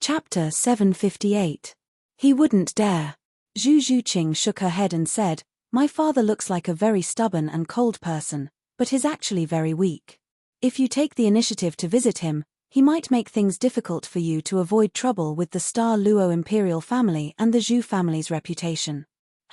Chapter 758. He wouldn't dare. Zhu Zhuqing shook her head and said, "My father looks like a very stubborn and cold person, but he's actually very weak. If you take the initiative to visit him, he might make things difficult for you to avoid trouble with the Douluo imperial family and the Zhu family's reputation.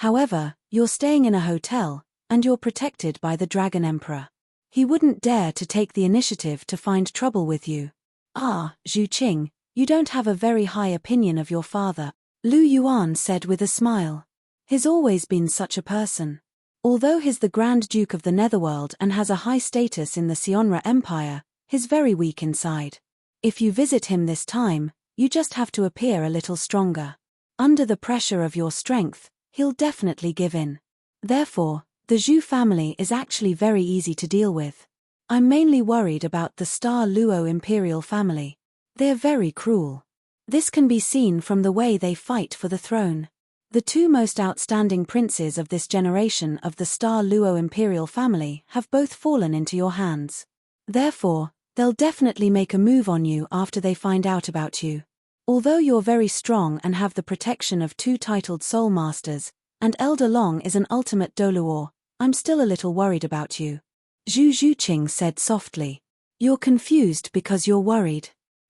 However, you're staying in a hotel, and you're protected by the Dragon Emperor. He wouldn't dare to take the initiative to find trouble with you." "Ah, Zhuqing, you don't have a very high opinion of your father," Lu Yuan said with a smile. "He's always been such a person. Although he's the Grand Duke of the Netherworld and has a high status in the Sionra Empire, he's very weak inside. If you visit him this time, you just have to appear a little stronger. Under the pressure of your strength, he'll definitely give in. Therefore, the Zhu family is actually very easy to deal with. I'm mainly worried about the Douluo imperial family. They're very cruel. This can be seen from the way they fight for the throne. The two most outstanding princes of this generation of the Douluo imperial family have both fallen into your hands. Therefore, they'll definitely make a move on you after they find out about you. Although you're very strong and have the protection of two titled soul masters, and Elder Long is an ultimate Douluo, I'm still a little worried about you." Zhu Zhuqing said softly. "You're confused because you're worried.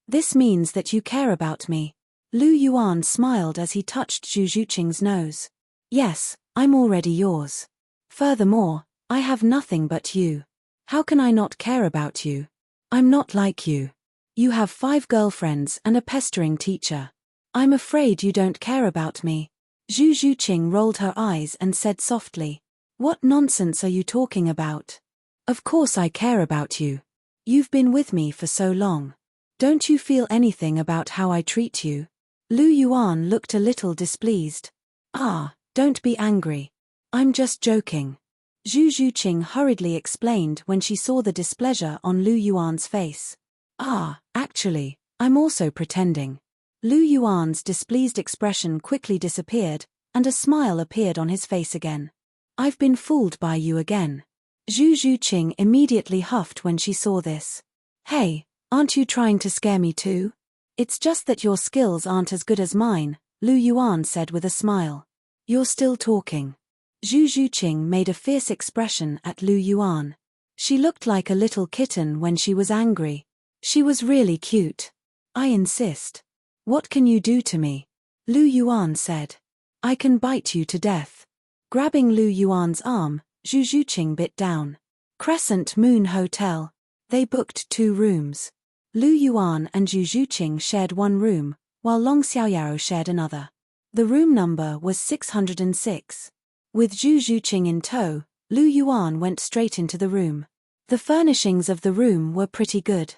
This means that you care about me." Lu Yuan smiled as he touched Zhu Zhuqing's nose. "Yes, I'm already yours. Furthermore, I have nothing but you. How can I not care about you? I'm not like you. You have 5 girlfriends and a pestering teacher. I'm afraid you don't care about me." Zhu Zhuqing rolled her eyes and said softly, "What nonsense are you talking about? Of course I care about you. You've been with me for so long. Don't you feel anything about how I treat you?" Lu Yuan looked a little displeased. "Ah, don't be angry. I'm just joking." Zhu Zhuqing hurriedly explained when she saw the displeasure on Lu Yuan's face. "Ah, actually, I'm also pretending." Lu Yuan's displeased expression quickly disappeared, and a smile appeared on his face again. "I've been fooled by you again." Zhu Zhuqing immediately huffed when she saw this. "Hey, aren't you trying to scare me too? It's just that your skills aren't as good as mine," Lu Yuan said with a smile. "You're still talking." Zhu Zhuqing made a fierce expression at Lu Yuan. She looked like a little kitten when she was angry. She was really cute. "I insist. What can you do to me?" Lu Yuan said. "I can bite you to death." Grabbing Lu Yuan's arm, Zhu Zhuqing bit down. Crescent Moon Hotel. They booked 2 rooms. Lu Yuan and Zhu Zhuqing shared one room, while Long Xiaoyao shared another. The room number was 606. With Zhu Zhuqing in tow, Lu Yuan went straight into the room. The furnishings of the room were pretty good.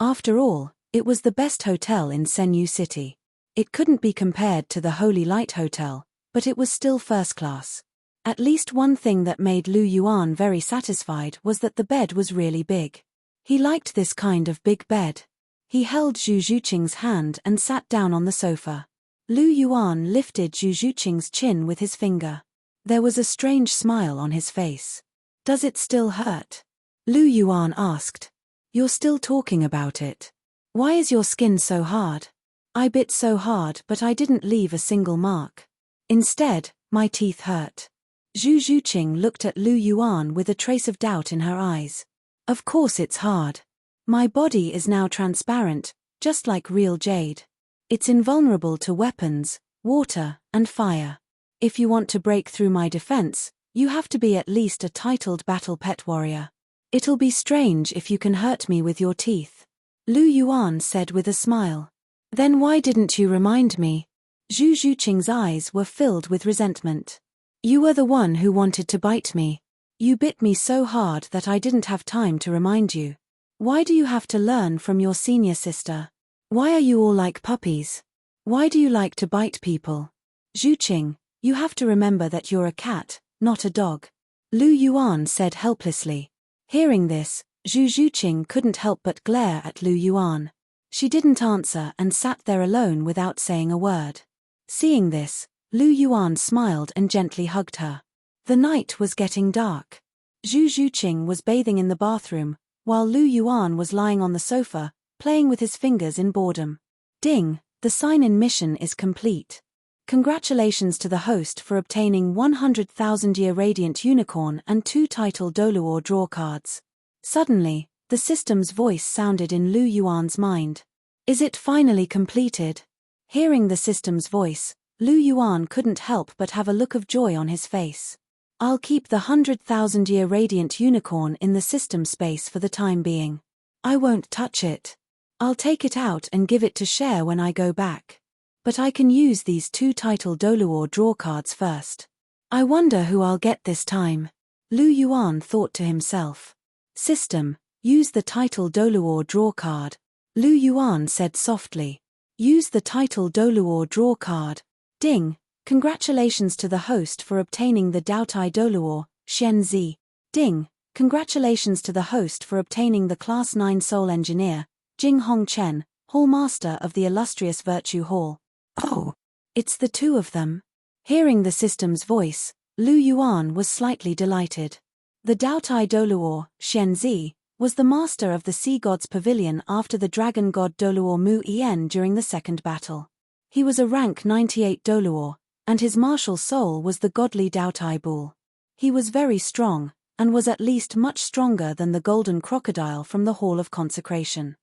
After all, it was the best hotel in Senyu City. It couldn't be compared to the Holy Light Hotel, but it was still first class. At least one thing that made Lu Yuan very satisfied was that the bed was really big. He liked this kind of big bed. He held Zhu Zhuqing's hand and sat down on the sofa. Lu Yuan lifted Zhu Zhuqing's chin with his finger. There was a strange smile on his face. "Does it still hurt?" Lu Yuan asked. "You're still talking about it. Why is your skin so hard?" "I bit so hard but I didn't leave a single mark. Instead, my teeth hurt." Zhu Zhuqing looked at Lu Yuan with a trace of doubt in her eyes. "Of course it's hard. My body is now transparent, just like real jade. It's invulnerable to weapons, water, and fire. If you want to break through my defense, you have to be at least a titled battle pet warrior. It'll be strange if you can hurt me with your teeth," Lu Yuan said with a smile. "Then why didn't you remind me?" Zhu Zhuqing's eyes were filled with resentment. "You were the one who wanted to bite me. You bit me so hard that I didn't have time to remind you. Why do you have to learn from your senior sister? Why are you all like puppies? Why do you like to bite people? Zhuqing, you have to remember that you're a cat, not a dog," Lu Yuan said helplessly. Hearing this, Zhu Zhuqing couldn't help but glare at Lu Yuan. She didn't answer and sat there alone without saying a word. Seeing this, Lu Yuan smiled and gently hugged her. The night was getting dark. Zhu Zhuqing was bathing in the bathroom, while Lu Yuan was lying on the sofa, playing with his fingers in boredom. Ding, the sign-in mission is complete. Congratulations to the host for obtaining 100,000-year Radiant Unicorn and 2 title Douluo draw cards. Suddenly, the system's voice sounded in Lu Yuan's mind. Is it finally completed? Hearing the system's voice, Lu Yuan couldn't help but have a look of joy on his face. I'll keep the 100,000-year Radiant Unicorn in the system space for the time being. I won't touch it. I'll take it out and give it to Cher when I go back. But I can use these 2 title Douluo draw cards first. I wonder who I'll get this time. Lu Yuan thought to himself. System, use the title Douluo draw card. Lu Yuan said softly. Use the title Douluo draw card. Ding, congratulations to the host for obtaining the Daotai Douluo, Xian Zi. Ding, congratulations to the host for obtaining the Class 9 Soul Engineer, Jing Hongchen, Hall Master of the illustrious Virtue Hall. Oh, it's the 2 of them. Hearing the system's voice, Lu Yuan was slightly delighted. The Daotai Douluo, Xian Zi, was the master of the Sea God's Pavilion after the dragon god Douluo Mu Yen during the second battle. He was a rank 98 Douluo, and his martial soul was the godly Daotai Bull. He was very strong, and was at least much stronger than the golden crocodile from the Hall of Consecration.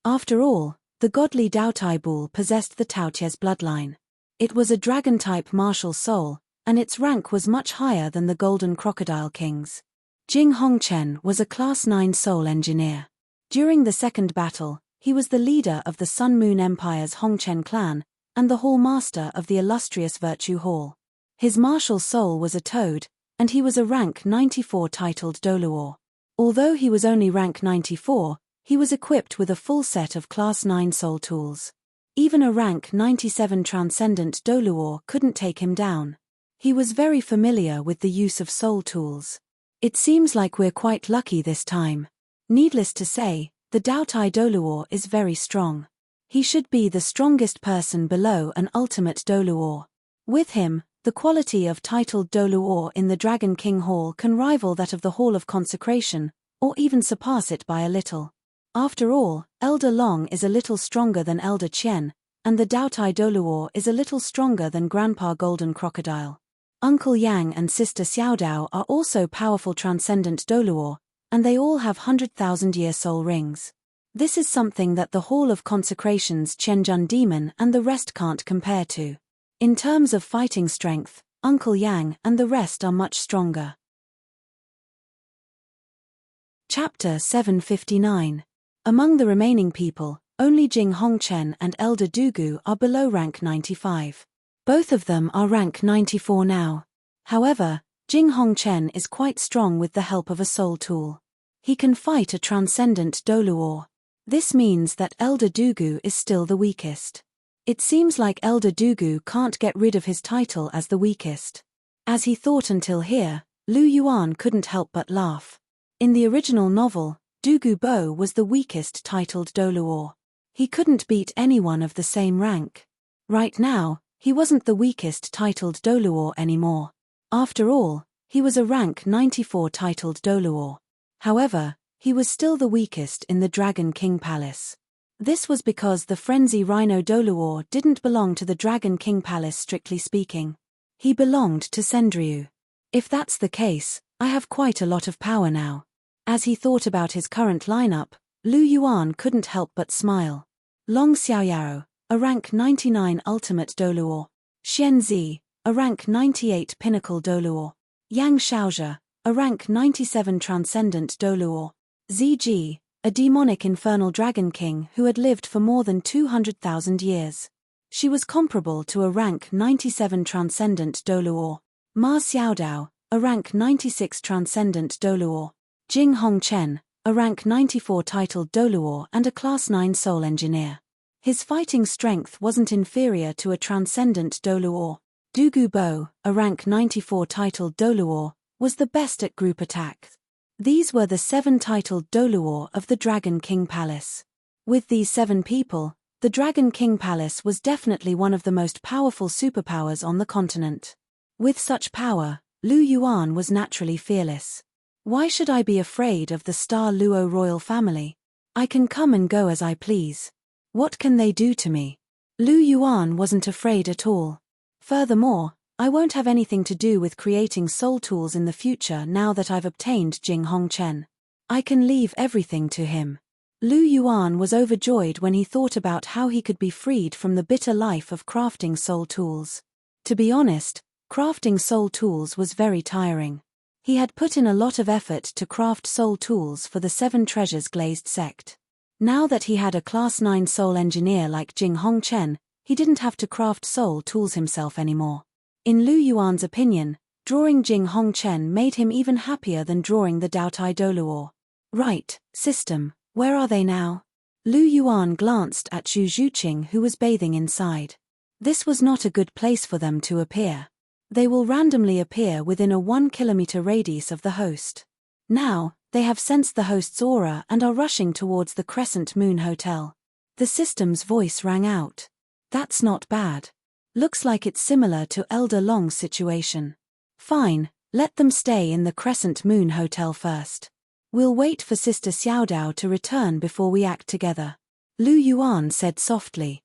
After all, the godly Daotai Bull possessed the Taoties bloodline. It was a dragon-type martial soul, and its rank was much higher than the Golden Crocodile King's. Jing Hongchen was a Class 9 Soul Engineer. During the second battle, he was the leader of the Sun Moon Empire's Hongchen clan, and the Hall Master of the illustrious Virtue Hall. His martial soul was a toad, and he was a rank 94 titled Douluo. Although he was only rank 94, he was equipped with a full set of Class 9 soul tools. Even a rank 97 transcendent Douluo couldn't take him down. He was very familiar with the use of soul tools. It seems like we're quite lucky this time. Needless to say, the Daotai Douluo is very strong. He should be the strongest person below an ultimate Douluo. With him, the quality of titled Douluo in the Dragon King Hall can rival that of the Hall of Consecration, or even surpass it by a little. After all, Elder Long is a little stronger than Elder Qian, and the Daotai Douluo is a little stronger than Grandpa Golden Crocodile. Uncle Yang and Sister Xiaodao are also powerful transcendent Douluo, and they all have 100,000-year soul rings. This is something that the Hall of Consecration's Qianjun Demon and the rest can't compare to. In terms of fighting strength, Uncle Yang and the rest are much stronger. Chapter 759. Among the remaining people, only Jing Hongchen and Elder Dugu are below rank 95. Both of them are rank 94 now. However, Jing Hongchen is quite strong with the help of a soul tool. He can fight a transcendent Douluo. This means that Elder Dugu is still the weakest. It seems like Elder Dugu can't get rid of his title as the weakest. As he thought until here, Lu Yuan couldn't help but laugh. In the original novel, Dugu Bo was the weakest titled Douluo. He couldn't beat anyone of the same rank. Right now, he wasn't the weakest titled Douluo anymore. After all, he was a rank 94 titled Douluo. However, he was still the weakest in the Dragon King Palace. This was because the Frenzy Rhino Douluo didn't belong to the Dragon King Palace strictly speaking. He belonged to Sendryu. If that's the case, I have quite a lot of power now. As he thought about his current lineup, Lu Yuan couldn't help but smile. Long Xiaoyao, a rank 99 ultimate Douluo. Xian Zi, a rank 98 pinnacle Douluo. Yang Xiaozhe, a rank 97 transcendent Douluo. Ziji, a demonic infernal dragon king who had lived for more than 200,000 years. She was comparable to a rank 97 transcendent Douluo. Ma Xiaodao, a rank 96 transcendent Douluo. Jing Hongchen, a rank 94 titled Douluo and a class 9 soul engineer. His fighting strength wasn't inferior to a transcendent Douluo. Dugu Bo, a rank 94 titled Douluo, was the best at group attack. These were the 7 titled Douluo of the Dragon King Palace. With these 7 people, the Dragon King Palace was definitely one of the most powerful superpowers on the continent. With such power, Lu Yuan was naturally fearless. Why should I be afraid of the Star Luo royal family? I can come and go as I please. What can they do to me? Lu Yuan wasn't afraid at all. Furthermore, I won't have anything to do with creating soul tools in the future now that I've obtained Jing Hongchen. I can leave everything to him. Lu Yuan was overjoyed when he thought about how he could be freed from the bitter life of crafting soul tools. To be honest, crafting soul tools was very tiring. He had put in a lot of effort to craft soul tools for the Seven Treasures Glazed sect. Now that he had a Class 9 soul engineer like Jing Hongchen, he didn't have to craft soul tools himself anymore. In Lu Yuan's opinion, drawing Jing Hongchen made him even happier than drawing the Daotai Douluo. Right, system, where are they now? Lu Yuan glanced at Zhu Zhuqing, who was bathing inside. This was not a good place for them to appear. They will randomly appear within a 1-kilometer radius of the host. Now, they have sensed the host's aura and are rushing towards the Crescent Moon Hotel. The system's voice rang out. That's not bad. Looks like it's similar to Elder Long's situation. Fine, let them stay in the Crescent Moon Hotel first. We'll wait for Sister Xiaodao to return before we act together. Lu Yuan said softly.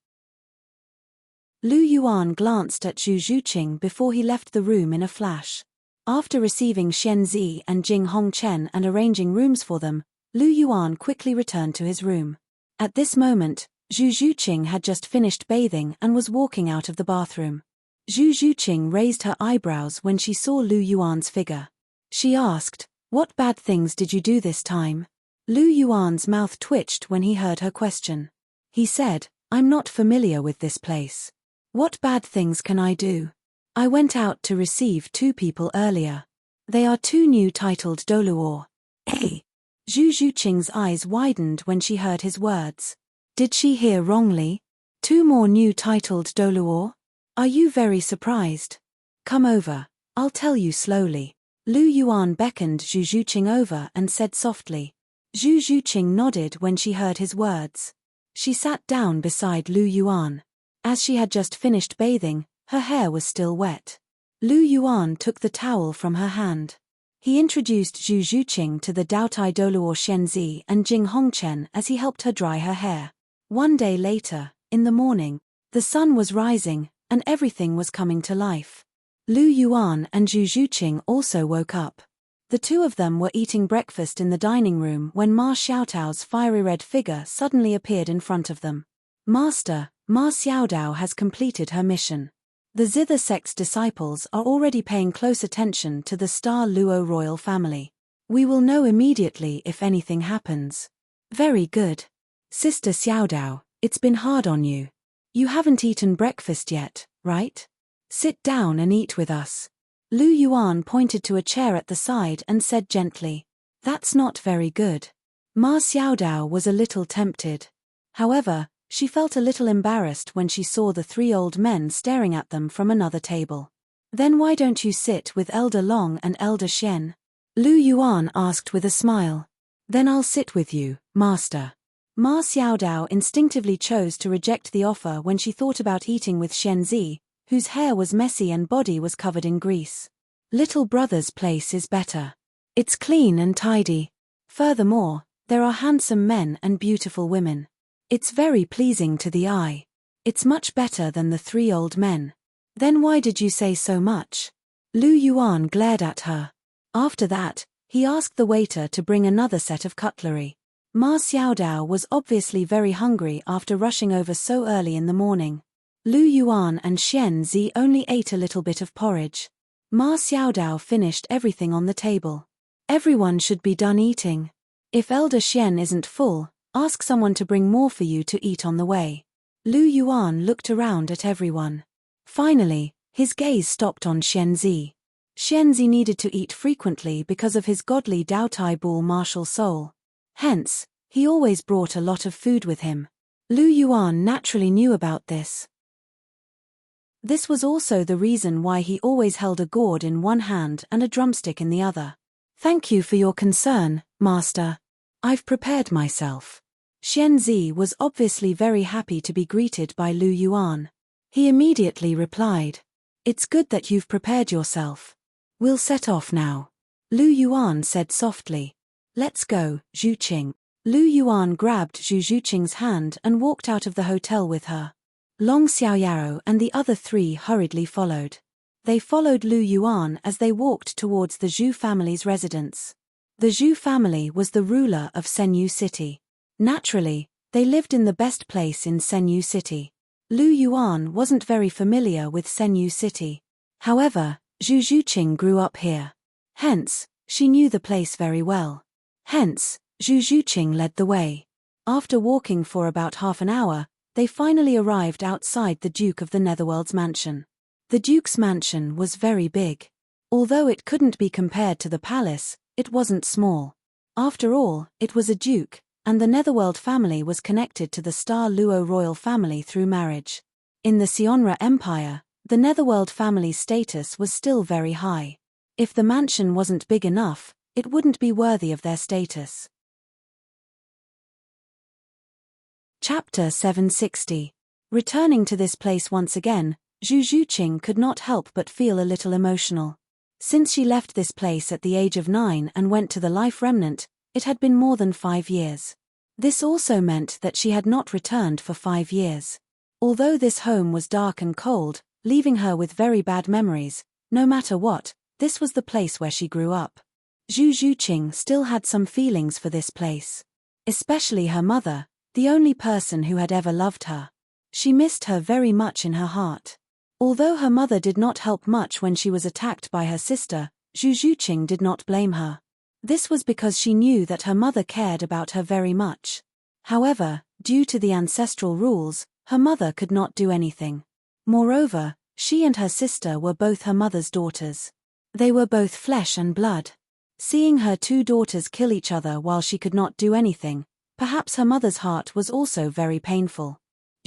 Lu Yuan glanced at Zhu Zhuqing before he left the room in a flash. After receiving Xian Zi and Jing Hongchen and arranging rooms for them, Lu Yuan quickly returned to his room. At this moment, Zhu Zhuqing had just finished bathing and was walking out of the bathroom. Zhu Zhuqing raised her eyebrows when she saw Lu Yuan's figure. She asked, "What bad things did you do this time?" Lu Yuan's mouth twitched when he heard her question. He said, "I'm not familiar with this place. What bad things can I do? I went out to receive 2 people earlier. They are 2 new titled Douluo." Hey! Zhu Zhuqing's eyes widened when she heard his words. Did she hear wrongly? 2 more new titled Douluo? Are you very surprised? Come over, I'll tell you slowly. Lu Yuan beckoned Zhu Zhuqing over and said softly. Zhu Zhuqing nodded when she heard his words. She sat down beside Lu Yuan. As she had just finished bathing, her hair was still wet. Lu Yuan took the towel from her hand. He introduced Zhu Zhuqing to the Daotai Douluo Shenzi and Jing Hongchen as he helped her dry her hair. One day later, in the morning, the sun was rising, and everything was coming to life. Lu Yuan and Zhu Zhuqing also woke up. The 2 of them were eating breakfast in the dining room when Ma Xiaodao's fiery red figure suddenly appeared in front of them. Master, Ma Xiaodao has completed her mission. The Zither sect's disciples are already paying close attention to the Star Luo royal family. We will know immediately if anything happens. Very good. Sister Xiaodao, it's been hard on you. You haven't eaten breakfast yet, right? Sit down and eat with us. Lu Yuan pointed to a chair at the side and said gently. That's not very good. Ma Xiaodao was a little tempted. However, she felt a little embarrassed when she saw the 3 old men staring at them from another table. Then why don't you sit with Elder Long and Elder Xian? Lu Yuan asked with a smile. Then I'll sit with you, Master. Ma Xiaodao instinctively chose to reject the offer when she thought about eating with Xian Zi, whose hair was messy and body was covered in grease. Little brother's place is better. It's clean and tidy. Furthermore, there are handsome men and beautiful women. It's very pleasing to the eye. It's much better than the 3 old men. Then why did you say so much? Lu Yuan glared at her. After that, he asked the waiter to bring another set of cutlery. Ma Xiaodao was obviously very hungry after rushing over so early in the morning. Lu Yuan and Xian Zi only ate a little bit of porridge. Ma Xiaodao finished everything on the table. Everyone should be done eating. If Elder Xian isn't full, ask someone to bring more for you to eat on the way. Lu Yuan looked around at everyone. Finally, his gaze stopped on Xian Zi. Xian Zi needed to eat frequently because of his godly Daotai Bull martial soul. Hence, he always brought a lot of food with him. Lu Yuan naturally knew about this. This was also the reason why he always held a gourd in one hand and a drumstick in the other. Thank you for your concern, Master. I've prepared myself. Xian Zi was obviously very happy to be greeted by Lu Yuan. He immediately replied, It's good that you've prepared yourself. We'll set off now. Lu Yuan said softly. Let's go, Zhuqing. Lu Yuan grabbed Zhu Zhuqing's hand and walked out of the hotel with her. Long Xiaoyao and the other three hurriedly followed. They followed Lu Yuan as they walked towards the Zhu family's residence. The Zhu family was the ruler of Senyu City. Naturally, they lived in the best place in Senyu City. Lu Yuan wasn't very familiar with Senyu City. However, Zhu Zhuqing grew up here. Hence, she knew the place very well. Hence, Zhu Zhuqing led the way. After walking for about half an hour, they finally arrived outside the Duke of the Netherworld's mansion. The Duke's mansion was very big. Although it couldn't be compared to the palace, it wasn't small. After all, it was a duke, and the Netherworld family was connected to the Star Luo royal family through marriage. In the Sionra Empire, the Netherworld family's status was still very high. If the mansion wasn't big enough, it wouldn't be worthy of their status. Chapter 760. Returning to this place once again, Zhu Zhuqing could not help but feel a little emotional. Since she left this place at the age of 9 and went to the Life Remnant, it had been more than 5 years. This also meant that she had not returned for 5 years. Although this home was dark and cold, leaving her with very bad memories, no matter what, this was the place where she grew up. Zhu Zhuqing still had some feelings for this place. Especially her mother, the only person who had ever loved her. She missed her very much in her heart. Although her mother did not help much when she was attacked by her sister, Zhu Zhuqing did not blame her. This was because she knew that her mother cared about her very much. However, due to the ancestral rules, her mother could not do anything. Moreover, she and her sister were both her mother's daughters. They were both flesh and blood. Seeing her two daughters kill each other while she could not do anything, perhaps her mother's heart was also very painful.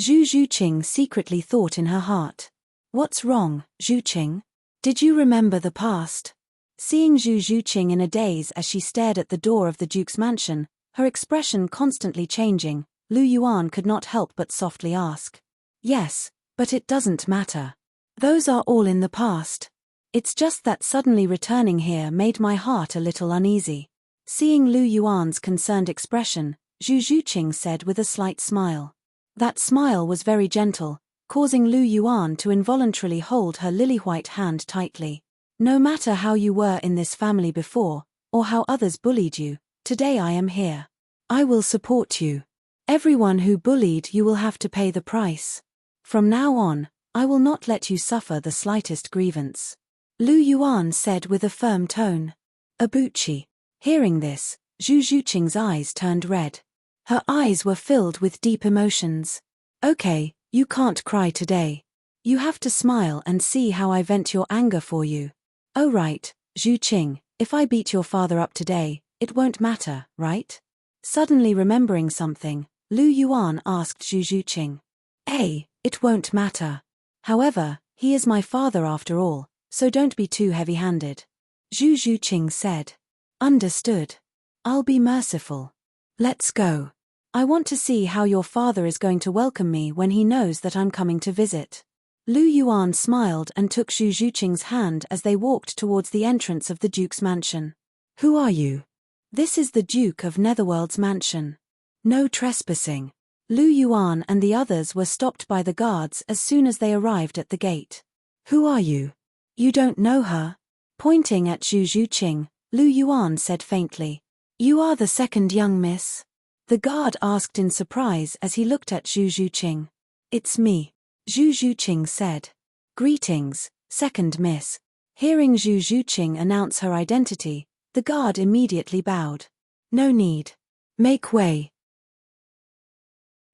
Zhu Zhuqing secretly thought in her heart. What's wrong, Zhuqing? Did you remember the past? Seeing Zhu Zhuqing in a daze as she stared at the door of the Duke's mansion, her expression constantly changing, Lu Yuan could not help but softly ask. Yes, but it doesn't matter. Those are all in the past. It's just that suddenly returning here made my heart a little uneasy. Seeing Lu Yuan's concerned expression, Zhu Zhuqing said with a slight smile. That smile was very gentle, causing Lu Yuan to involuntarily hold her lily-white hand tightly. No matter how you were in this family before, or how others bullied you, today I am here. I will support you. Everyone who bullied you will have to pay the price. From now on, I will not let you suffer the slightest grievance. Lu Yuan said with a firm tone. Abuchi. Hearing this, Zhu Zhuqing's eyes turned red. Her eyes were filled with deep emotions. Okay, you can't cry today. You have to smile and see how I vent your anger for you. Oh right, Zhuqing, if I beat your father up today, it won't matter, right? Suddenly remembering something, Lu Yuan asked Zhu Zhuqing. It won't matter. However, he is my father after all, so don't be too heavy-handed. Zhu Zhuqing said. Understood. I'll be merciful. Let's go. I want to see how your father is going to welcome me when he knows that I'm coming to visit. Lu Yuan smiled and took Zhu Zhuqing's hand as they walked towards the entrance of the Duke's mansion. Who are you? This is the Duke of Netherworld's mansion. No trespassing. Lu Yuan and the others were stopped by the guards as soon as they arrived at the gate. Who are you? You don't know her? Pointing at Zhu Zhuqing, Lu Yuan said faintly. You are the second young miss? The guard asked in surprise as he looked at Zhu Zhuqing. It's me. Zhu Zhuqing said. Greetings, second miss. Hearing Zhu Zhuqing announce her identity, the guard immediately bowed. No need. Make way.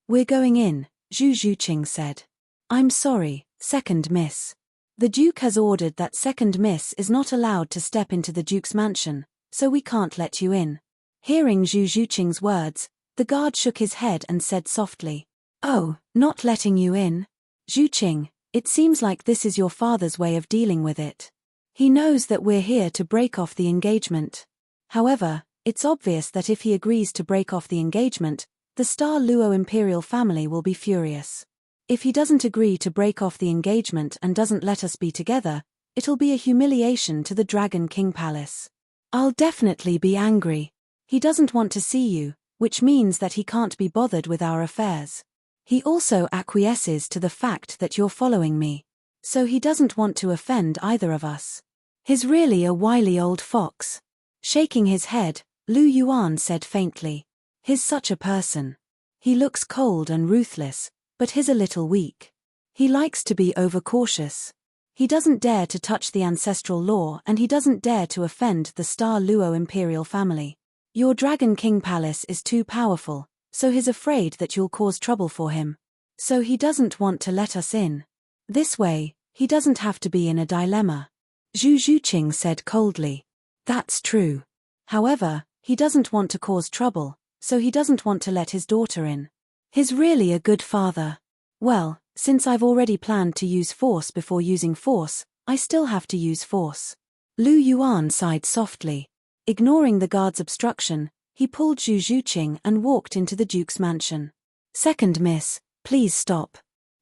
We're going in, Zhu Zhuqing said. I'm sorry, second miss. The Duke has ordered that second miss is not allowed to step into the Duke's mansion, so we can't let you in. Hearing Zhu Zhuqing's words, the guard shook his head and said softly. Oh, not letting you in? Zhuqing, it seems like this is your father's way of dealing with it. He knows that we're here to break off the engagement. However, it's obvious that if he agrees to break off the engagement, the Star Luo imperial family will be furious. If he doesn't agree to break off the engagement and doesn't let us be together, it'll be a humiliation to the Dragon King Palace. I'll definitely be angry. He doesn't want to see you, which means that he can't be bothered with our affairs. He also acquiesces to the fact that you're following me. So he doesn't want to offend either of us. He's really a wily old fox. Shaking his head, Lu Yuan said faintly. He's such a person. He looks cold and ruthless, but he's a little weak. He likes to be overcautious. He doesn't dare to touch the ancestral law and he doesn't dare to offend the Star Luo imperial family. Your Dragon King Palace is too powerful, so he's afraid that you'll cause trouble for him. So he doesn't want to let us in. This way, he doesn't have to be in a dilemma. Zhu Zhuqing said coldly. That's true. However, he doesn't want to cause trouble, so he doesn't want to let his daughter in. He's really a good father. Well, since I've already planned to use force before using force, I still have to use force. Lu Yuan sighed softly. Ignoring the guard's obstruction, he pulled Zhu Zhuqing and walked into the Duke's mansion. Second miss, please stop.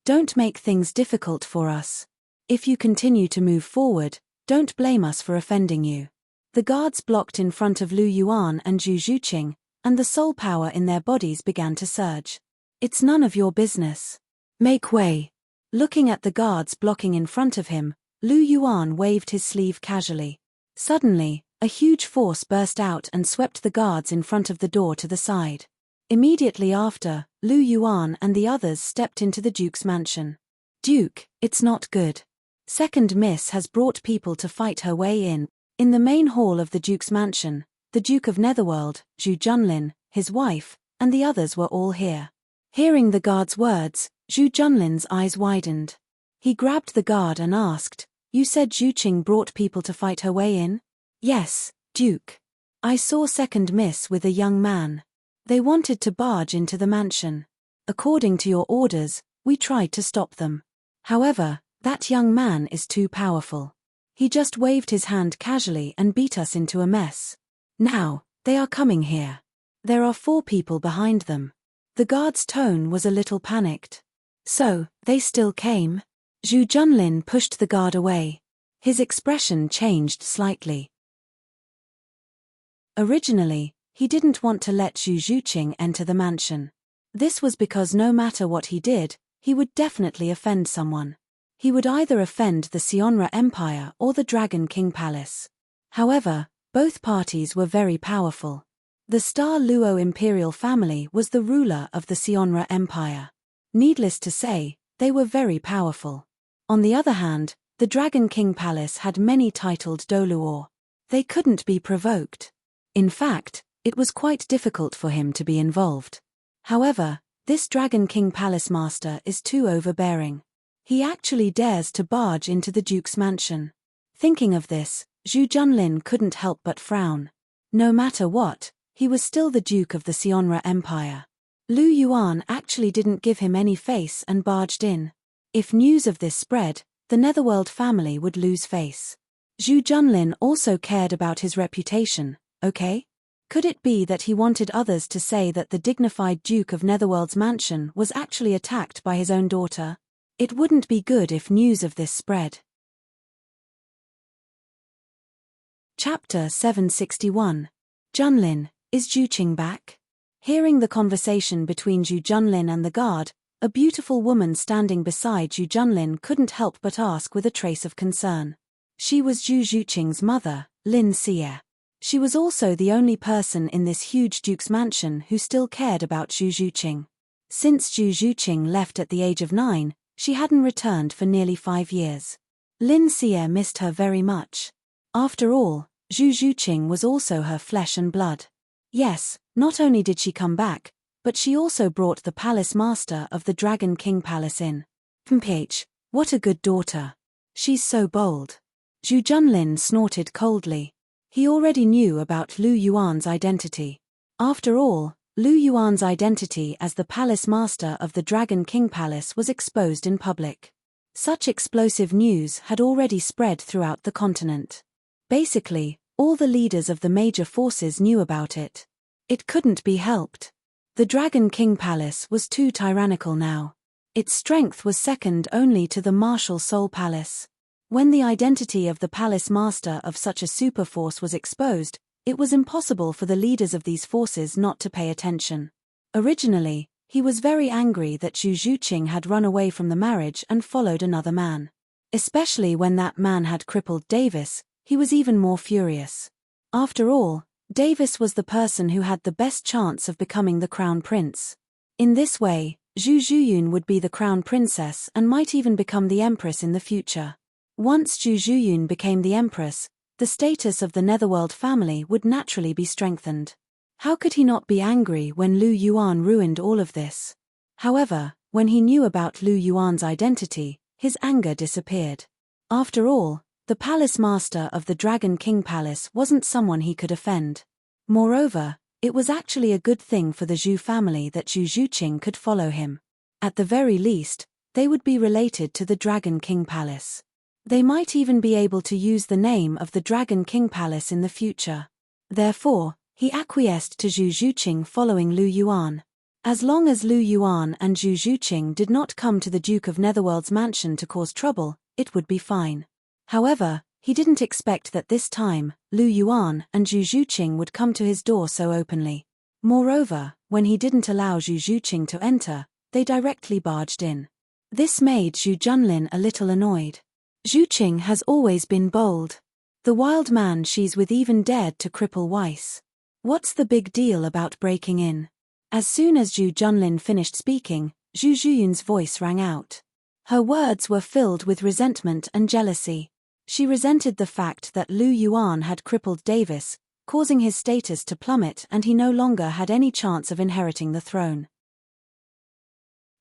Don't make things difficult for us. If you continue to move forward, don't blame us for offending you. The guards blocked in front of Lu Yuan and Zhu Zhuqing, and the soul power in their bodies began to surge. It's none of your business. Make way. Looking at the guards blocking in front of him, Lu Yuan waved his sleeve casually. Suddenly, a huge force burst out and swept the guards in front of the door to the side. Immediately after, Lu Yuan and the others stepped into the Duke's mansion. Duke, it's not good. Second miss has brought people to fight her way in. In the main hall of the Duke's mansion, the Duke of Netherworld, Zhu Junlin, his wife, and the others were all here. Hearing the guard's words, Zhu Junlin's eyes widened. He grabbed the guard and asked, You said Zhuqing brought people to fight her way in? Yes, Duke. I saw second miss with a young man. They wanted to barge into the mansion. According to your orders, we tried to stop them. However, that young man is too powerful. He just waved his hand casually and beat us into a mess. Now, they are coming here. There are 4 people behind them. The guard's tone was a little panicked. So, they still came? Zhu Junlin pushed the guard away. His expression changed slightly. Originally, he didn't want to let Zhu Zhuqing enter the mansion. This was because no matter what he did, he would definitely offend someone. He would either offend the Sionra Empire or the Dragon King Palace. However, both parties were very powerful. The Star Luo imperial family was the ruler of the Sionra Empire. Needless to say, they were very powerful. On the other hand, the Dragon King Palace had many titled Douluo. They couldn't be provoked. In fact, it was quite difficult for him to be involved. However, this Dragon King Palace master is too overbearing. He actually dares to barge into the Duke's mansion. Thinking of this, Zhu Junlin couldn't help but frown. No matter what, he was still the Duke of the Sionra Empire. Lu Yuan actually didn't give him any face and barged in. If news of this spread, the Netherworld family would lose face. Zhu Junlin also cared about his reputation, okay? Could it be that he wanted others to say that the dignified Duke of Netherworld's mansion was actually attacked by his own daughter? It wouldn't be good if news of this spread. Chapter 761. Junlin, is Zhuqing back? Hearing the conversation between Zhu Junlin and the guard, a beautiful woman standing beside Zhu Junlin couldn't help but ask with a trace of concern. She was Zhu Zhuqing's mother, Lin Xie. She was also the only person in this huge Duke's mansion who still cared about Zhu Zhuqing. Since Zhu Zhuqing left at the age of 9, she hadn't returned for nearly 5 years. Lin Xie missed her very much. After all, Zhu Zhuqing was also her flesh and blood. Yes, not only did she come back, but she also brought the palace master of the Dragon King Palace in. Mph, what a good daughter. She's so bold. Zhu Junlin snorted coldly. He already knew about Lu Yuan's identity. After all, Lu Yuan's identity as the palace master of the Dragon King Palace was exposed in public. Such explosive news had already spread throughout the continent. Basically, all the leaders of the major forces knew about it. It couldn't be helped. The Dragon King Palace was too tyrannical now. Its strength was second only to the martial Soul Palace. When the identity of the palace master of such a superforce was exposed, It was impossible for the leaders of these forces not to pay attention. Originally, he was very angry that Zhu Zhuqing had run away from the marriage and followed another man. Especially when that man had crippled Davis, he was even more furious. After all, Davis was the person who had the best chance of becoming the crown prince. In this way, Zhu Zhuyun would be the crown princess and might even become the empress in the future. Once Zhu Zhuyun became the empress, the status of the Netherworld family would naturally be strengthened. How could he not be angry when Lu Yuan ruined all of this? However, when he knew about Lu Yuan's identity, his anger disappeared. After all, the palace master of the Dragon King Palace wasn't someone he could offend. Moreover, it was actually a good thing for the Zhu family that Zhu Zhuqing could follow him. At the very least, they would be related to the Dragon King Palace. They might even be able to use the name of the Dragon King Palace in the future. Therefore, he acquiesced to Zhu Zhuqing following Lu Yuan. As long as Lu Yuan and Zhu Zhuqing did not come to the Duke of Netherworld's mansion to cause trouble, it would be fine. However, he didn't expect that this time, Lu Yuan and Zhu Zhuqing would come to his door so openly. Moreover, when he didn't allow Zhu Zhuqing to enter, they directly barged in. This made Zhu Junlin a little annoyed. Zhuqing has always been bold. The wild man she's with even dared to cripple Weiss. What's the big deal about breaking in? As soon as Zhu Junlin finished speaking, Zhu Zhuyun's voice rang out. Her words were filled with resentment and jealousy. She resented the fact that Lu Yuan had crippled Davis, causing his status to plummet and he no longer had any chance of inheriting the throne.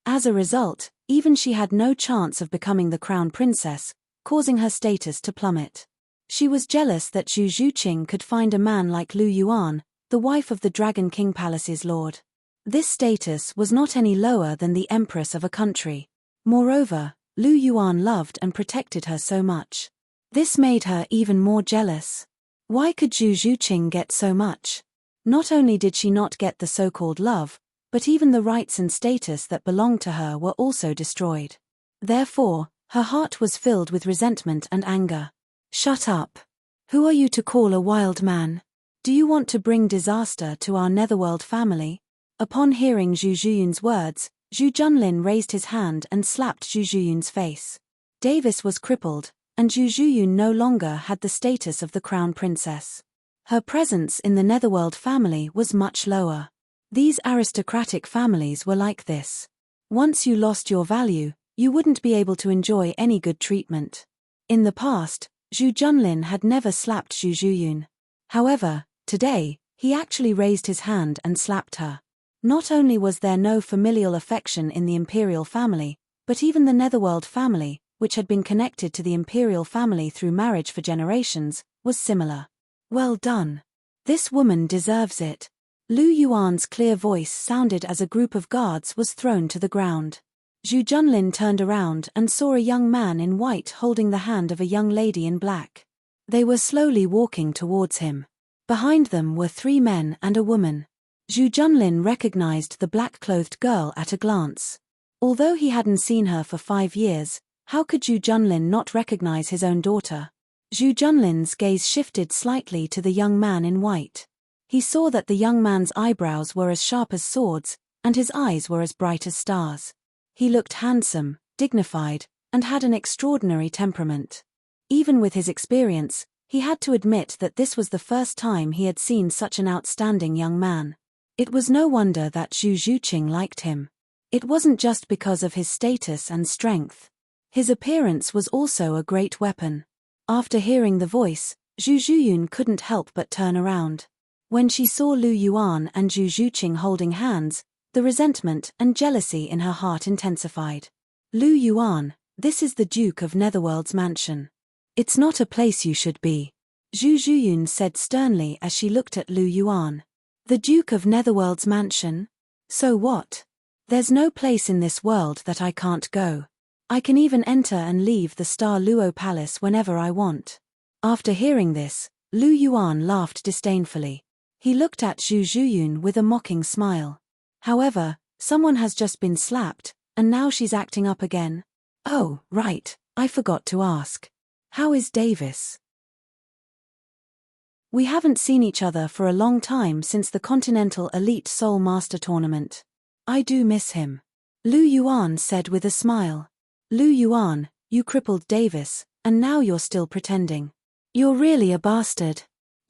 As a result, even she had no chance of becoming the crown princess, causing her status to plummet. She was jealous that Zhu Zhuqing could find a man like Lu Yuan, the wife of the Dragon King Palace's lord. This status was not any lower than the empress of a country. Moreover, Lu Yuan loved and protected her so much. This made her even more jealous. Why could Zhu Zhuqing get so much? Not only did she not get the so-called love, but even the rights and status that belonged to her were also destroyed. Therefore, her heart was filled with resentment and anger. Shut up. Who are you to call a wild man? Do you want to bring disaster to our Netherworld family? Upon hearing Zhu Zhuyun's words, Zhu Junlin raised his hand and slapped Zhu Zhuyun's face. Davis was crippled, and Zhu Zhuyun no longer had the status of the crown princess. Her presence in the Netherworld family was much lower. These aristocratic families were like this. Once you lost your value, you wouldn't be able to enjoy any good treatment. In the past, Zhu Junlin had never slapped Zhu Zhuyun. However, today, he actually raised his hand and slapped her. Not only was there no familial affection in the imperial family, but even the Netherworld family, which had been connected to the imperial family through marriage for generations, was similar. Well done. This woman deserves it. Lu Yuan's clear voice sounded as a group of guards was thrown to the ground. Zhu Junlin turned around and saw a young man in white holding the hand of a young lady in black. They were slowly walking towards him. Behind them were 3 men and a woman. Zhu Junlin recognized the black-clothed girl at a glance. Although he hadn't seen her for 5 years, how could Zhu Junlin not recognize his own daughter? Zhu Junlin's gaze shifted slightly to the young man in white. He saw that the young man's eyebrows were as sharp as swords, and his eyes were as bright as stars. He looked handsome, dignified, and had an extraordinary temperament. Even with his experience, he had to admit that this was the first time he had seen such an outstanding young man. It was no wonder that Zhu Zhuqing liked him. It wasn't just because of his status and strength. His appearance was also a great weapon. After hearing the voice, Zhu Zhuyun couldn't help but turn around. When she saw Lu Yuan and Zhu Zhuqing holding hands, the resentment and jealousy in her heart intensified. Lu Yuan, this is the Duke of Netherworld's mansion. It's not a place you should be. Zhu Zhuyun said sternly as she looked at Lu Yuan. The Duke of Netherworld's mansion? So what? There's no place in this world that I can't go. I can even enter and leave the Star Luo Palace whenever I want. After hearing this, Lu Yuan laughed disdainfully. He looked at Zhu Zhuyun with a mocking smile. However, someone has just been slapped, and now she's acting up again. Oh, right, I forgot to ask. How is Davis? We haven't seen each other for a long time since the Continental Elite Soul Master Tournament. I do miss him. Lu Yuan said with a smile. Lu Yuan, you crippled Davis, and now you're still pretending. You're really a bastard.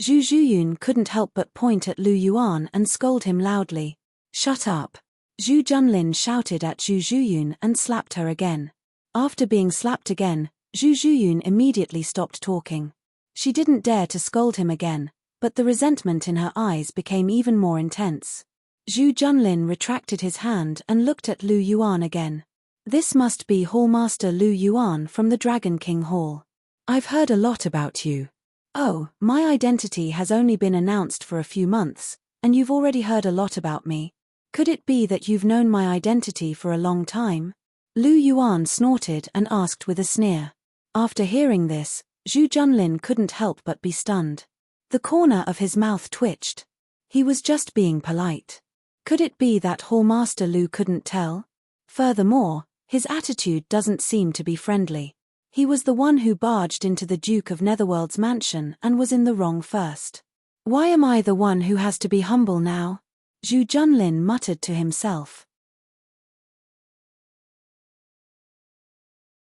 Zhu Zhuyun couldn't help but point at Lu Yuan and scold him loudly. Shut up. Zhu Junlin shouted at Zhu Zhuyun and slapped her again. After being slapped again, Zhu Zhuyun immediately stopped talking. She didn't dare to scold him again, but the resentment in her eyes became even more intense. Zhu Junlin retracted his hand and looked at Lu Yuan again. This must be Hallmaster Lu Yuan from the Dragon King Hall. I've heard a lot about you. Oh, my identity has only been announced for a few months, and you've already heard a lot about me. Could it be that you've known my identity for a long time? Lu Yuan snorted and asked with a sneer. After hearing this, Zhu Junlin couldn't help but be stunned. The corner of his mouth twitched. He was just being polite. Could it be that Hallmaster Lu couldn't tell? Furthermore, his attitude doesn't seem to be friendly. He was the one who barged into the Duke of Netherworld's mansion and was in the wrong first. Why am I the one who has to be humble now? Zhu Junlin muttered to himself.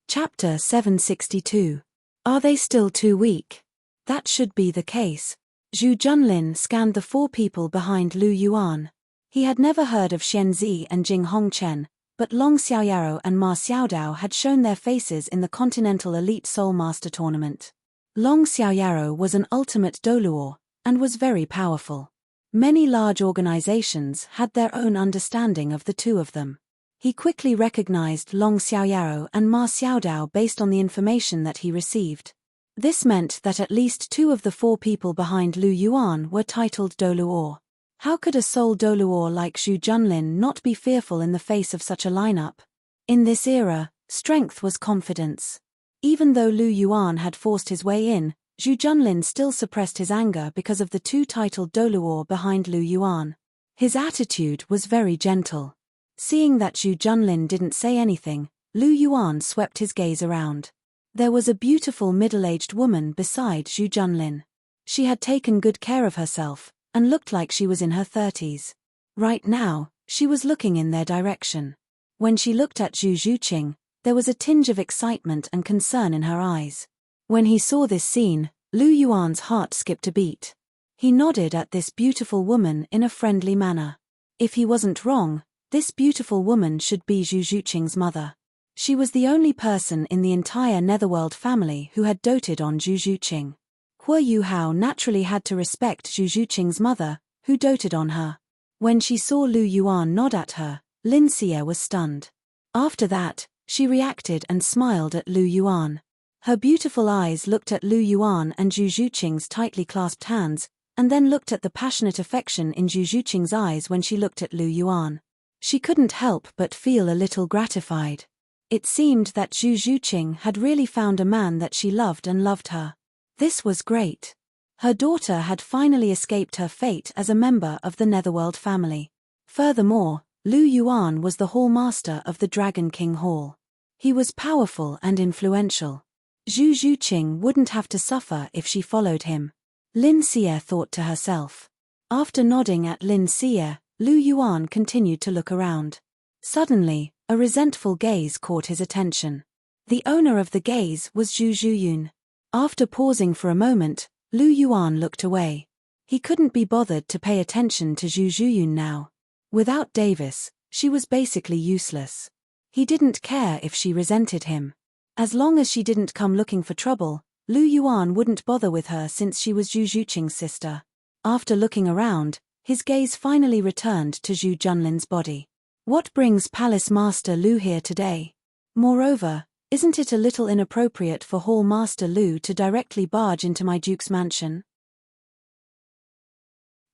Chapter 762. Are they still too weak? That should be the case. Zhu Junlin scanned the four people behind Lu Yuan. He had never heard of Xianzi and Jing Hongchen, but Long Xiaoyaro and Ma Xiaodao had shown their faces in the Continental Elite Soul Master Tournament. Long Xiaoyaro was an ultimate Douluo, and was very powerful. Many large organizations had their own understanding of the two of them. He quickly recognized Long Xiaoyaro and Ma Xiaodao based on the information that he received. This meant that at least two of the four people behind Lu Yuan were titled Douluo. How could a soul Douluo like Zhu Junlin not be fearful in the face of such a lineup? In this era, strength was confidence. Even though Lu Yuan had forced his way in, Zhu Junlin still suppressed his anger because of the two titled Douluo behind Lu Yuan. His attitude was very gentle. Seeing that Zhu Junlin didn't say anything, Lu Yuan swept his gaze around. There was a beautiful middle-aged woman beside Zhu Junlin. She had taken good care of herself, and looked like she was in her 30s. Right now, she was looking in their direction. When she looked at Zhu Zhuqing, there was a tinge of excitement and concern in her eyes. When he saw this scene, Lu Yuan's heart skipped a beat. He nodded at this beautiful woman in a friendly manner. If he wasn't wrong, this beautiful woman should be Zhu Zhuqing's mother. She was the only person in the entire Netherworld family who had doted on Zhu Zhuqing. Hua Yuhao naturally had to respect Zhu Zhuqing's mother, who doted on her. When she saw Lu Yuan nod at her, Lin Xie was stunned. After that, she reacted and smiled at Lu Yuan. Her beautiful eyes looked at Lu Yuan and Zhu Zhuqing's tightly clasped hands, and then looked at the passionate affection in Zhu Zhuqing's eyes when she looked at Lu Yuan. She couldn't help but feel a little gratified. It seemed that Zhu Zhuqing had really found a man that she loved and loved her. This was great. Her daughter had finally escaped her fate as a member of the Netherworld family. Furthermore, Lu Yuan was the Hallmaster of the Dragon King Hall. He was powerful and influential. Zhu Zhuqing wouldn't have to suffer if she followed him. Lin Xie thought to herself. After nodding at Lin Xie, Lu Yuan continued to look around. Suddenly, a resentful gaze caught his attention. The owner of the gaze was Zhu Zhuyun. After pausing for a moment, Lu Yuan looked away. He couldn't be bothered to pay attention to Zhu Zhuyun now. Without Davis, she was basically useless. He didn't care if she resented him. As long as she didn't come looking for trouble, Lu Yuan wouldn't bother with her since she was Zhu Zhuqing's sister. After looking around, his gaze finally returned to Zhu Junlin's body. What brings Palace Master Lu here today? Moreover, isn't it a little inappropriate for Hall Master Lu to directly barge into my duke's mansion?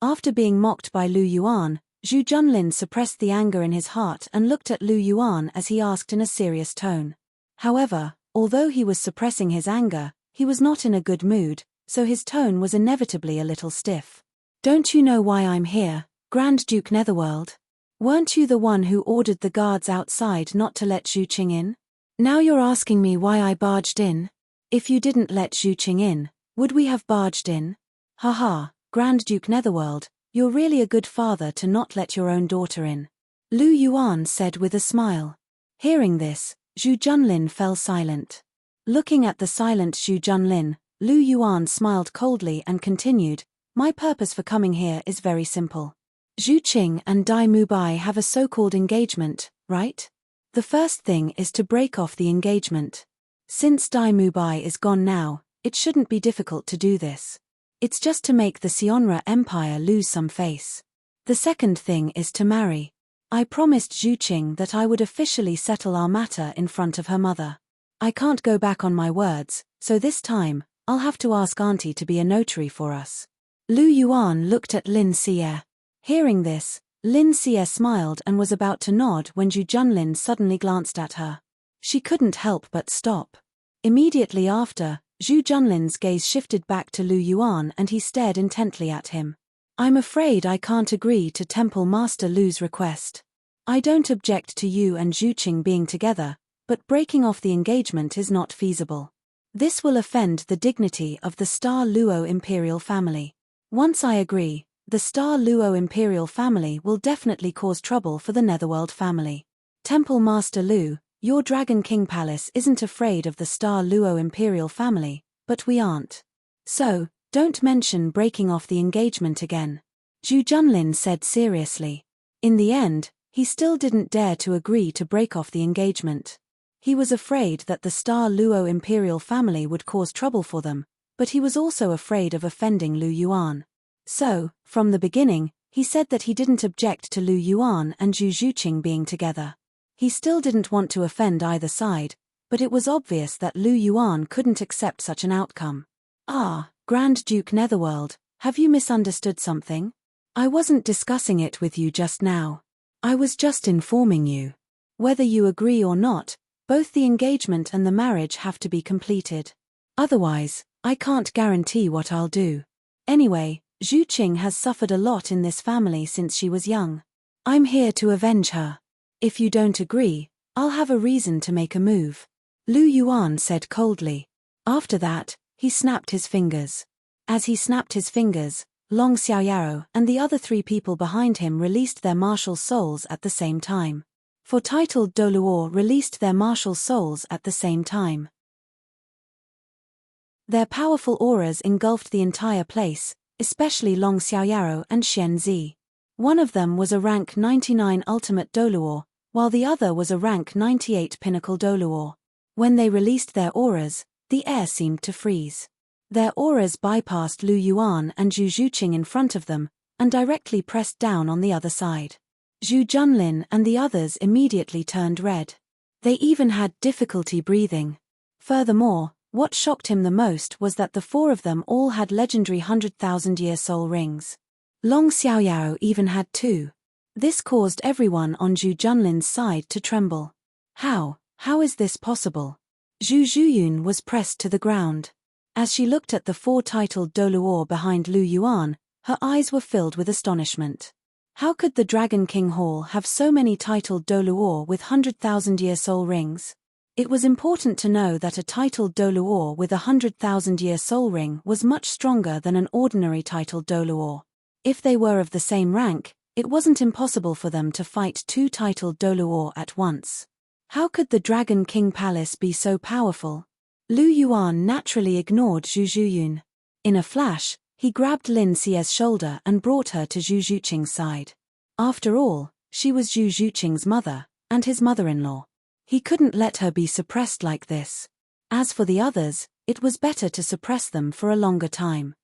After being mocked by Lu Yuan, Zhu Junlin suppressed the anger in his heart and looked at Lu Yuan as he asked in a serious tone. However, although he was suppressing his anger, he was not in a good mood, so his tone was inevitably a little stiff. Don't you know why I'm here, Grand Duke Netherworld? Weren't you the one who ordered the guards outside not to let Zhu Qing in? Now you're asking me why I barged in? If you didn't let Zhu Qing in, would we have barged in? Haha, Grand Duke Netherworld, you're really a good father to not let your own daughter in. Lu Yuan said with a smile. Hearing this, Zhu Junlin fell silent. Looking at the silent Zhu Junlin, Lu Yuan smiled coldly and continued, my purpose for coming here is very simple. Zhu Qing and Dai Mubai have a so-called engagement, right? The first thing is to break off the engagement. Since Dai Mubai is gone now, it shouldn't be difficult to do this. It's just to make the Sionra Empire lose some face. The second thing is to marry. I promised Zhu Qing that I would officially settle our matter in front of her mother. I can't go back on my words, so this time, I'll have to ask Auntie to be a notary for us. Lu Yuan looked at Lin Xie. Hearing this, Lin Xie smiled and was about to nod when Zhu Junlin suddenly glanced at her. She couldn't help but stop. Immediately after, Zhu Junlin's gaze shifted back to Lu Yuan and he stared intently at him. I'm afraid I can't agree to Temple Master Lu's request. I don't object to you and Zhu Qing being together, but breaking off the engagement is not feasible. This will offend the dignity of the Star Luo imperial family. Once I agree, the Star Luo imperial family will definitely cause trouble for the Netherworld family. Temple Master Lu, your Dragon King Palace isn't afraid of the Star Luo imperial family, but we aren't. So, don't mention breaking off the engagement again. Zhu Junlin said seriously. In the end, he still didn't dare to agree to break off the engagement. He was afraid that the Star Luo imperial family would cause trouble for them, but he was also afraid of offending Lu Yuan. So, from the beginning, he said that he didn't object to Lu Yuan and Zhu Qing being together. He still didn't want to offend either side, but it was obvious that Lu Yuan couldn't accept such an outcome. Ah, Grand Duke Netherworld, have you misunderstood something? I wasn't discussing it with you just now. I was just informing you. Whether you agree or not, both the engagement and the marriage have to be completed. Otherwise, I can't guarantee what I'll do. Anyway, Zhu Qing has suffered a lot in this family since she was young. I'm here to avenge her. If you don't agree, I'll have a reason to make a move. Lu Yuan said coldly. After that, he snapped his fingers. As he snapped his fingers, Long Xiaoyao and the other 3 people behind him released their martial souls at the same time. For titled Douluo released their martial souls at the same time. Their powerful auras engulfed the entire place, especially Long Xiaoyao and Xian Zi. One of them was a rank 99 ultimate Douluo, while the other was a rank 98 pinnacle Douluo. When they released their auras, the air seemed to freeze. Their auras bypassed Lu Yuan and Zhu Qing in front of them, and directly pressed down on the other side. Zhu Junlin and the others immediately turned red. They even had difficulty breathing. Furthermore, what shocked him the most was that the 4 of them all had legendary 100,000-year soul rings. Long Xiaoyao even had 2. This caused everyone on Zhu Junlin's side to tremble. How is this possible? Zhu Zhuyun was pressed to the ground. As she looked at the 4 titled Douluo behind Lu Yuan, her eyes were filled with astonishment. How could the Dragon King Hall have so many titled Douluo with 100,000-year soul rings? It was important to know that a titled Douluo with a 100,000-year soul ring was much stronger than an ordinary titled Douluo. If they were of the same rank, it wasn't impossible for them to fight 2 titled Douluo at once. How could the Dragon King Palace be so powerful? Lu Yuan naturally ignored Zhu Zhuyun. In a flash, he grabbed Lin Xie's shoulder and brought her to Zhu Qing's side. After all, she was Zhu Qing's mother, and his mother-in-law. He couldn't let her be suppressed like this. As for the others, it was better to suppress them for a longer time.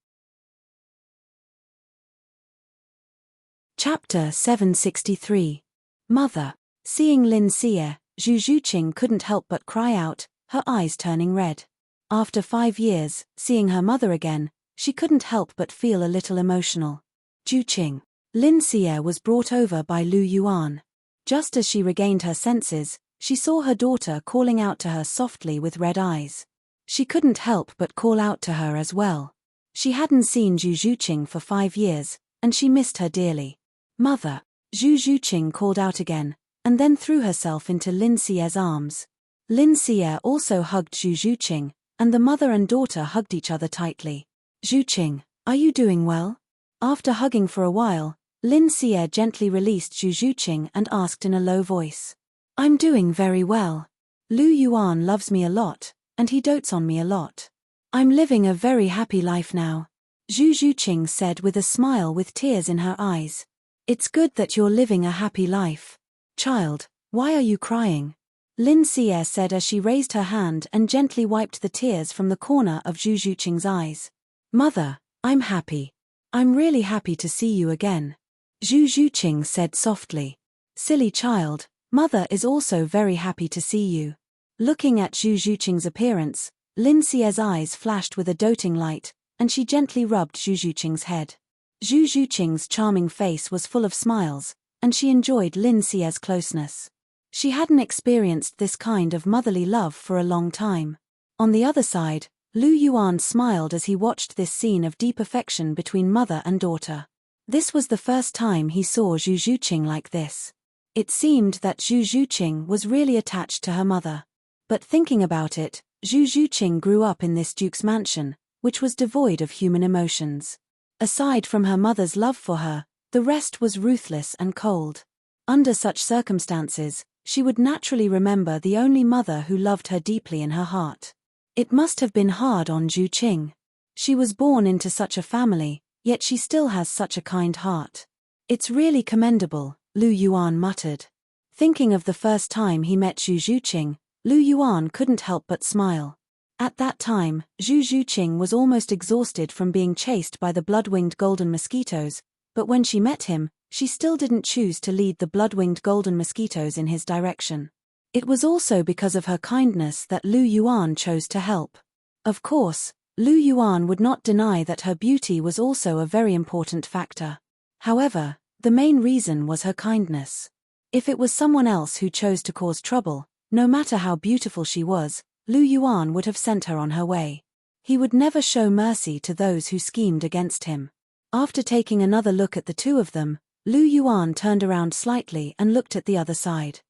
Chapter 763. Mother. Seeing Lin Xie, Zhu Qing couldn't help but cry out, her eyes turning red. After 5 years, seeing her mother again, she couldn't help but feel a little emotional. Zhu Qing. Lin Xie was brought over by Lu Yuan. Just as she regained her senses, she saw her daughter calling out to her softly with red eyes. She couldn't help but call out to her as well. She hadn't seen Zhu Qing for 5 years, and she missed her dearly. Mother. Zhu Qing called out again, and then threw herself into Lin Xie's arms. Lin Xie also hugged Zhu Qing, and the mother and daughter hugged each other tightly. Zhu Qing. Are you doing well? After hugging for a while, Lin Xie gently released Zhu Zhuqing and asked in a low voice. I'm doing very well. Lu Yuan loves me a lot, and he dotes on me a lot. I'm living a very happy life now. Zhu Zhuqing said with a smile with tears in her eyes. It's good that you're living a happy life. Child, why are you crying? Lin Xie said as she raised her hand and gently wiped the tears from the corner of Zhu Zhuqing's eyes. Mother, I'm happy. I'm really happy to see you again. Zhu Zhuqing said softly. Silly child, Mother is also very happy to see you. Looking at Zhu Zhuqing's appearance, Lin Xie's eyes flashed with a doting light, and she gently rubbed Zhu Zhuqing's head. Zhu Zhuqing's charming face was full of smiles, and she enjoyed Lin Xie's closeness. She hadn't experienced this kind of motherly love for a long time. On the other side, Lu Yuan smiled as he watched this scene of deep affection between mother and daughter. This was the first time he saw Zhu Zhuqing like this. It seemed that Zhu Zhuqing was really attached to her mother. But thinking about it, Zhu Zhuqing grew up in this duke's mansion, which was devoid of human emotions. Aside from her mother's love for her, the rest was ruthless and cold. Under such circumstances, she would naturally remember the only mother who loved her deeply in her heart. It must have been hard on Zhu Qing. She was born into such a family, yet she still has such a kind heart. It's really commendable, Lu Yuan muttered. Thinking of the first time he met Zhu Zhuqing, Lu Yuan couldn't help but smile. At that time, Zhu Zhuqing was almost exhausted from being chased by the blood-winged golden mosquitoes, but when she met him, she still didn't choose to lead the blood-winged golden mosquitoes in his direction. It was also because of her kindness that Lu Yuan chose to help. Of course, Lu Yuan would not deny that her beauty was also a very important factor. However, the main reason was her kindness. If it was someone else who chose to cause trouble, no matter how beautiful she was, Lu Yuan would have sent her on her way. He would never show mercy to those who schemed against him. After taking another look at the two of them, Lu Yuan turned around slightly and looked at the other side.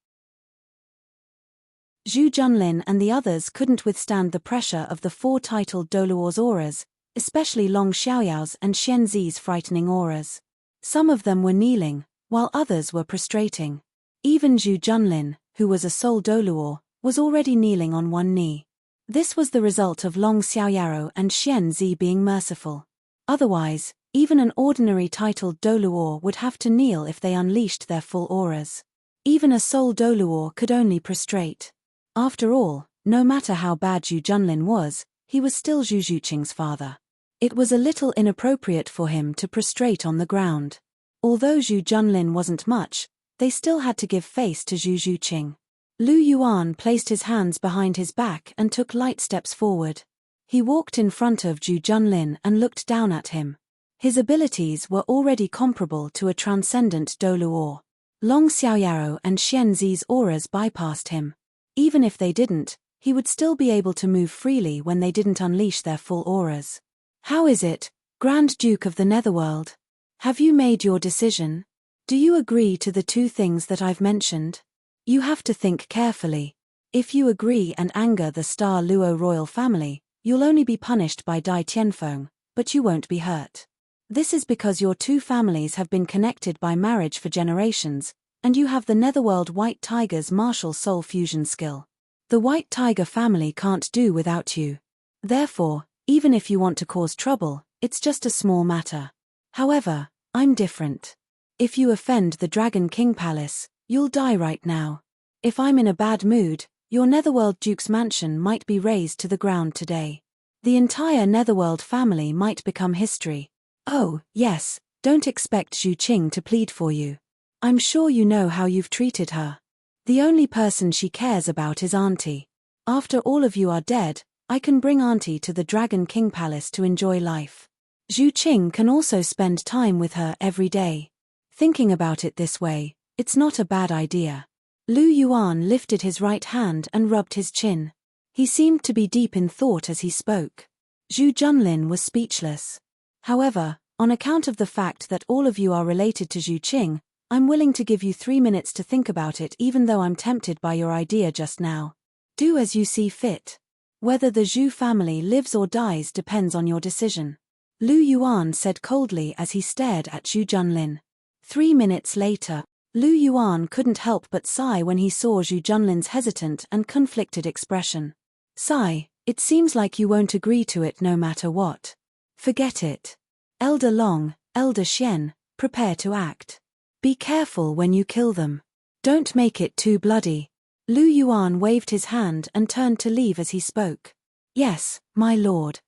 Zhu Junlin and the others couldn't withstand the pressure of the four titled Douluo's auras, especially Long Xiaoyao's and Xian Zi's frightening auras. Some of them were kneeling, while others were prostrating. Even Zhu Junlin, who was a sole Douluo, was already kneeling on one knee. This was the result of Long Xiaoyao and Xian Zi being merciful. Otherwise, even an ordinary titled Douluo would have to kneel if they unleashed their full auras. Even a sole Douluo could only prostrate. After all, no matter how bad Zhu Junlin was, he was still Zhu Zhuqing's father. It was a little inappropriate for him to prostrate on the ground. Although Zhu Junlin wasn't much, they still had to give face to Zhu Zhuqing. Lu Yuan placed his hands behind his back and took light steps forward. He walked in front of Zhu Junlin and looked down at him. His abilities were already comparable to a transcendent Douluo. Long Xiaoyao and Xian Zi's auras bypassed him. Even if they didn't, he would still be able to move freely when they didn't unleash their full auras. How is it, Grand Duke of the Netherworld? Have you made your decision? Do you agree to the two things that I've mentioned? You have to think carefully. If you agree and anger the Star Luo royal family, you'll only be punished by Dai Tianfeng, but you won't be hurt. This is because your two families have been connected by marriage for generations, and you have the Netherworld White Tiger's martial soul fusion skill. The White Tiger family can't do without you. Therefore, even if you want to cause trouble, it's just a small matter. However, I'm different. If you offend the Dragon King Palace, you'll die right now. If I'm in a bad mood, your Netherworld Duke's mansion might be razed to the ground today. The entire Netherworld family might become history. Oh, yes, don't expect Zhu Qing to plead for you. I'm sure you know how you've treated her. The only person she cares about is Auntie. After all of you are dead, I can bring Auntie to the Dragon King Palace to enjoy life. Zhu Qing can also spend time with her every day. Thinking about it this way, it's not a bad idea. Lu Yuan lifted his right hand and rubbed his chin. He seemed to be deep in thought as he spoke. Zhu Junlin was speechless. However, on account of the fact that all of you are related to Zhu Qing, I'm willing to give you 3 minutes to think about it even though I'm tempted by your idea just now. Do as you see fit. Whether the Zhu family lives or dies depends on your decision. Lu Yuan said coldly as he stared at Zhu Junlin. 3 minutes later, Lu Yuan couldn't help but sigh when he saw Zhu Junlin's hesitant and conflicted expression. Sigh, it seems like you won't agree to it no matter what. Forget it. Elder Long, Elder Xian, prepare to act. Be careful when you kill them. Don't make it too bloody. Lu Yuan waved his hand and turned to leave as he spoke. Yes, my lord.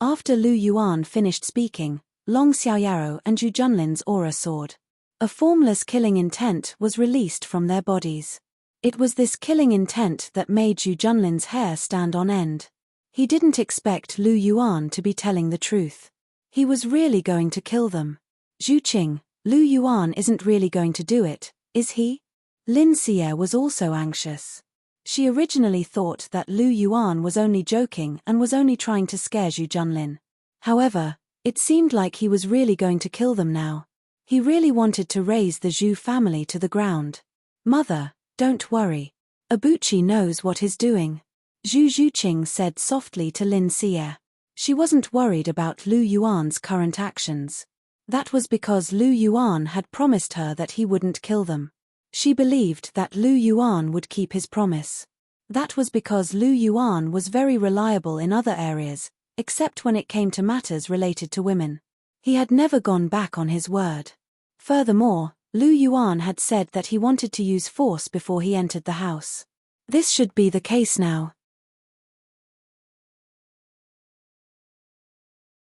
After Lu Yuan finished speaking, Long Xiaoyaro and Zhu Junlin's aura soared. A formless killing intent was released from their bodies. It was this killing intent that made Zhu Junlin's hair stand on end. He didn't expect Lu Yuan to be telling the truth. He was really going to kill them. Zhu Qing, Lu Yuan isn't really going to do it, is he? Lin Xie was also anxious. She originally thought that Lu Yuan was only joking and was only trying to scare Zhu Junlin. However, it seemed like he was really going to kill them now. He really wanted to raze the Zhu family to the ground. Mother, don't worry. Abuchi knows what he's doing. Zhu Juqing said softly to Lin Xie. She wasn't worried about Lu Yuan's current actions. That was because Lu Yuan had promised her that he wouldn't kill them. She believed that Lu Yuan would keep his promise. That was because Lu Yuan was very reliable in other areas, except when it came to matters related to women. He had never gone back on his word. Furthermore, Lu Yuan had said that he wanted to use force before he entered the house. This should be the case now.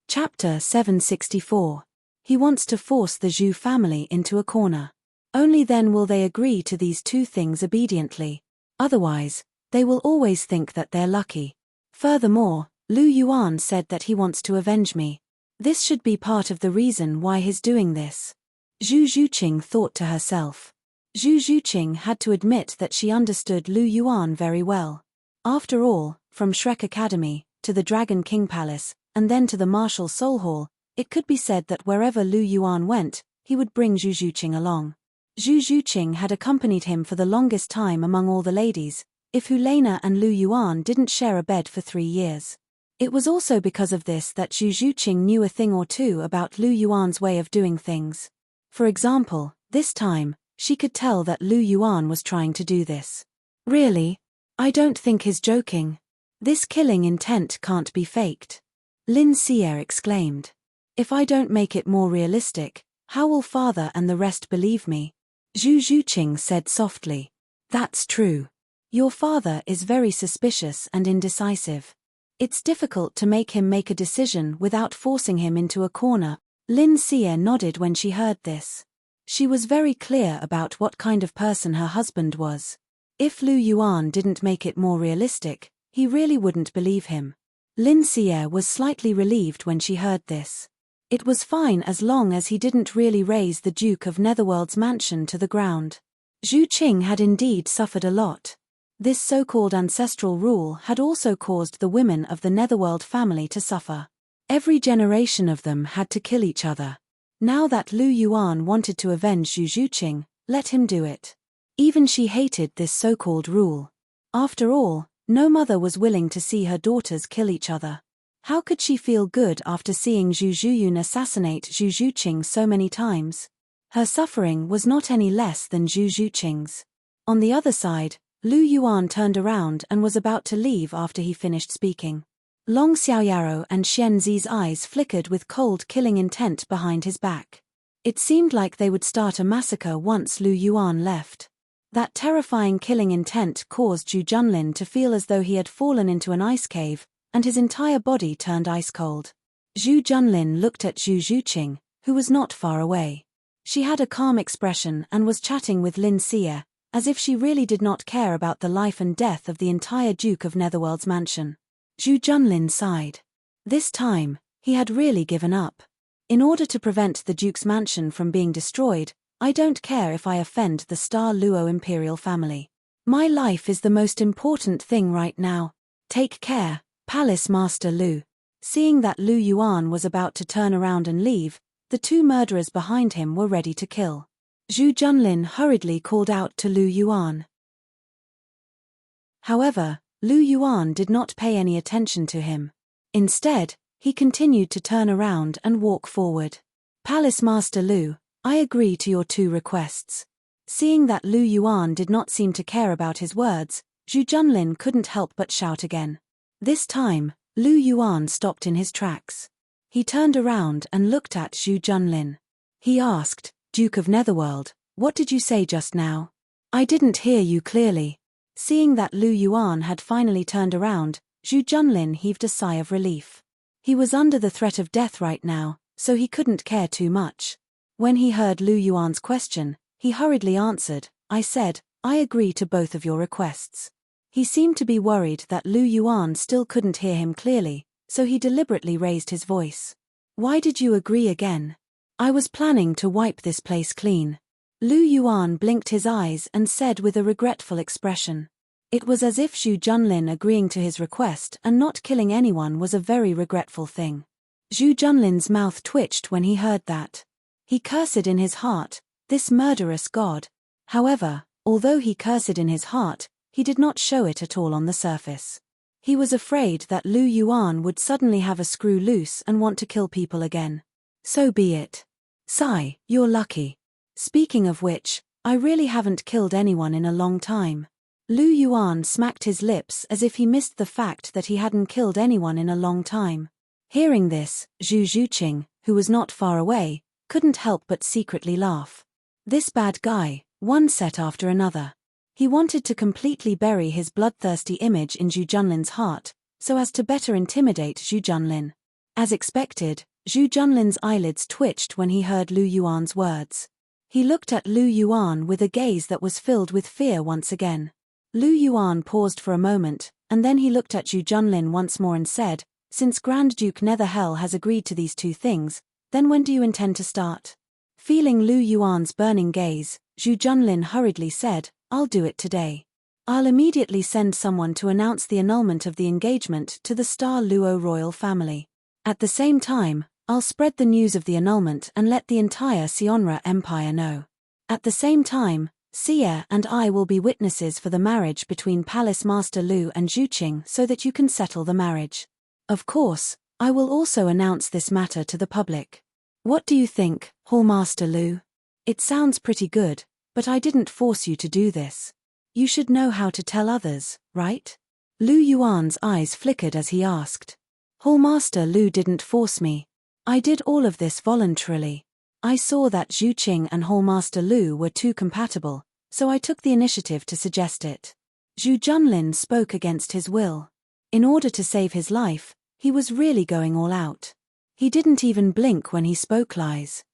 Chapter 764. He wants to force the Zhu family into a corner. Only then will they agree to these two things obediently. Otherwise, they will always think that they're lucky. Furthermore, Lu Yuan said that he wants to avenge me. This should be part of the reason why he's doing this. Zhu Juqing thought to herself. Zhu Juqing had to admit that she understood Lu Yuan very well. After all, from Shrek Academy, to the Dragon King Palace, and then to the Martial Soul Hall, it could be said that wherever Lu Yuan went, he would bring Zhu Juqing along. Zhu Juqing had accompanied him for the longest time among all the ladies, if Hulena and Lu Yuan didn't share a bed for 3 years. It was also because of this that Zhu Juqing knew a thing or two about Lu Yuan's way of doing things. For example, this time, she could tell that Lu Yuan was trying to do this. Really? I don't think he's joking. This killing intent can't be faked. Lin Xie exclaimed. If I don't make it more realistic, how will father and the rest believe me? Zhu Juqing said softly. That's true. Your father is very suspicious and indecisive. It's difficult to make him make a decision without forcing him into a corner. Lin Xie nodded when she heard this. She was very clear about what kind of person her husband was. If Lu Yuan didn't make it more realistic, he really wouldn't believe him. Lin Xie was slightly relieved when she heard this. It was fine as long as he didn't really raze the Duke of Netherworld's mansion to the ground. Zhu Qing had indeed suffered a lot. This so-called ancestral rule had also caused the women of the Netherworld family to suffer. Every generation of them had to kill each other. Now that Lu Yuan wanted to avenge Zhu Juqing, let him do it. Even she hated this so-called rule. After all, no mother was willing to see her daughters kill each other. How could she feel good after seeing Zhu Zhuyun assassinate Zhu Juqing so many times? Her suffering was not any less than Zhu Juqing's. On the other side, Lu Yuan turned around and was about to leave after he finished speaking. Long Xiaoyaro and Xian Zi's eyes flickered with cold killing intent behind his back. It seemed like they would start a massacre once Lu Yuan left. That terrifying killing intent caused Zhu Junlin to feel as though he had fallen into an ice cave, and his entire body turned ice cold. Zhu Junlin looked at Zhu Juqing, who was not far away. She had a calm expression and was chatting with Lin Xie, as if she really did not care about the life and death of the entire Duke of Netherworld's mansion. Zhu Junlin sighed. This time, he had really given up. In order to prevent the Duke's mansion from being destroyed, I don't care if I offend the Star Luo imperial family. My life is the most important thing right now. Take care, Palace Master Lu. Seeing that Lu Yuan was about to turn around and leave, the two murderers behind him were ready to kill. Zhu Junlin hurriedly called out to Lu Yuan. However, Lu Yuan did not pay any attention to him. Instead, He continued to turn around and walk forward. Palace Master Lu, I agree to your 2 requests. Seeing that Lu Yuan did not seem to care about his words, Zhu Junlin couldn't help but shout again. This time, Lu Yuan stopped in his tracks. He turned around and looked at Zhu Junlin. He asked, Duke of Netherworld, what did you say just now? I didn't hear you clearly. Seeing that Lu Yuan had finally turned around, Zhu Junlin heaved a sigh of relief. He was under the threat of death right now, so he couldn't care too much. When he heard Lu Yuan's question, he hurriedly answered, I said, I agree to both of your requests. He seemed to be worried that Lu Yuan still couldn't hear him clearly, so he deliberately raised his voice. Why did you agree again? I was planning to wipe this place clean. Lu Yuan blinked his eyes and said with a regretful expression. It was as if Zhu Junlin agreeing to his request and not killing anyone was a very regretful thing. Zhu Junlin's mouth twitched when he heard that. He cursed in his heart, this murderous god. However, although he cursed in his heart, he did not show it at all on the surface. He was afraid that Lu Yuan would suddenly have a screw loose and want to kill people again. So be it. Sigh, you're lucky. Speaking of which, I really haven't killed anyone in a long time. Lu Yuan smacked his lips as if he missed the fact that he hadn't killed anyone in a long time. Hearing this, Zhu Zhuqing, who was not far away, couldn't help but secretly laugh. This bad guy, one set after another. He wanted to completely bury his bloodthirsty image in Zhu Junlin's heart, so as to better intimidate Zhu Junlin. As expected, Zhu Junlin's eyelids twitched when he heard Lu Yuan's words. He looked at Lu Yuan with a gaze that was filled with fear once again. Lu Yuan paused for a moment, and then he looked at Zhu Junlin once more and said, Since Grand Duke Netherhell has agreed to these 2 things, then when do you intend to start? Feeling Lu Yuan's burning gaze, Zhu Junlin hurriedly said, I'll do it today. I'll immediately send someone to announce the annulment of the engagement to the Star Luo royal family. At the same time, I'll spread the news of the annulment and let the entire Sionra Empire know. At the same time, Xie and I will be witnesses for the marriage between Palace Master Lu and Zhuqing so that you can settle the marriage. Of course, I will also announce this matter to the public. What do you think, Hall Master Lu? It sounds pretty good, but I didn't force you to do this. You should know how to tell others, right? Lu Yuan's eyes flickered as he asked. Hall Master Lu didn't force me. I did all of this voluntarily. I saw that Zhuqing and Hall Master Lu were too compatible, so I took the initiative to suggest it. Zhu Junlin spoke against his will. In order to save his life, he was really going all out. He didn't even blink when he spoke lies.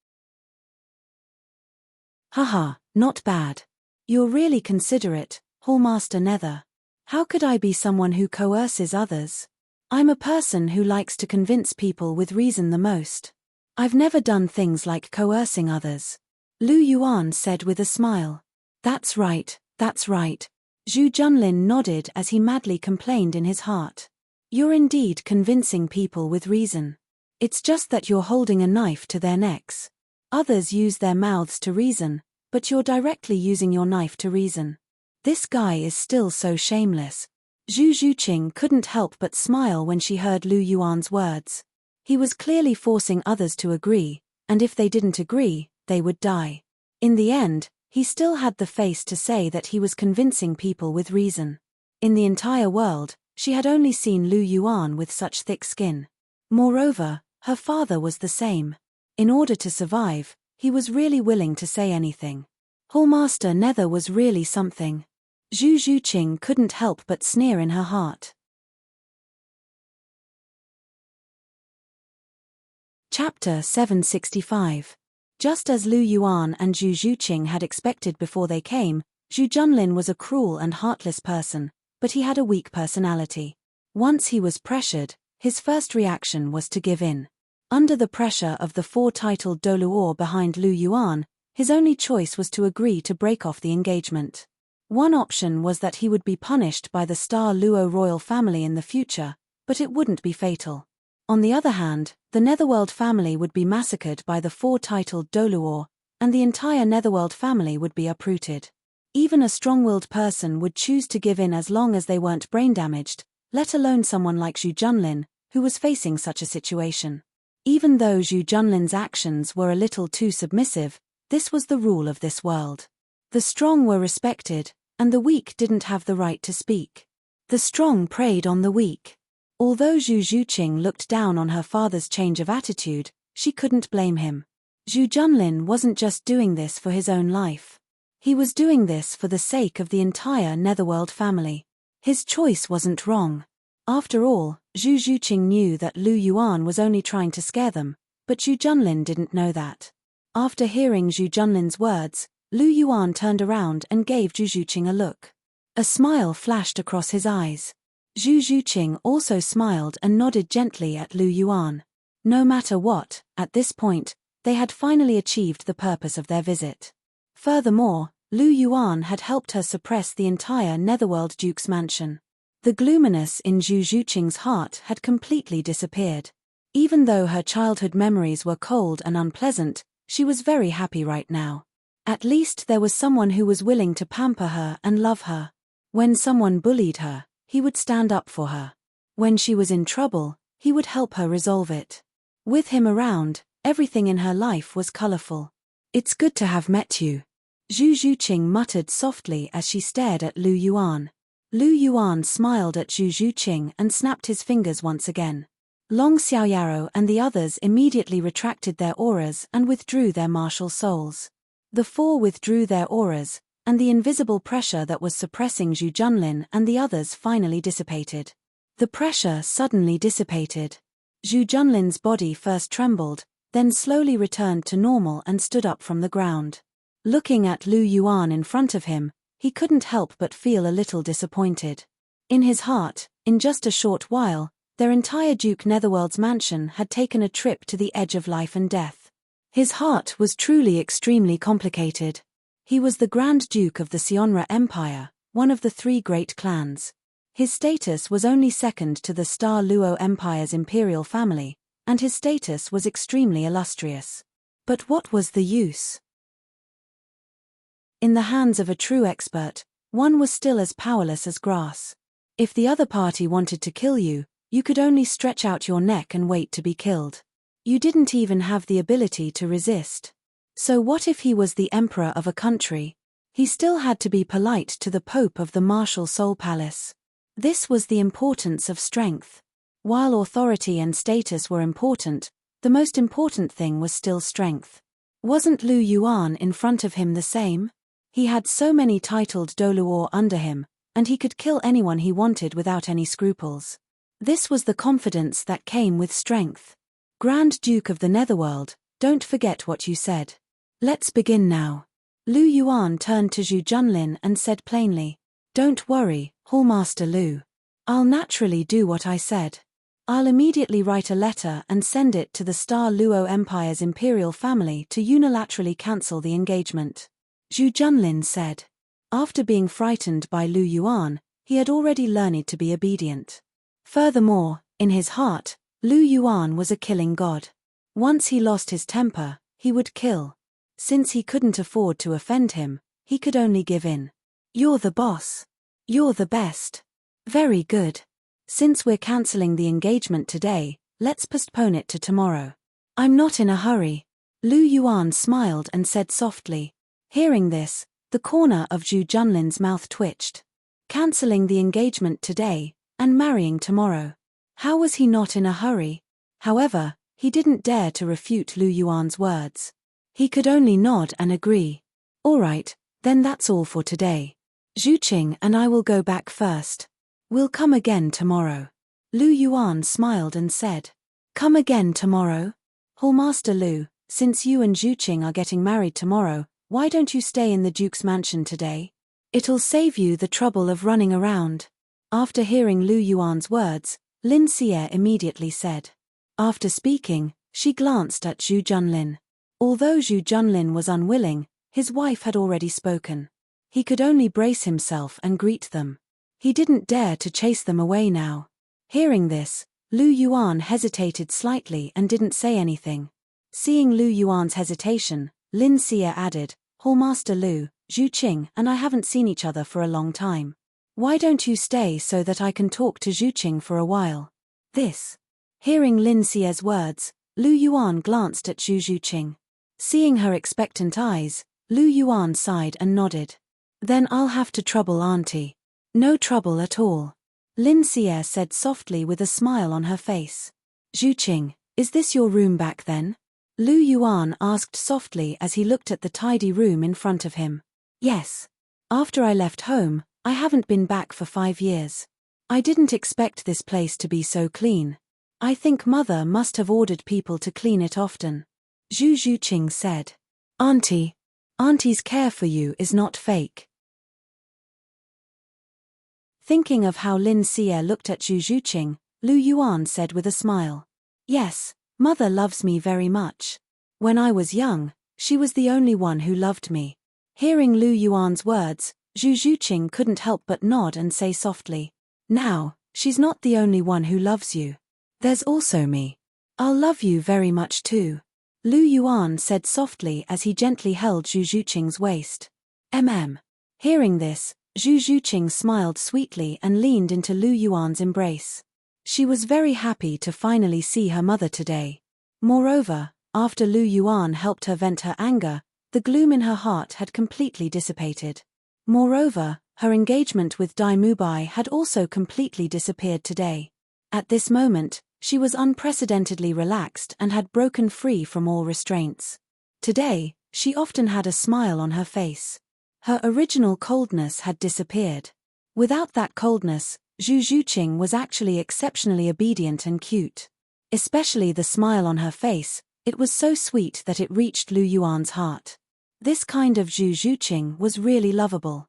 Haha, not bad. You're really considerate, Hall Master Nether. How could I be someone who coerces others? I'm a person who likes to convince people with reason the most. I've never done things like coercing others. Lu Yuan said with a smile. That's right, that's right. Zhu Junlin nodded as he madly complained in his heart. You're indeed convincing people with reason. It's just that you're holding a knife to their necks. Others use their mouths to reason, but you're directly using your knife to reason. This guy is still so shameless. Zhu Zhuqing couldn't help but smile when she heard Lu Yuan's words. He was clearly forcing others to agree, and if they didn't agree, they would die. In the end, he still had the face to say that he was convincing people with reason. In the entire world, she had only seen Lu Yuan with such thick skin. Moreover, her father was the same. In order to survive, he was really willing to say anything. Hallmaster Nether was really something. Zhu Zhuqing couldn't help but sneer in her heart. Chapter 765. Just as Lu Yuan and Zhu Zhuqing had expected before they came, Zhu Junlin was a cruel and heartless person, but he had a weak personality. Once he was pressured, his first reaction was to give in. Under the pressure of the four-titled Douluo behind Lu Yuan, his only choice was to agree to break off the engagement. One option was that he would be punished by the Star Luo royal family in the future, but it wouldn't be fatal. On the other hand, the Netherworld family would be massacred by the four-titled Douluo, and the entire Netherworld family would be uprooted. Even a strong-willed person would choose to give in as long as they weren't brain-damaged, let alone someone like Zhu Junlin, who was facing such a situation. Even though Zhu Junlin's actions were a little too submissive, this was the rule of this world. The strong were respected, and the weak didn't have the right to speak. The strong preyed on the weak. Although Zhu Juqing looked down on her father's change of attitude, she couldn't blame him. Zhu Junlin wasn't just doing this for his own life. He was doing this for the sake of the entire Netherworld family. His choice wasn't wrong. After all, Zhu Juqing knew that Lu Yuan was only trying to scare them, but Zhu Junlin didn't know that. After hearing Zhu Junlin's words, Lu Yuan turned around and gave Zhu Juqing a look. A smile flashed across his eyes. Zhu Juqing also smiled and nodded gently at Lu Yuan. No matter what, at this point, they had finally achieved the purpose of their visit. Furthermore, Lu Yuan had helped her suppress the entire Netherworld Duke's mansion. The gloominess in Zhu Juqing's heart had completely disappeared. Even though her childhood memories were cold and unpleasant, she was very happy right now. At least there was someone who was willing to pamper her and love her. When someone bullied her, he would stand up for her. When she was in trouble, he would help her resolve it. With him around, everything in her life was colorful. "It's good to have met you," Zhu Juqing muttered softly as she stared at Lu Yuan. Lu Yuan smiled at Zhu Juqing and snapped his fingers once again. Long Xiaoyaro and the others immediately retracted their auras and withdrew their martial souls. The four withdrew their auras, and the invisible pressure that was suppressing Zhu Junlin and the others finally dissipated. The pressure suddenly dissipated. Zhu Junlin's body first trembled, then slowly returned to normal and stood up from the ground. Looking at Lu Yuan in front of him, he couldn't help but feel a little disappointed. In his heart, in just a short while, their entire Duke Netherworld's mansion had taken a trip to the edge of life and death. His heart was truly extremely complicated. He was the Grand Duke of the Sionra Empire, one of the three great clans. His status was only second to the Star Luo Empire's imperial family, and his status was extremely illustrious. But what was the use? In the hands of a true expert, one was still as powerless as grass. If the other party wanted to kill you, you could only stretch out your neck and wait to be killed. You didn't even have the ability to resist. So what if he was the emperor of a country? He still had to be polite to the Pope of the Martial Soul Palace. This was the importance of strength. While authority and status were important, the most important thing was still strength. Wasn't Lu Yuan in front of him the same? He had so many titled Douluo under him, and he could kill anyone he wanted without any scruples. This was the confidence that came with strength. Grand Duke of the Netherworld, don't forget what you said. Let's begin now. Lu Yuan turned to Zhu Junlin and said plainly, "Don't worry, Hallmaster Lu. I'll naturally do what I said. I'll immediately write a letter and send it to the Star Luo Empire's imperial family to unilaterally cancel the engagement." Zhu Junlin said. After being frightened by Lu Yuan, he had already learned to be obedient. Furthermore, in his heart, Lu Yuan was a killing god. Once he lost his temper, he would kill. Since he couldn't afford to offend him, he could only give in. "You're the boss. You're the best. Very good. Since we're canceling the engagement today, let's postpone it to tomorrow. I'm not in a hurry." Lu Yuan smiled and said softly. Hearing this, the corner of Zhu Junlin's mouth twitched. Canceling the engagement today, and marrying tomorrow. How was he not in a hurry? However, he didn't dare to refute Lu Yuan's words. He could only nod and agree. "All right, then that's all for today. Juqing and I will go back first. We'll come again tomorrow." Lu Yuan smiled and said. "Come again tomorrow? Hallmaster Lu, since you and Juqing are getting married tomorrow, why don't you stay in the Duke's mansion today? It'll save you the trouble of running around." After hearing Lu Yuan's words, Lin Xie immediately said. After speaking, she glanced at Zhu Junlin. Although Zhu Junlin was unwilling, his wife had already spoken. He could only brace himself and greet them. He didn't dare to chase them away now. Hearing this, Lu Yuan hesitated slightly and didn't say anything. Seeing Lu Yuan's hesitation, Lin Xie added, "Hallmaster Lu, Juqing and I haven't seen each other for a long time. Why don't you stay so that I can talk to Juqing for a while?" This Hearing Lin Xie's words, Lu Yuan glanced at Zhu Zhuqing. Seeing her expectant eyes, Lu Yuan sighed and nodded. Then I'll have to trouble Auntie. No trouble at all. Lin Xie said softly with a smile on her face. Zhuqing, is this your room back then? Lu Yuan asked softly as he looked at the tidy room in front of him. Yes. After I left home, I haven't been back for 5 years. I didn't expect this place to be so clean. I think Mother must have ordered people to clean it often. Zhu Zhuqing said. Auntie's care for you is not fake. Thinking of how Lin Xie looked at Zhu Zhuqing, Lu Yuan said with a smile. Yes, Mother loves me very much. When I was young, she was the only one who loved me. Hearing Lu Yuan's words, Zhu Zhuqing couldn't help but nod and say softly. Now, she's not the only one who loves you. There's also me. I'll love you very much too. Lu Yuan said softly as he gently held Zhu Zhuqing's waist. Hearing this, Zhu Zhuqing smiled sweetly and leaned into Lu Yuan's embrace. She was very happy to finally see her mother today. Moreover, after Lu Yuan helped her vent her anger, the gloom in her heart had completely dissipated. Moreover, her engagement with Dai Mubai had also completely disappeared today. At this moment, she was unprecedentedly relaxed and had broken free from all restraints. Today, she often had a smile on her face. Her original coldness had disappeared. Without that coldness, Zhu Zhuqing was actually exceptionally obedient and cute. Especially the smile on her face, it was so sweet that it reached Lu Yuan's heart. This kind of Zhu Zhuqing was really lovable.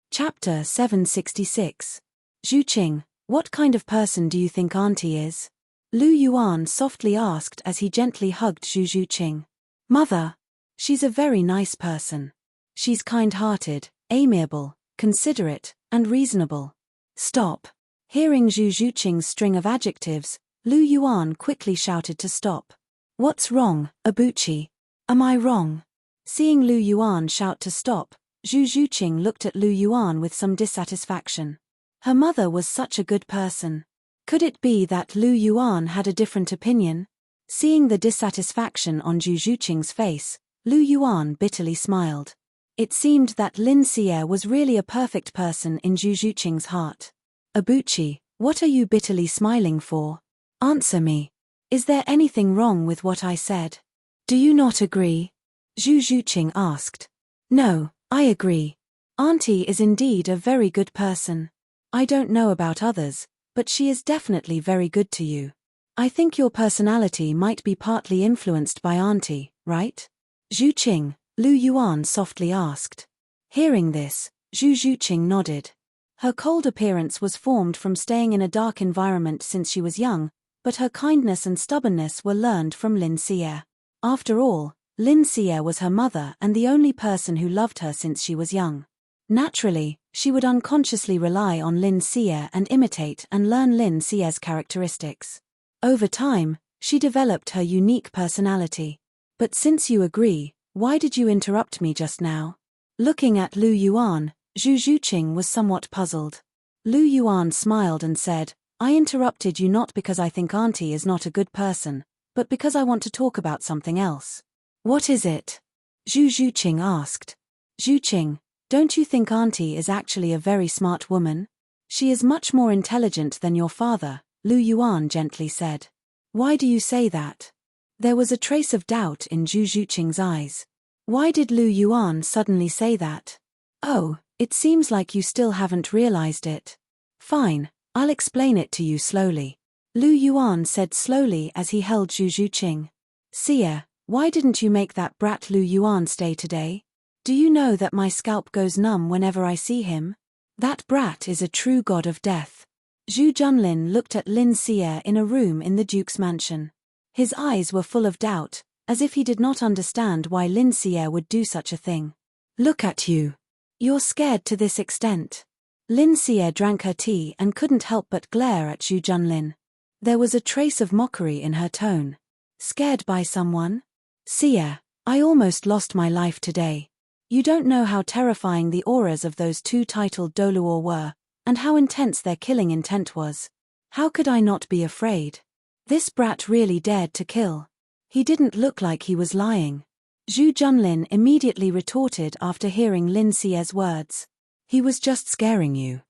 Chapter 766. Zhuqing, what kind of person do you think Auntie is? Lu Yuan softly asked as he gently hugged Zhu Zhuqing. Mother. She's a very nice person. She's kind-hearted, amiable, considerate, and reasonable. Stop. Hearing Zhu Zhuqing's string of adjectives, Lu Yuan quickly shouted to stop. What's wrong, Abuchi? Am I wrong? Seeing Lu Yuan shout to stop, Zhu Zhuqing looked at Lu Yuan with some dissatisfaction. Her mother was such a good person. Could it be that Lu Yuan had a different opinion? Seeing the dissatisfaction on Zhu Zhuqing's face, Lu Yuan bitterly smiled. It seemed that Lin Xie was really a perfect person in Zhu Zhuqing's heart. Abuchi, what are you bitterly smiling for? Answer me. Is there anything wrong with what I said? Do you not agree? Zhu Zhuqing asked. No, I agree. Auntie is indeed a very good person. I don't know about others, but she is definitely very good to you. I think your personality might be partly influenced by Auntie, right? Zhuqing, Lu Yuan softly asked. Hearing this, Zhu Zhuqing nodded. Her cold appearance was formed from staying in a dark environment since she was young, but her kindness and stubbornness were learned from Lin Xie. After all, Lin Xie was her mother and the only person who loved her since she was young. Naturally, she would unconsciously rely on Lin Xie and imitate and learn Lin Xie's characteristics. Over time, she developed her unique personality. But since you agree, why did you interrupt me just now? Looking at Lu Yuan, Zhu Zhuqing was somewhat puzzled. Lu Yuan smiled and said, I interrupted you not because I think Auntie is not a good person, but because I want to talk about something else. What is it? Zhu Zhuqing asked. Zhuqing, don't you think Auntie is actually a very smart woman? She is much more intelligent than your father, Lu Yuan gently said. Why do you say that? There was a trace of doubt in Zhu Zhuqing's eyes. Why did Lu Yuan suddenly say that? Oh, it seems like you still haven't realized it. Fine, I'll explain it to you slowly. Lu Yuan said slowly as he held Zhu Zhuqing. Xie, why didn't you make that brat Lu Yuan stay today? Do you know that my scalp goes numb whenever I see him? That brat is a true god of death. Zhu Junlin looked at Lin Xie in a room in the Duke's mansion. His eyes were full of doubt, as if he did not understand why Lin Xie would do such a thing. Look at you. You're scared to this extent. Lin Xie drank her tea and couldn't help but glare at Zhu Junlin. There was a trace of mockery in her tone. Scared by someone? Xie, I almost lost my life today. You don't know how terrifying the auras of those two titled Douluo were, and how intense their killing intent was. How could I not be afraid? This brat really dared to kill. He didn't look like he was lying. Zhu Junlin immediately retorted after hearing Lin Xie's words. He was just scaring you.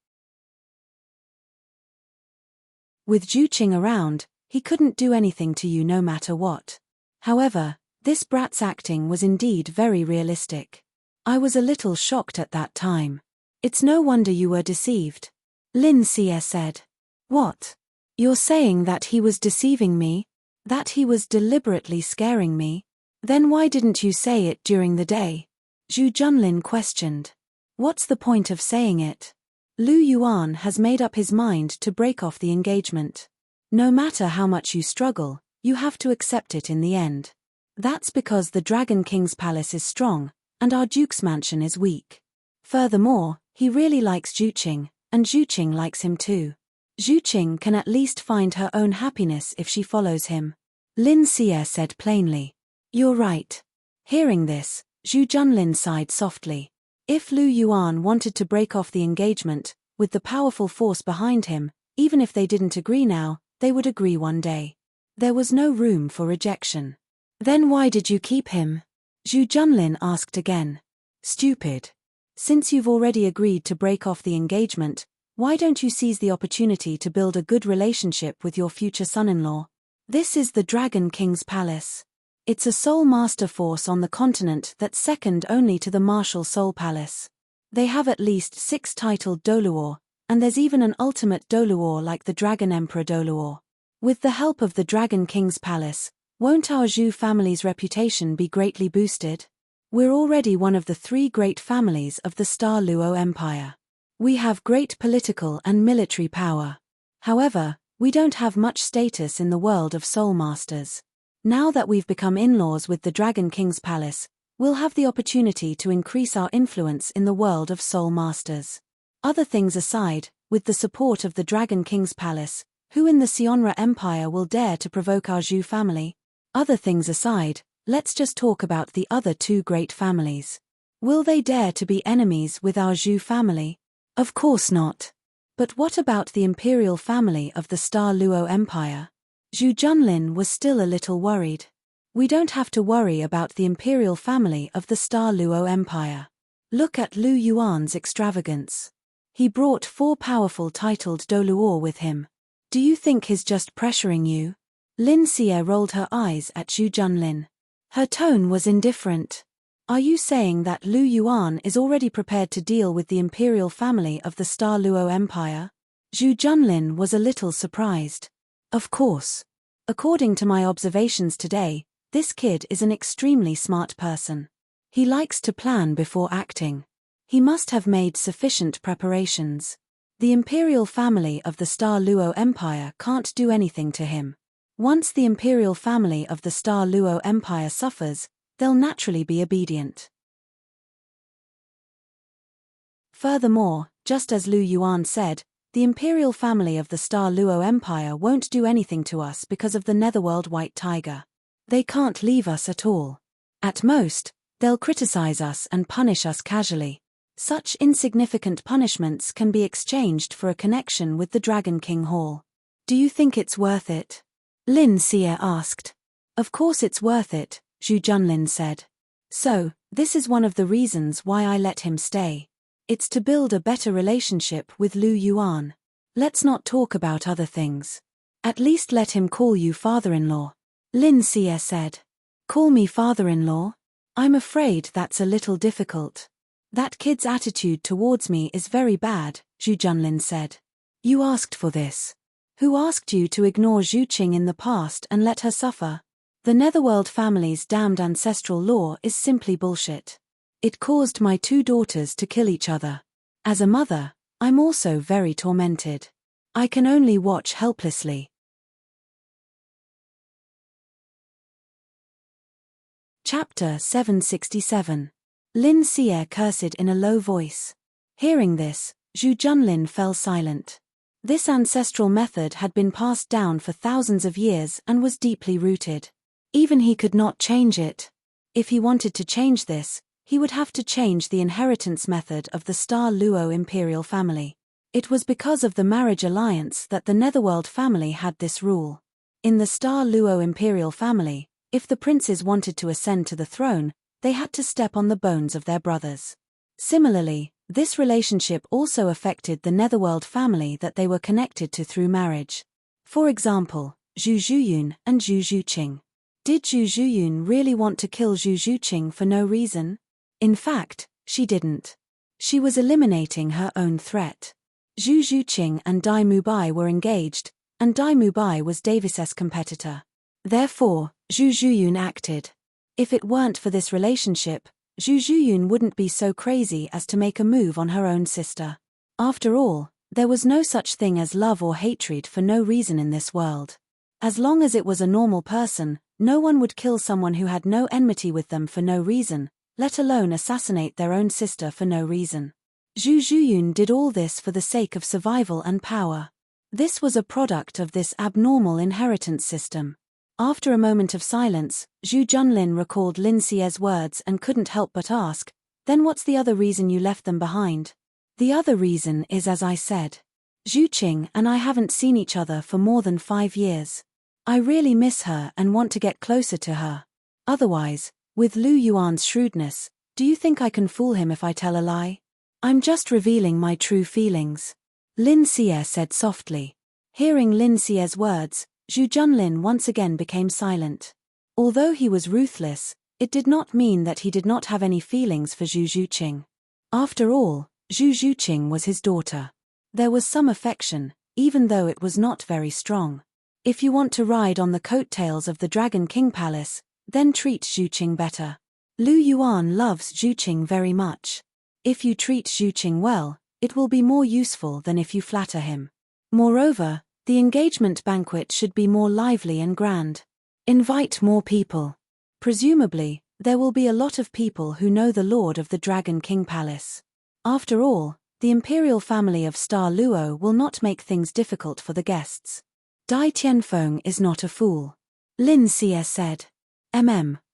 With Zhu Qing around, he couldn't do anything to you no matter what. However, this brat's acting was indeed very realistic. I was a little shocked at that time. It's no wonder you were deceived. Lin Xie said. What? You're saying that he was deceiving me? That he was deliberately scaring me? Then why didn't you say it during the day? Zhu Junlin questioned. What's the point of saying it? Lu Yuan has made up his mind to break off the engagement. No matter how much you struggle, you have to accept it in the end. That's because the Dragon King's palace is strong, and our Duke's mansion is weak. Furthermore, he really likes Zhu Qing, and Zhu Qing likes him too. Zhu Qing can at least find her own happiness if she follows him. Lin Xie said plainly. You're right. Hearing this, Zhu Junlin sighed softly. If Lu Yuan wanted to break off the engagement, with the powerful force behind him, even if they didn't agree now, they would agree one day. There was no room for rejection. Then why did you keep him? Zhu Junlin asked again. Stupid. Since you've already agreed to break off the engagement, why don't you seize the opportunity to build a good relationship with your future son-in-law? This is the Dragon King's palace. It's a soul master force on the continent that's second only to the martial soul palace. They have at least 6 titled Douluo, and there's even an ultimate Douluo like the Dragon Emperor Douluo. With the help of the Dragon King's palace, won't our Zhu family's reputation be greatly boosted? We're already one of the 3 great families of the Star Luo Empire. We have great political and military power. However, we don't have much status in the world of soul masters. Now that we've become in-laws with the Dragon King's palace, we'll have the opportunity to increase our influence in the world of soul masters. Other things aside, with the support of the Dragon King's palace, who in the Sionra Empire will dare to provoke our Zhu family? Other things aside, let's just talk about the other 2 great families. Will they dare to be enemies with our Zhu family? Of course not. But what about the imperial family of the Star Luo Empire? Zhu Junlin was still a little worried. We don't have to worry about the imperial family of the Star Luo Empire. Look at Lu Yuan's extravagance. He brought 4 powerful titled Douluo with him. Do you think he's just pressuring you? Lin Xie rolled her eyes at Zhu Junlin. Her tone was indifferent. Are you saying that Lu Yuan is already prepared to deal with the imperial family of the Star Luo Empire? Zhu Junlin was a little surprised. Of course. According to my observations today, this kid is an extremely smart person. He likes to plan before acting. He must have made sufficient preparations. The imperial family of the Star Luo Empire can't do anything to him. Once the imperial family of the Star Luo Empire suffers, they'll naturally be obedient. Furthermore, just as Lu Yuan said, the imperial family of the Star Luo Empire won't do anything to us because of the Netherworld White Tiger. They can't leave us at all. At most, they'll criticize us and punish us casually. Such insignificant punishments can be exchanged for a connection with the Dragon King Hall. Do you think it's worth it? Lin Xie asked. Of course it's worth it, Zhu Junlin said. So, this is one of the reasons why I let him stay. It's to build a better relationship with Lu Yuan. Let's not talk about other things. At least let him call you father-in-law. Lin Xie said. Call me father-in-law? I'm afraid that's a little difficult. That kid's attitude towards me is very bad, Zhu Junlin said. You asked for this. Who asked you to ignore Zhu Qing in the past and let her suffer? The Netherworld family's damned ancestral law is simply bullshit. It caused my 2 daughters to kill each other. As a mother, I'm also very tormented. I can only watch helplessly. Chapter 767. Lin Xie cursed in a low voice. Hearing this, Zhu Junlin fell silent. This ancestral method had been passed down for thousands of years and was deeply rooted. Even he could not change it. If he wanted to change this, he would have to change the inheritance method of the Star Luo imperial family. It was because of the marriage alliance that the Netherworld family had this rule. In the Star Luo imperial family, if the princes wanted to ascend to the throne, they had to step on the bones of their brothers. Similarly, this relationship also affected the Netherworld family that they were connected to through marriage. For example, Zhu Zhuyun and Zhu Zhuqing. Did Zhu Zhuyun really want to kill Zhu Zhuqing for no reason? In fact, she didn't. She was eliminating her own threat. Zhu Zhuqing and Dai Mubai were engaged, and Dai Mubai was Davis's competitor. Therefore, Zhu Zhuyun acted. If it weren't for this relationship, Zhu Zhuyun wouldn't be so crazy as to make a move on her own sister. After all, there was no such thing as love or hatred for no reason in this world. As long as it was a normal person, no one would kill someone who had no enmity with them for no reason, let alone assassinate their own sister for no reason. Zhu Zhuyun did all this for the sake of survival and power. This was a product of this abnormal inheritance system. After a moment of silence, Zhu Junlin recalled Lin Xie's words and couldn't help but ask, "Then what's the other reason you left them behind?" "The other reason is as I said. Zhuqing and I haven't seen each other for more than 5 years. I really miss her and want to get closer to her. Otherwise, with Lu Yuan's shrewdness, do you think I can fool him if I tell a lie? I'm just revealing my true feelings," Lin Xie said softly. Hearing Lin Xie's words, Zhu Junlin once again became silent. Although he was ruthless, it did not mean that he did not have any feelings for Zhu Zhuqing. After all, Zhu Zhuqing was his daughter. There was some affection, even though it was not very strong. If you want to ride on the coattails of the Dragon King Palace, then treat Zhuqing better. Lu Yuan loves Zhuqing very much. If you treat Zhuqing well, it will be more useful than if you flatter him. Moreover, the engagement banquet should be more lively and grand. Invite more people. Presumably, there will be a lot of people who know the Lord of the Dragon King Palace. After all, the imperial family of Star Luo will not make things difficult for the guests. Dai Tianfeng is not a fool, Lin Xie said.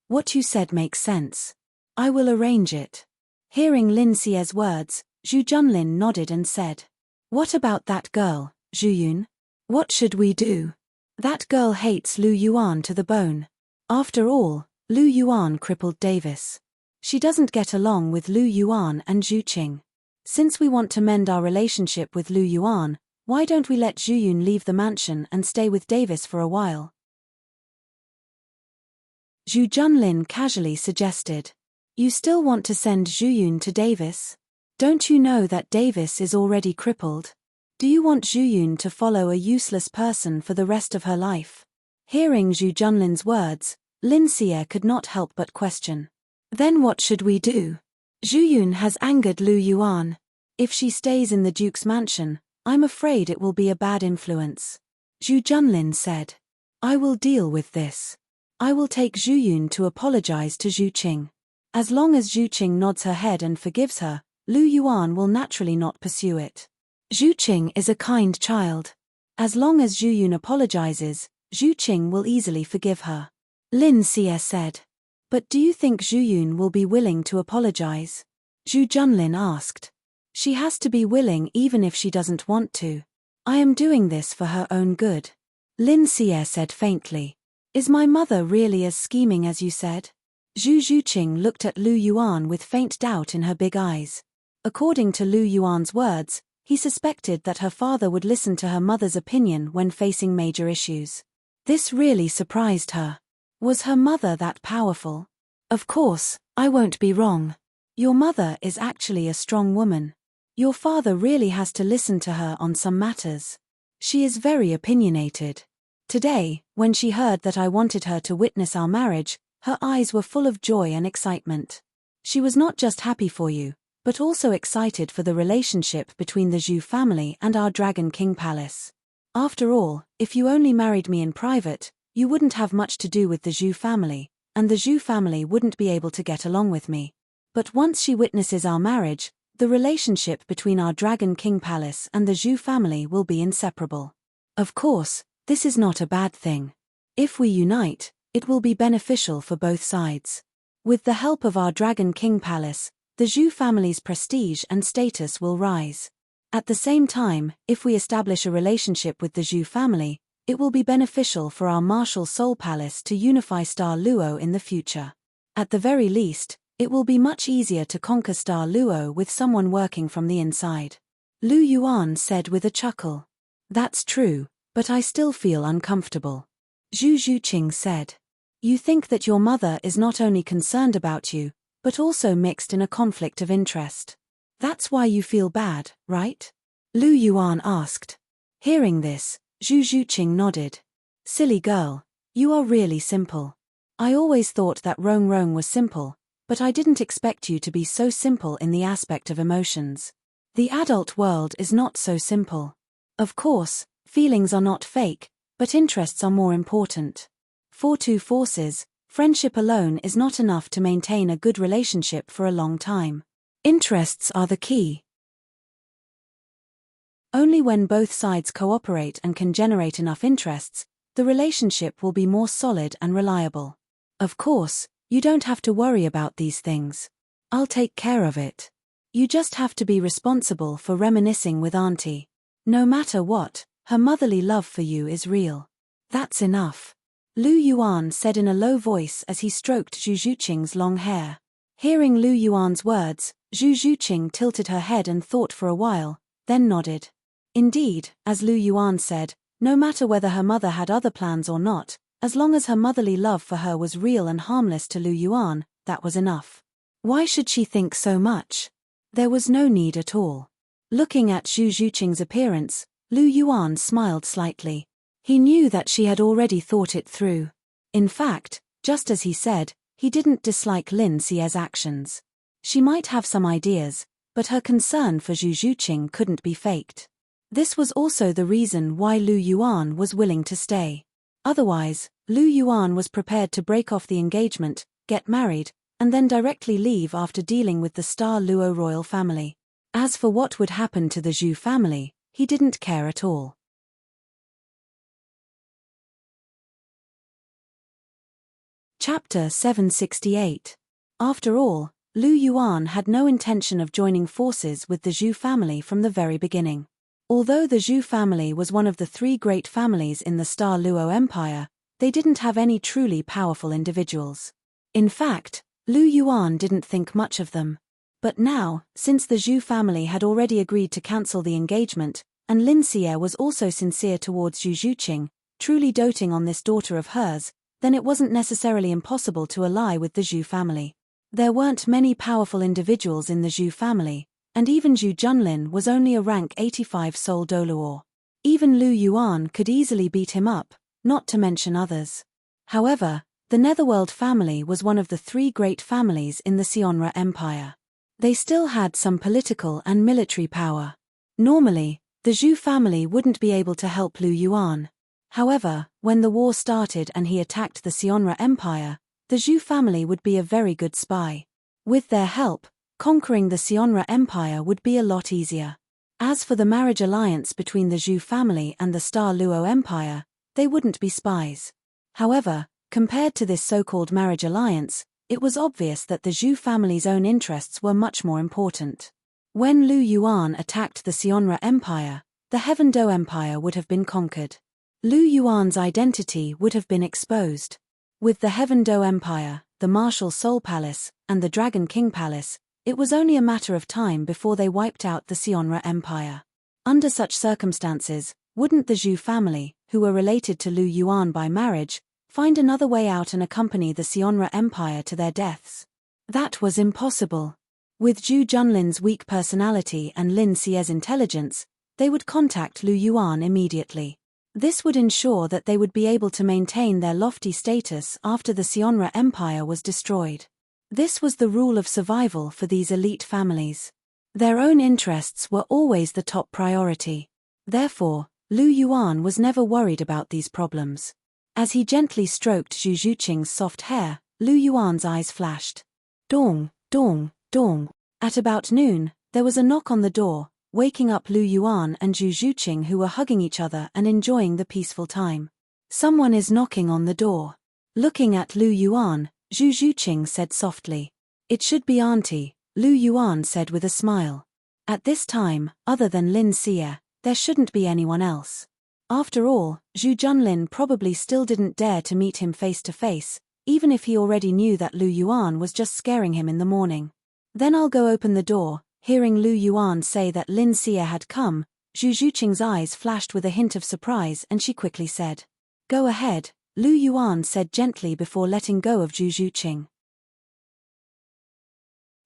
What you said makes sense. I will arrange it. Hearing Lin Xie's words, Zhu Junlin nodded and said, "What about that girl, Zhuyun? What should we do? That girl hates Lu Yuan to the bone. After all, Lu Yuan crippled Davis. She doesn't get along with Lu Yuan and Zhuqing. Since we want to mend our relationship with Lu Yuan, why don't we let Zhuyun leave the mansion and stay with Davis for a while?" Zhu Junlin casually suggested. "You still want to send Zhuyun to Davis? Don't you know that Davis is already crippled? Do you want Zhuyun to follow a useless person for the rest of her life?" Hearing Zhu Junlin's words, Lin Xie could not help but question. "Then what should we do? Zhuyun has angered Lu Yuan. If she stays in the Duke's mansion, I'm afraid it will be a bad influence." Zhu Junlin said, "I will deal with this. I will take Zhuyun to apologize to Zhuqing. As long as Zhuqing nods her head and forgives her, Lu Yuan will naturally not pursue it. Zhuqing is a kind child. As long as Zhuyun apologizes, Zhuqing will easily forgive her," Lin Xie said. "But do you think Zhuyun will be willing to apologize?" Zhu Junlin asked. "She has to be willing even if she doesn't want to. I am doing this for her own good," Lin Xie said faintly. "Is my mother really as scheming as you said?" Zhu Zhuqing looked at Lu Yuan with faint doubt in her big eyes. According to Lu Yuan's words, he suspected that her father would listen to her mother's opinion when facing major issues. This really surprised her. Was her mother that powerful? "Of course, I won't be wrong. Your mother is actually a strong woman. Your father really has to listen to her on some matters. She is very opinionated. Today, when she heard that I wanted her to witness our marriage, her eyes were full of joy and excitement. She was not just happy for you, but also excited for the relationship between the Zhu family and our Dragon King Palace. After all, if you only married me in private, you wouldn't have much to do with the Zhu family, and the Zhu family wouldn't be able to get along with me. But once she witnesses our marriage, the relationship between our Dragon King Palace and the Zhu family will be inseparable. Of course, this is not a bad thing. If we unite, it will be beneficial for both sides. With the help of our Dragon King Palace, the Zhu family's prestige and status will rise. At the same time, if we establish a relationship with the Zhu family, it will be beneficial for our martial soul palace to unify Star Luo in the future. At the very least, it will be much easier to conquer Star Luo with someone working from the inside. Lu Yuan said with a chuckle. That's true, but I still feel uncomfortable. Zhu Zhuqing said. You think that your mother is not only concerned about you, but also mixed in a conflict of interest. That's why you feel bad, right? Lu Yuan asked. Hearing this, Zhu Zhuqing nodded. Silly girl, you are really simple. I always thought that Rong Rong was simple, but I didn't expect you to be so simple in the aspect of emotions. The adult world is not so simple. Of course, feelings are not fake, but interests are more important. For two forces, friendship alone is not enough to maintain a good relationship for a long time. Interests are the key. Only when both sides cooperate and can generate enough interests, the relationship will be more solid and reliable. Of course, you don't have to worry about these things. I'll take care of it. You just have to be responsible for reminiscing with Auntie. No matter what, her motherly love for you is real. That's enough. Lu Yuan said in a low voice as he stroked Zhu Zhuqing's long hair. Hearing Lu Yuan's words, Zhu Zhuqing tilted her head and thought for a while, then nodded. Indeed, as Lu Yuan said, no matter whether her mother had other plans or not, as long as her motherly love for her was real and harmless to Lu Yuan, that was enough. Why should she think so much? There was no need at all. Looking at Zhu Zhuqing's appearance, Lu Yuan smiled slightly. He knew that she had already thought it through. In fact, just as he said, he didn't dislike Lin Xie's actions. She might have some ideas, but her concern for Zhu Zhuqing couldn't be faked. This was also the reason why Lu Yuan was willing to stay. Otherwise, Lu Yuan was prepared to break off the engagement, get married, and then directly leave after dealing with the Star Luo royal family. As for what would happen to the Zhu family, he didn't care at all. Chapter 768. After all, Lu Yuan had no intention of joining forces with the Zhu family from the very beginning. Although the Zhu family was one of the three great families in the Star Luo Empire, they didn't have any truly powerful individuals. In fact, Lu Yuan didn't think much of them. But now, since the Zhu family had already agreed to cancel the engagement, and Lin Xie was also sincere towards Zhu Zhuqing, truly doting on this daughter of hers, then it wasn't necessarily impossible to ally with the Zhu family. There weren't many powerful individuals in the Zhu family, and even Zhu Junlin was only a rank 85 soul Douluo. Even Lu Yuan could easily beat him up, not to mention others. However, the Netherworld family was one of the three great families in the Sionra Empire. They still had some political and military power. Normally, the Zhu family wouldn't be able to help Lu Yuan. However, when the war started and he attacked the Sionra Empire, the Zhu family would be a very good spy. With their help, conquering the Sionra Empire would be a lot easier. As for the marriage alliance between the Zhu family and the Star Luo Empire, they wouldn't be spies. However, compared to this so-called marriage alliance, it was obvious that the Zhu family's own interests were much more important. When Lu Yuan attacked the Sionra Empire, the Heaven Do Empire would have been conquered. Lu Yuan's identity would have been exposed. With the Heaven Do Empire, the Martial Soul Palace, and the Dragon King Palace, it was only a matter of time before they wiped out the Sionra Empire. Under such circumstances, wouldn't the Zhu family, who were related to Lu Yuan by marriage, find another way out and accompany the Sionra Empire to their deaths? That was impossible. With Zhu Junlin's weak personality and Lin Xie's intelligence, they would contact Lu Yuan immediately. This would ensure that they would be able to maintain their lofty status after the Sionra Empire was destroyed. This was the rule of survival for these elite families. Their own interests were always the top priority. Therefore, Lu Yuan was never worried about these problems. As he gently stroked Zhu Zhuqing's soft hair, Lu Yuan's eyes flashed. Dong, dong, dong. At about noon, there was a knock on the door, waking up Lu Yuan and Zhu Zhuqing, who were hugging each other and enjoying the peaceful time. Someone is knocking on the door. Looking at Lu Yuan, Zhu Zhuqing said softly. It should be Auntie, Lu Yuan said with a smile. At this time, other than Lin Xie, there shouldn't be anyone else. After all, Zhu Junlin probably still didn't dare to meet him face to face, even if he already knew that Lu Yuan was just scaring him in the morning. Then I'll go open the door. Hearing Lu Yuan say that Lin Xie had come, Zhu Zhuqing's eyes flashed with a hint of surprise and she quickly said, "Go ahead," Lu Yuan said gently before letting go of Zhu Zhuqing.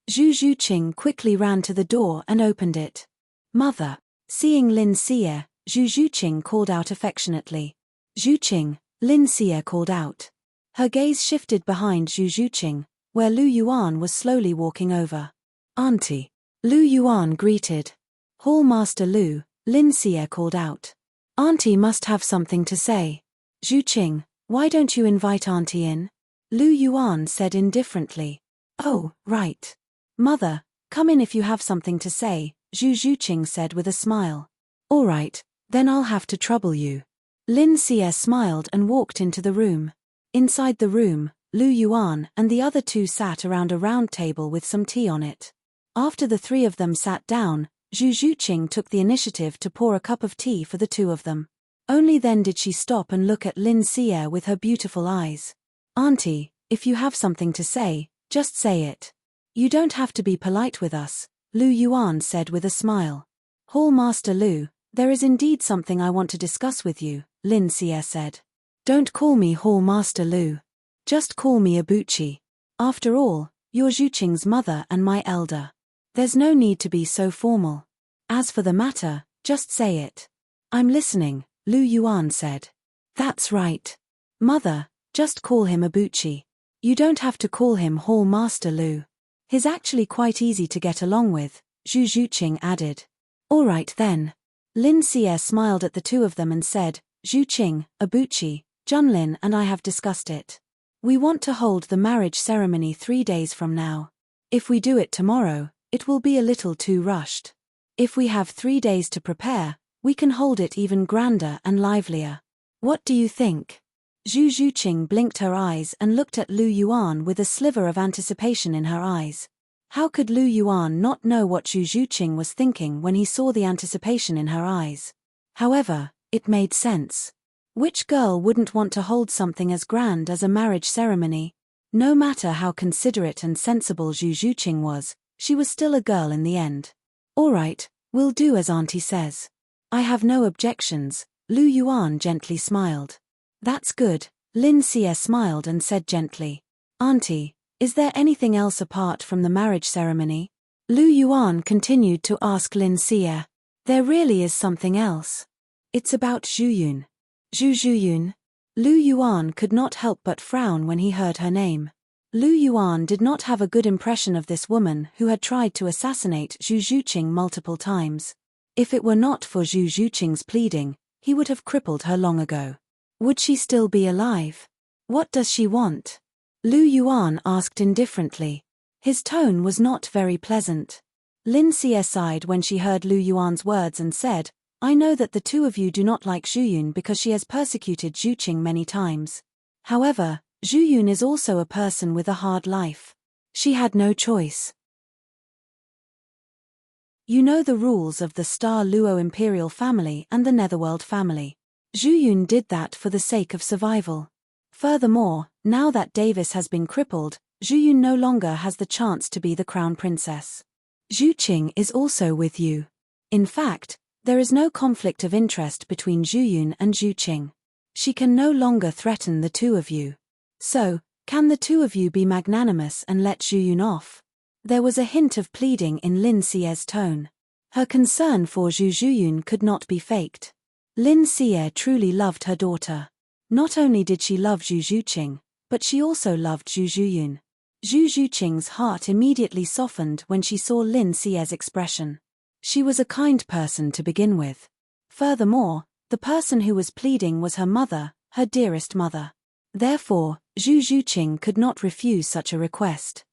Zhu Zhuqing quickly ran to the door and opened it. "Mother." Seeing Lin Xie, Zhu Zhuqing called out affectionately. "Zhuqing," Lin Xie called out. Her gaze shifted behind Zhu Zhuqing, where Lu Yuan was slowly walking over. "Auntie." Lu Yuan greeted. "Hall Master Lu," Lin Xie called out. "Auntie must have something to say." "Zhuqing, why don't you invite Auntie in?" Lu Yuan said indifferently. "Oh, right. Mother, come in if you have something to say," Zhu Zhuqing said with a smile. "All right, then I'll have to trouble you." Lin Xie smiled and walked into the room. Inside the room, Lu Yuan and the other two sat around a round table with some tea on it. After the three of them sat down, Zhu Zhuqing took the initiative to pour a cup of tea for the two of them. Only then did she stop and look at Lin Xie with her beautiful eyes. "Auntie, if you have something to say, just say it. You don't have to be polite with us," Lu Yuan said with a smile. "Hall Master Lu, there is indeed something I want to discuss with you," Lin Xie said. "Don't call me Hall Master Lu. Just call me Abuchi. After all, you're Zhuqing's mother and my elder. There's no need to be so formal. As for the matter, just say it." "I'm listening," Lu Yuan said. "That's right. Mother, just call him Abuchi. You don't have to call him Hall Master Lu. He's actually quite easy to get along with," Zhu Zhuqing added. "All right then." Lin Xie smiled at the two of them and said, "Zhuqing, Abuchi, Junlin and I have discussed it. We want to hold the marriage ceremony 3 days from now. If we do it tomorrow, it will be a little too rushed. If we have 3 days to prepare, we can hold it even grander and livelier. What do you think?" Zhu Zhuqing blinked her eyes and looked at Lu Yuan with a sliver of anticipation in her eyes. How could Lu Yuan not know what Zhu Zhuqing was thinking when he saw the anticipation in her eyes? However, it made sense. Which girl wouldn't want to hold something as grand as a marriage ceremony? No matter how considerate and sensible Zhu Zhuqing was, she was still a girl in the end. "All right, we'll do as Auntie says. I have no objections," Lu Yuan gently smiled. "That's good," Lin Xie smiled and said gently. "Auntie, is there anything else apart from the marriage ceremony?" Lu Yuan continued to ask Lin Xie. "There really is something else. It's about Zhuyun." "Zhu Zhuyun?" Lu Yuan could not help but frown when he heard her name. Lu Yuan did not have a good impression of this woman who had tried to assassinate Zhu Zhuqing multiple times. If it were not for Zhu Zhuqing's pleading, he would have crippled her long ago. Would she still be alive? What does she want? Lu Yuan asked indifferently. His tone was not very pleasant. Lin Xie sighed when she heard Lu Yuan's words and said, "I know that the two of you do not like Zhuyun because she has persecuted Zhuqing many times. However, Zhuyun is also a person with a hard life. She had no choice. You know the rules of the Star Luo imperial family and the Netherworld family. Zhuyun did that for the sake of survival. Furthermore, now that Davis has been crippled, Zhuyun no longer has the chance to be the crown princess. Zhuqing is also with you. In fact, there is no conflict of interest between Zhuyun and Zhuqing. She can no longer threaten the two of you. So, can the two of you be magnanimous and let Zhuyun off?" There was a hint of pleading in Lin Xie's tone. Her concern for Zhu Zhuyun could not be faked. Lin Xie truly loved her daughter. Not only did she love Zhu Zhuqing, but she also loved Zhu Zhuyun. Zhu Zhuqing's heart immediately softened when she saw Lin Xie's expression. She was a kind person to begin with. Furthermore, the person who was pleading was her mother, her dearest mother. Therefore, Zhu Zhuqing could not refuse such a request.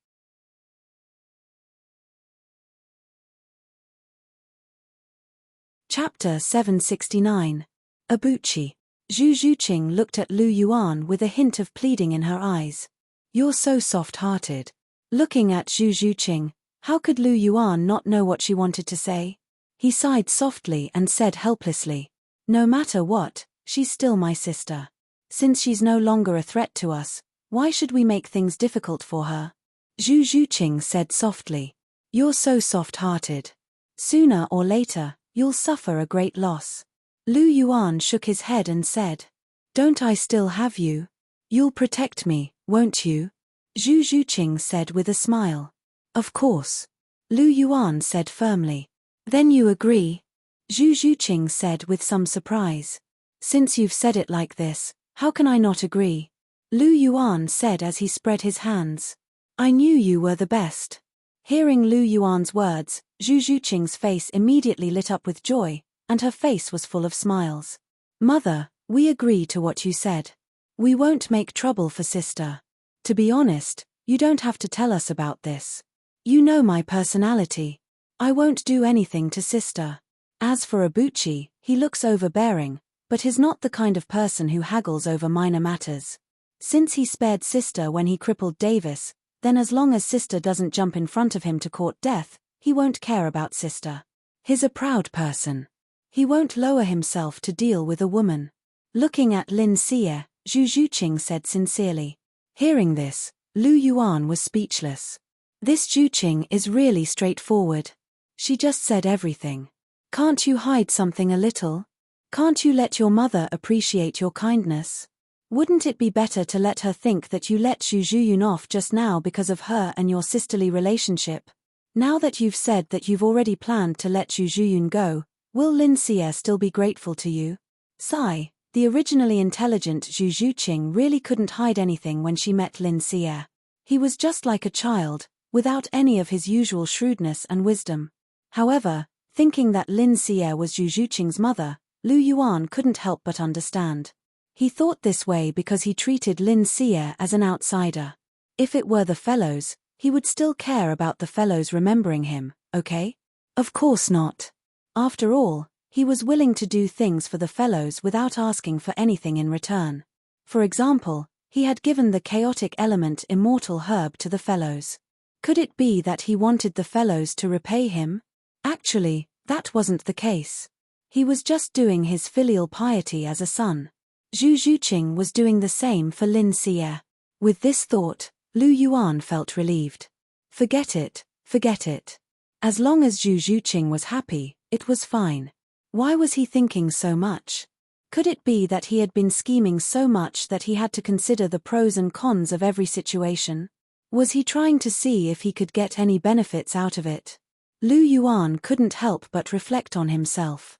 Chapter 769. Abuchi. Zhu Zhuqing looked at Lu Yuan with a hint of pleading in her eyes. "You're so soft-hearted." Looking at Zhu Zhuqing, How could Lu Yuan not know what she wanted to say? He sighed softly and said helplessly, "No matter what, she's still my sister. Since she's no longer a threat to us, why should we make things difficult for her?" Zhu Zhuqing said softly, "You're so soft-hearted. Sooner or later, you'll suffer a great loss." Lu Yuan shook his head and said, "Don't I still have you? You'll protect me, won't you?" Zhu Zhuqing said with a smile. "Of course." Lu Yuan said firmly. "Then you agree?" Zhu Zhuqing said with some surprise. "Since you've said it like this, how can I not agree?" Lu Yuan said as he spread his hands. "I knew you were the best." Hearing Lu Yuan's words, Zhu Zhuqing's face immediately lit up with joy, and her face was full of smiles. "Mother, we agree to what you said. We won't make trouble for sister. To be honest, you don't have to tell us about this. You know my personality. I won't do anything to sister." As for Ibuchi, he looks overbearing, but he's not the kind of person who haggles over minor matters. Since he spared sister when he crippled Davis, then as long as sister doesn't jump in front of him to court death, he won't care about sister. He's a proud person. He won't lower himself to deal with a woman. Looking at Lin Xie, Zhu Zhuqing said sincerely. Hearing this, Lu Yuan was speechless. This Zhuqing is really straightforward. She just said everything. Can't you hide something a little? Can't you let your mother appreciate your kindness? Wouldn't it be better to let her think that you let Zhu Zhuyun off just now because of her and your sisterly relationship? Now that you've said that you've already planned to let Zhu Zhuyun go, will Lin Xie still be grateful to you? Sigh, the originally intelligent Zhu Zhuqing really couldn't hide anything when she met Lin Xie. He was just like a child, without any of his usual shrewdness and wisdom. However, thinking that Lin Xie was Zhu Zhuqing's mother, Lu Yuan couldn't help but understand. He thought this way because he treated Lin Xie as an outsider. If it were the fellows, he would still care about the fellows remembering him, okay? Of course not. After all, he was willing to do things for the fellows without asking for anything in return. For example, he had given the chaotic element immortal herb to the fellows. Could it be that he wanted the fellows to repay him? Actually, that wasn't the case. He was just doing his filial piety as a son. Zhu Zhuqing was doing the same for Lin Xie. With this thought, Lu Yuan felt relieved. Forget it, forget it. As long as Zhu Zhuqing was happy, it was fine. Why was he thinking so much? Could it be that he had been scheming so much that he had to consider the pros and cons of every situation? Was he trying to see if he could get any benefits out of it? Lu Yuan couldn't help but reflect on himself.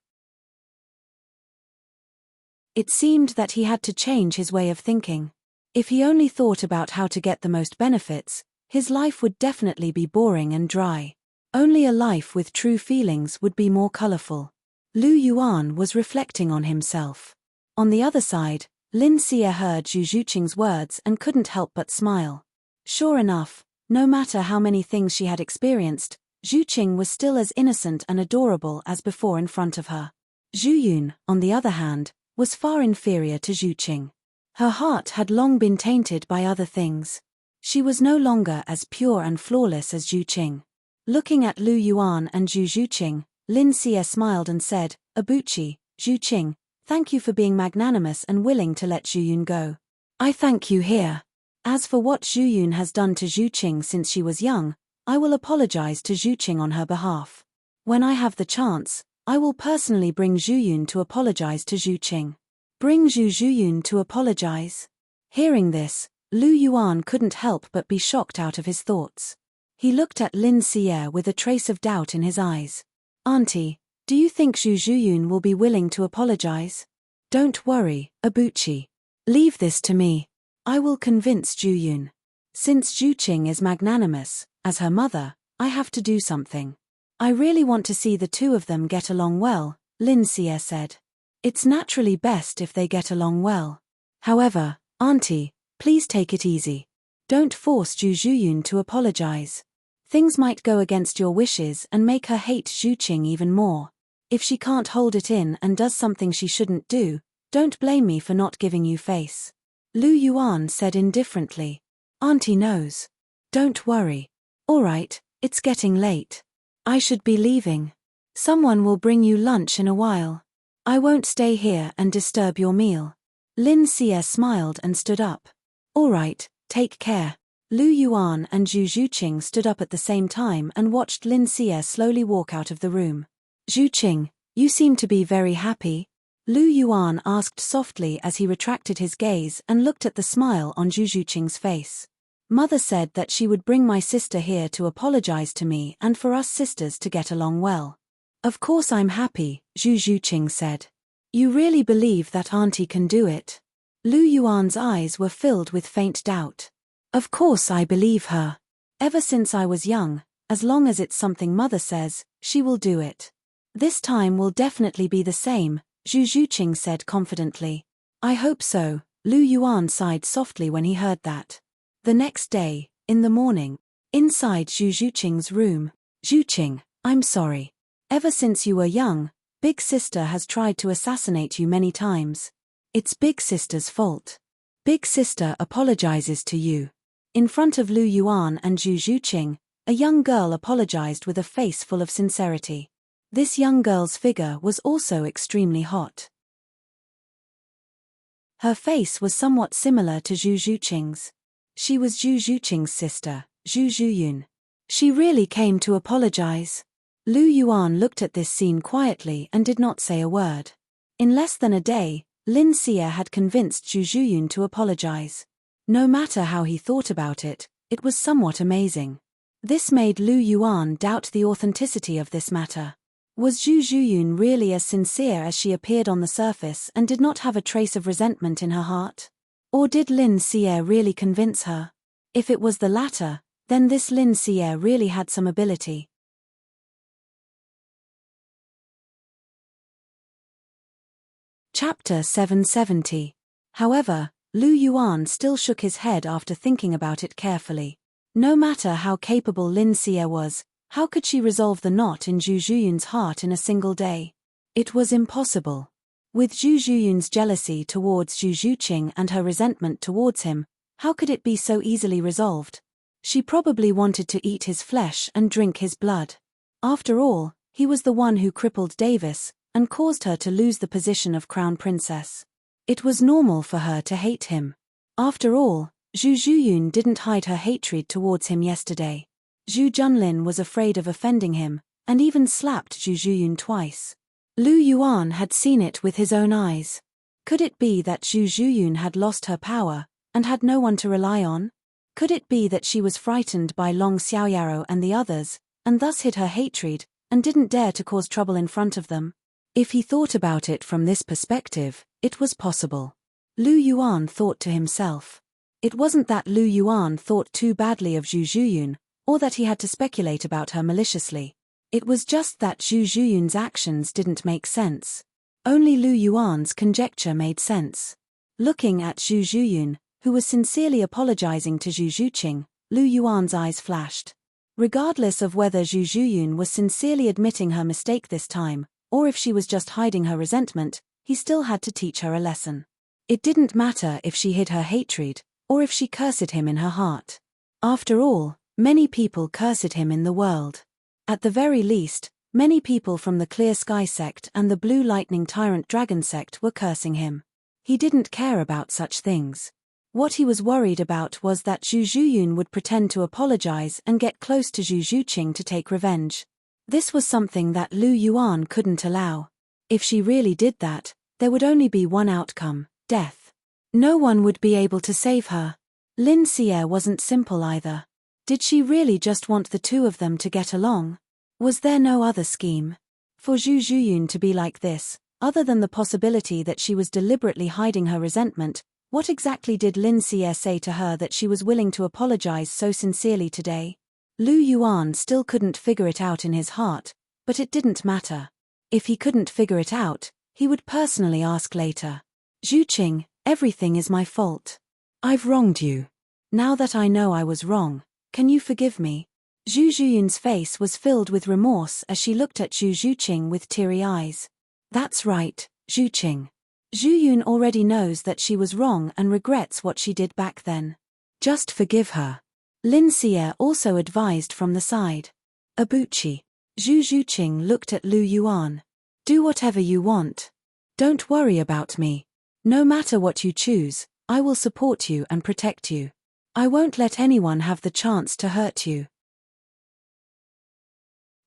It seemed that he had to change his way of thinking. If he only thought about how to get the most benefits, his life would definitely be boring and dry. Only a life with true feelings would be more colorful. Lu Yuan was reflecting on himself. On the other side, Lin Xie heard Zhu Zhuqing's words and couldn't help but smile. Sure enough, no matter how many things she had experienced, Zhuqing was still as innocent and adorable as before in front of her. Zhuyun, on the other hand, was far inferior to Zhuqing. Her heart had long been tainted by other things. She was no longer as pure and flawless as Zhuqing. Looking at Lu Yuan and Zhu Zhuqing, Lin Xie smiled and said, "Ibuchi, Zhuqing, thank you for being magnanimous and willing to let Zhuyun go. I thank you here. As for what Zhuyun has done to Zhuqing since she was young, I will apologize to Zhuqing on her behalf. When I have the chance, I will personally bring Zhuyun to apologize to Zhuqing." Bring Zhuyun to apologize? Hearing this, Lu Yuan couldn't help but be shocked out of his thoughts. He looked at Lin Xie with a trace of doubt in his eyes. "Auntie, do you think Zhuyun will be willing to apologize?" "Don't worry, Ibuchi. Leave this to me. I will convince Zhuyun. Since Zhuqing is magnanimous, as her mother, I have to do something. I really want to see the two of them get along well," Lin Xie said. "It's naturally best if they get along well. However, Auntie, please take it easy. Don't force Zhuyun to apologize. Things might go against your wishes and make her hate Zhuqing even more. If she can't hold it in and does something she shouldn't do, don't blame me for not giving you face." Lu Yuan said indifferently. "Auntie knows. Don't worry. All right, It's getting late. I should be leaving. Someone will bring you lunch in a while. I won't stay here and disturb your meal. Lin Xie smiled and stood up. All right, take care. Lu Yuan and Zhu Zhuqing stood up at the same time and watched Lin Xie slowly walk out of the room. Zhuqing, you seem to be very happy. Lu Yuan asked softly as he retracted his gaze and looked at the smile on Zhu Zhuqing's face. Mother said that she would bring my sister here to apologize to me and for us sisters to get along well. Of course I'm happy, Zhu Zhuqing said. You really believe that auntie can do it? Lu Yuan's eyes were filled with faint doubt. Of course I believe her. Ever since I was young, as long as it's something mother says, she will do it. This time will definitely be the same, Zhu Zhuqing said confidently. I hope so, Lu Yuan sighed softly when he heard that. The next day, in the morning, inside Zhu Zhuqing's room, Zhuqing, I'm sorry. Ever since you were young, Big Sister has tried to assassinate you many times. It's Big Sister's fault. Big Sister apologizes to you. In front of Lu Yuan and Zhu Zhuqing, a young girl apologized with a face full of sincerity. This young girl's figure was also extremely hot. Her face was somewhat similar to Zhu Zhuqing's. She was Zhu Zhuqing's sister, Zhu Zhuyun. She really came to apologize. Lu Yuan looked at this scene quietly and did not say a word. In less than a day, Lin Xie had convinced Zhu Zhuyun to apologize. No matter how he thought about it, it was somewhat amazing. This made Lu Yuan doubt the authenticity of this matter. Was Zhu Zhuyun really as sincere as she appeared on the surface and did not have a trace of resentment in her heart? Or did Lin Xie really convince her? If it was the latter, then this Lin Xie really had some ability. Chapter 770. However, Lu Yuan still shook his head after thinking about it carefully. No matter how capable Lin Xie was, how could she resolve the knot in Zhu Zhuyun's heart in a single day? It was impossible. With Zhu Zhuyun's jealousy towards Zhu Zhuqing and her resentment towards him, how could it be so easily resolved? She probably wanted to eat his flesh and drink his blood. After all, he was the one who crippled Davis and caused her to lose the position of crown princess. It was normal for her to hate him. After all, Zhu Zhuyun didn't hide her hatred towards him yesterday. Zhu Junlin was afraid of offending him, and even slapped Zhu Zhuyun twice. Lu Yuan had seen it with his own eyes. Could it be that Zhu Zhuyun had lost her power, and had no one to rely on? Could it be that she was frightened by Long Xiaoyaro and the others, and thus hid her hatred, and didn't dare to cause trouble in front of them? If he thought about it from this perspective, it was possible. Lu Yuan thought to himself. It wasn't that Lu Yuan thought too badly of Zhu Zhuyun, or that he had to speculate about her maliciously. It was just that Zhu Zhuyun's actions didn't make sense. Only Lu Yuan's conjecture made sense. Looking at Zhu Zhuyun, who was sincerely apologizing to Zhu Zhuqing, Lu Yuan's eyes flashed. Regardless of whether Zhu Zhuyun was sincerely admitting her mistake this time, or if she was just hiding her resentment, he still had to teach her a lesson. It didn't matter if she hid her hatred, or if she cursed him in her heart. After all, many people cursed him in the world. At the very least, many people from the Clear Sky sect and the Blue Lightning Tyrant Dragon sect were cursing him. He didn't care about such things. What he was worried about was that Zhu Zhuyun would pretend to apologize and get close to Zhu Zhuqing to take revenge. This was something that Lu Yuan couldn't allow. If she really did that, there would only be one outcome: death. No one would be able to save her. Lin Xie wasn't simple either. Did she really just want the two of them to get along? Was there no other scheme? For Zhu Zhuyun to be like this, other than the possibility that she was deliberately hiding her resentment, what exactly did Lin Xie say to her that she was willing to apologize so sincerely today? Lu Yuan still couldn't figure it out in his heart, but it didn't matter. If he couldn't figure it out, he would personally ask later. Zhuqing, everything is my fault. I've wronged you. Now that I know I was wrong, can you forgive me? Zhu Zhuyun's face was filled with remorse as she looked at Zhu Zhuqing with teary eyes. That's right, Zhuqing. Zhuyun already knows that she was wrong and regrets what she did back then. Just forgive her. Lin Xie also advised from the side. Abuchi. Zhu Zhuqing looked at Lu Yuan. Do whatever you want. Don't worry about me. No matter what you choose, I will support you and protect you. I won't let anyone have the chance to hurt you.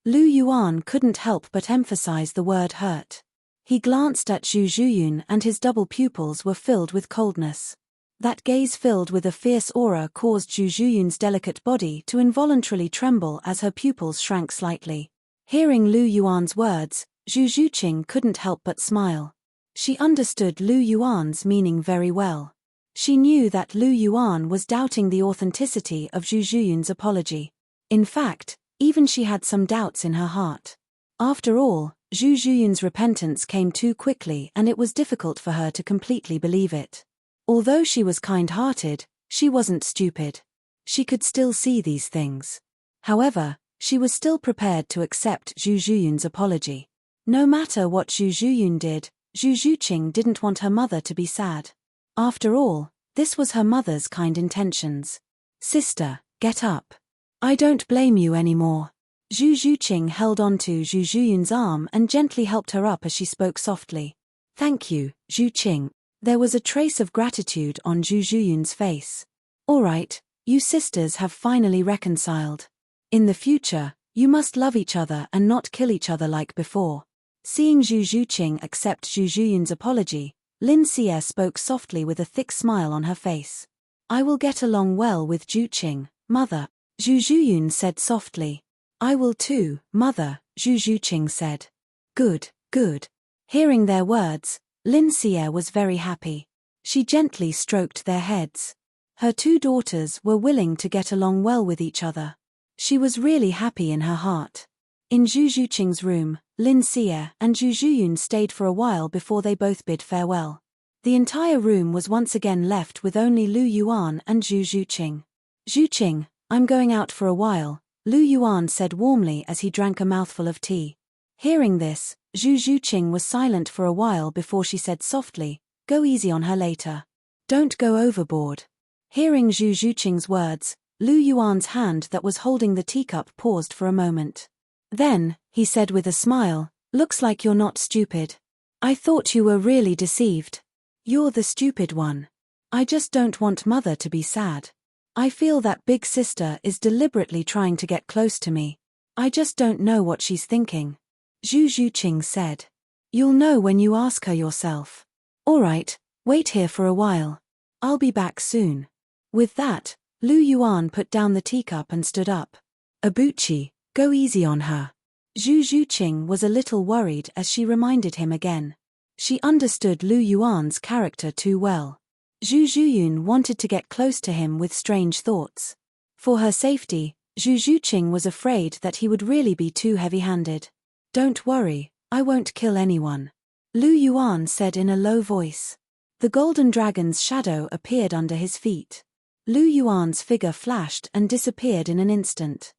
Lu Yuan couldn't help but emphasize the word hurt. He glanced at Zhu Zhuyun and his double pupils were filled with coldness. That gaze filled with a fierce aura caused Zhu Zhuyun's delicate body to involuntarily tremble as her pupils shrank slightly. Hearing Lu Yuan's words, Zhu Zhuqing couldn't help but smile. She understood Lu Yuan's meaning very well. She knew that Lu Yuan was doubting the authenticity of Zhu Zhuyun's apology. In fact, even she had some doubts in her heart. After all, Zhu Zhuyun's repentance came too quickly and it was difficult for her to completely believe it. Although she was kind-hearted, she wasn't stupid. She could still see these things. However, she was still prepared to accept Zhu Zhuyun's apology. No matter what Zhu Zhuyun did, Zhu Zhuqing didn't want her mother to be sad. After all, this was her mother's kind intentions. Sister, get up. I don't blame you anymore. Zhu Zhuqing held onto Zhu Zhuyun's arm and gently helped her up as she spoke softly. Thank you, Zhuqing. There was a trace of gratitude on Zhu Zhuyun's face. All right, you sisters have finally reconciled. In the future, you must love each other and not kill each other like before. Seeing Zhu Zhuqing accept Zhu Zhuyun's apology, Lin Xie spoke softly with a thick smile on her face. I will get along well with Zhuqing, mother, Zhu Zhuyun said softly. I will too, mother, Zhu Zhuqing said. Good, good. Hearing their words, Lin Xie was very happy. She gently stroked their heads. Her two daughters were willing to get along well with each other. She was really happy in her heart. In Zhu Zhuqing's room, Lin Xie and Zhu Zhuyun stayed for a while before they both bid farewell. The entire room was once again left with only Lu Yuan and Zhu Zhuqing. Zhuqing, I'm going out for a while, Lu Yuan said warmly as he drank a mouthful of tea. Hearing this, Zhu Zhuqing was silent for a while before she said softly, go easy on her later. Don't go overboard. Hearing Zhu Zhuqing's words, Lu Yuan's hand that was holding the teacup paused for a moment. Then, he said with a smile, looks like you're not stupid. I thought you were really deceived. You're the stupid one. I just don't want mother to be sad. I feel that big sister is deliberately trying to get close to me. I just don't know what she's thinking. Zhu Zhuqing said. You'll know when you ask her yourself. All right, wait here for a while. I'll be back soon. With that, Lu Yuan put down the teacup and stood up. Abuchi, go easy on her. Zhu Zhuqing was a little worried as she reminded him again. She understood Lu Yuan's character too well. Zhu Zhuyun wanted to get close to him with strange thoughts. For her safety, Zhu Zhuqing was afraid that he would really be too heavy-handed. Don't worry, I won't kill anyone. Lu Yuan said in a low voice. The golden dragon's shadow appeared under his feet. Lu Yuan's figure flashed and disappeared in an instant.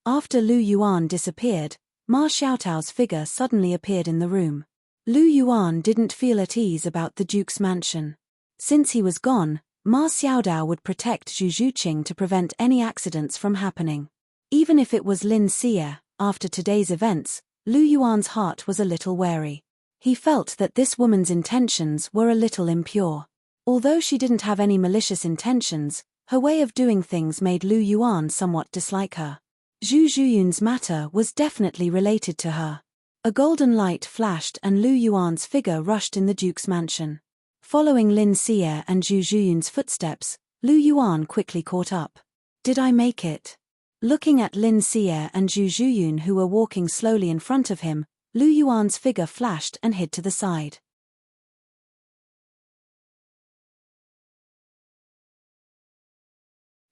After Lu Yuan disappeared, Ma Xiaotao's figure suddenly appeared in the room. Lu Yuan didn't feel at ease about the Duke's mansion. Since he was gone, Ma Xiaodao would protect Zhu Zhuqing to prevent any accidents from happening. Even if it was Lin Xie, after today's events, Lu Yuan's heart was a little wary. He felt that this woman's intentions were a little impure. Although she didn't have any malicious intentions, her way of doing things made Lu Yuan somewhat dislike her. Zhu Zhuyun's matter was definitely related to her. A golden light flashed and Lu Yuan's figure rushed in the Duke's mansion. Following Lin Xie and Zhu Zhuyun's footsteps, Lu Yuan quickly caught up. Did I make it? Looking at Lin Xie and Zhu Zhuyun who were walking slowly in front of him, Lu Yuan's figure flashed and hid to the side.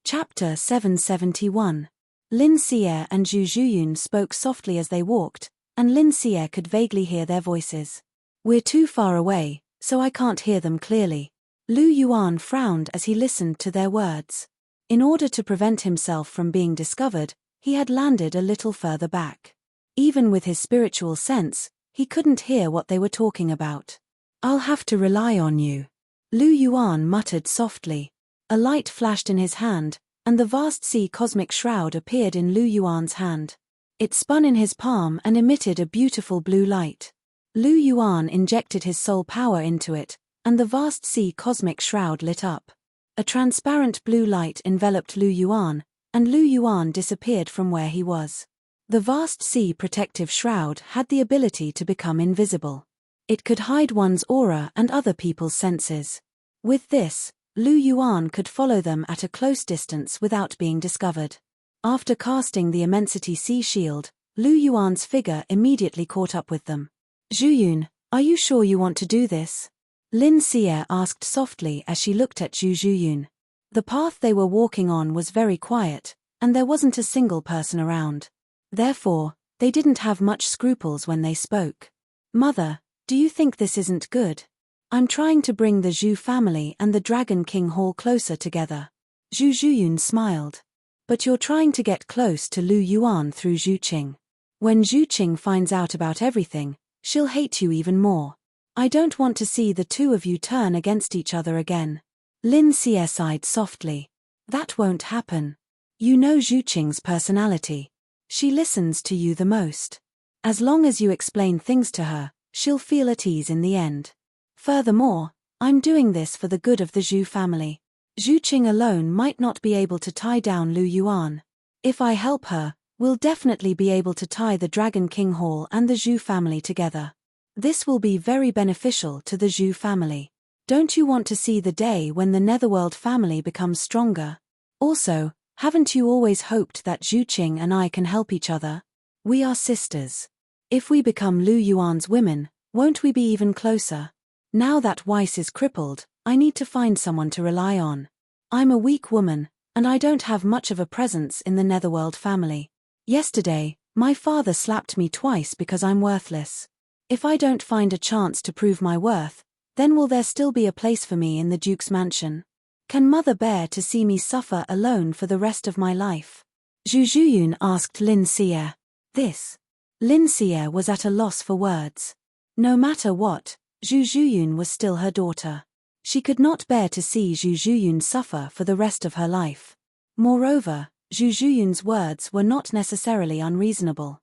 Chapter 771. Lin Xie and Zhu Zhuyun spoke softly as they walked, and Lin Xie could vaguely hear their voices. We're too far away, so I can't hear them clearly. Lu Yuan frowned as he listened to their words. In order to prevent himself from being discovered, he had landed a little further back. Even with his spiritual sense, he couldn't hear what they were talking about. I'll have to rely on you. Lu Yuan muttered softly. A light flashed in his hand, and the vast sea cosmic shroud appeared in Lu Yuan's hand. It spun in his palm and emitted a beautiful blue light. Lu Yuan injected his soul power into it, and the vast sea cosmic shroud lit up. A transparent blue light enveloped Lu Yuan, and Lu Yuan disappeared from where he was. The vast sea protective shroud had the ability to become invisible. It could hide one's aura and other people's senses. With this, Lu Yuan could follow them at a close distance without being discovered. After casting the Immensity Sea Shield, Lu Yuan's figure immediately caught up with them. Zhu, are you sure you want to do this? Lin Xie asked softly as she looked at Zhu. The path they were walking on was very quiet, and there wasn't a single person around. Therefore, they didn't have much scruples when they spoke. Mother, do you think this isn't good? I'm trying to bring the Zhu family and the Dragon King Hall closer together. Zhu smiled. But you're trying to get close to Lu Yuan through Zhu Qing. When Zhu Qing finds out about everything, she'll hate you even more. I don't want to see the two of you turn against each other again. Lin Xie sighed softly. That won't happen. You know Zhu Qing's personality. She listens to you the most. As long as you explain things to her, she'll feel at ease in the end. Furthermore, I'm doing this for the good of the Zhu family. Zhu Qing alone might not be able to tie down Lu Yuan. If I help her, we'll definitely be able to tie the Dragon King Hall and the Zhu family together. This will be very beneficial to the Zhu family. Don't you want to see the day when the Netherworld family becomes stronger? Also, haven't you always hoped that Zhu Qing and I can help each other? We are sisters. If we become Lu Yuan's women, won't we be even closer? Now that Weiss is crippled, I need to find someone to rely on. I'm a weak woman, and I don't have much of a presence in the Netherworld family. Yesterday, my father slapped me twice because I'm worthless. If I don't find a chance to prove my worth, then will there still be a place for me in the Duke's mansion? Can Mother bear to see me suffer alone for the rest of my life? Zhu asked Lin Xie. This. Lin Xie was at a loss for words. No matter what, Zhu was still her daughter. She could not bear to see Zhu suffer for the rest of her life. Moreover, Zhu words were not necessarily unreasonable.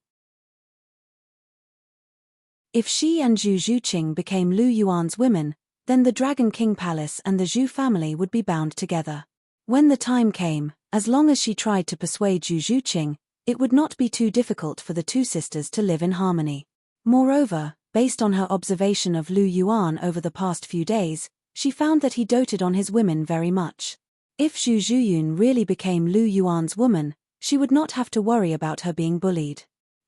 If she and Zhu Qing became Lu Yuan's women, then the Dragon King Palace and the Zhu family would be bound together. When the time came, as long as she tried to persuade Zhu Qing, it would not be too difficult for the two sisters to live in harmony. Moreover, based on her observation of Lu Yuan over the past few days, she found that he doted on his women very much. If Zhu really became Lu Yuan's woman, she would not have to worry about her being bullied.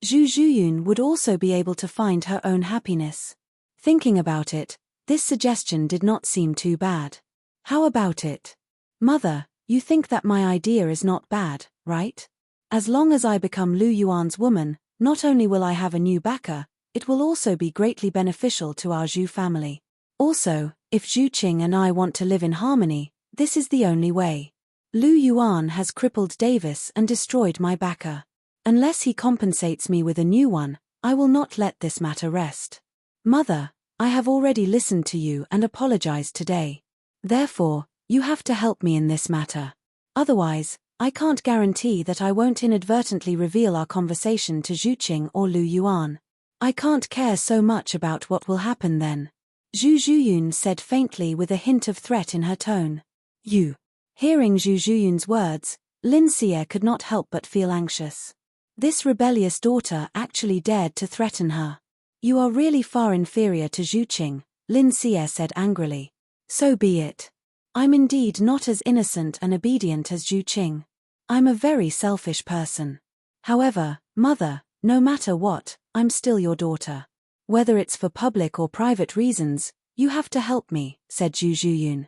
Zhu would also be able to find her own happiness. Thinking about it, this suggestion did not seem too bad. How about it? Mother, you think that my idea is not bad, right? As long as I become Lu Yuan's woman, not only will I have a new backer, it will also be greatly beneficial to our Zhu family. Also, if Zhu Qing and I want to live in harmony, this is the only way. Lu Yuan has crippled Davis and destroyed my backer. Unless he compensates me with a new one, I will not let this matter rest. Mother, I have already listened to you and apologized today. Therefore, you have to help me in this matter. Otherwise, I can't guarantee that I won't inadvertently reveal our conversation to Zhu Qing or Lu Yuan. I can't care so much about what will happen then. Zhu said faintly with a hint of threat in her tone. You. Hearing Zhu words, Lin Xie could not help but feel anxious. This rebellious daughter actually dared to threaten her. You are really far inferior to Zhu Qing, Lin Xie said angrily. So be it. I'm indeed not as innocent and obedient as Zhu Qing. I'm a very selfish person. However, Mother, no matter what, I'm still your daughter. Whether it's for public or private reasons, you have to help me, said Zhu.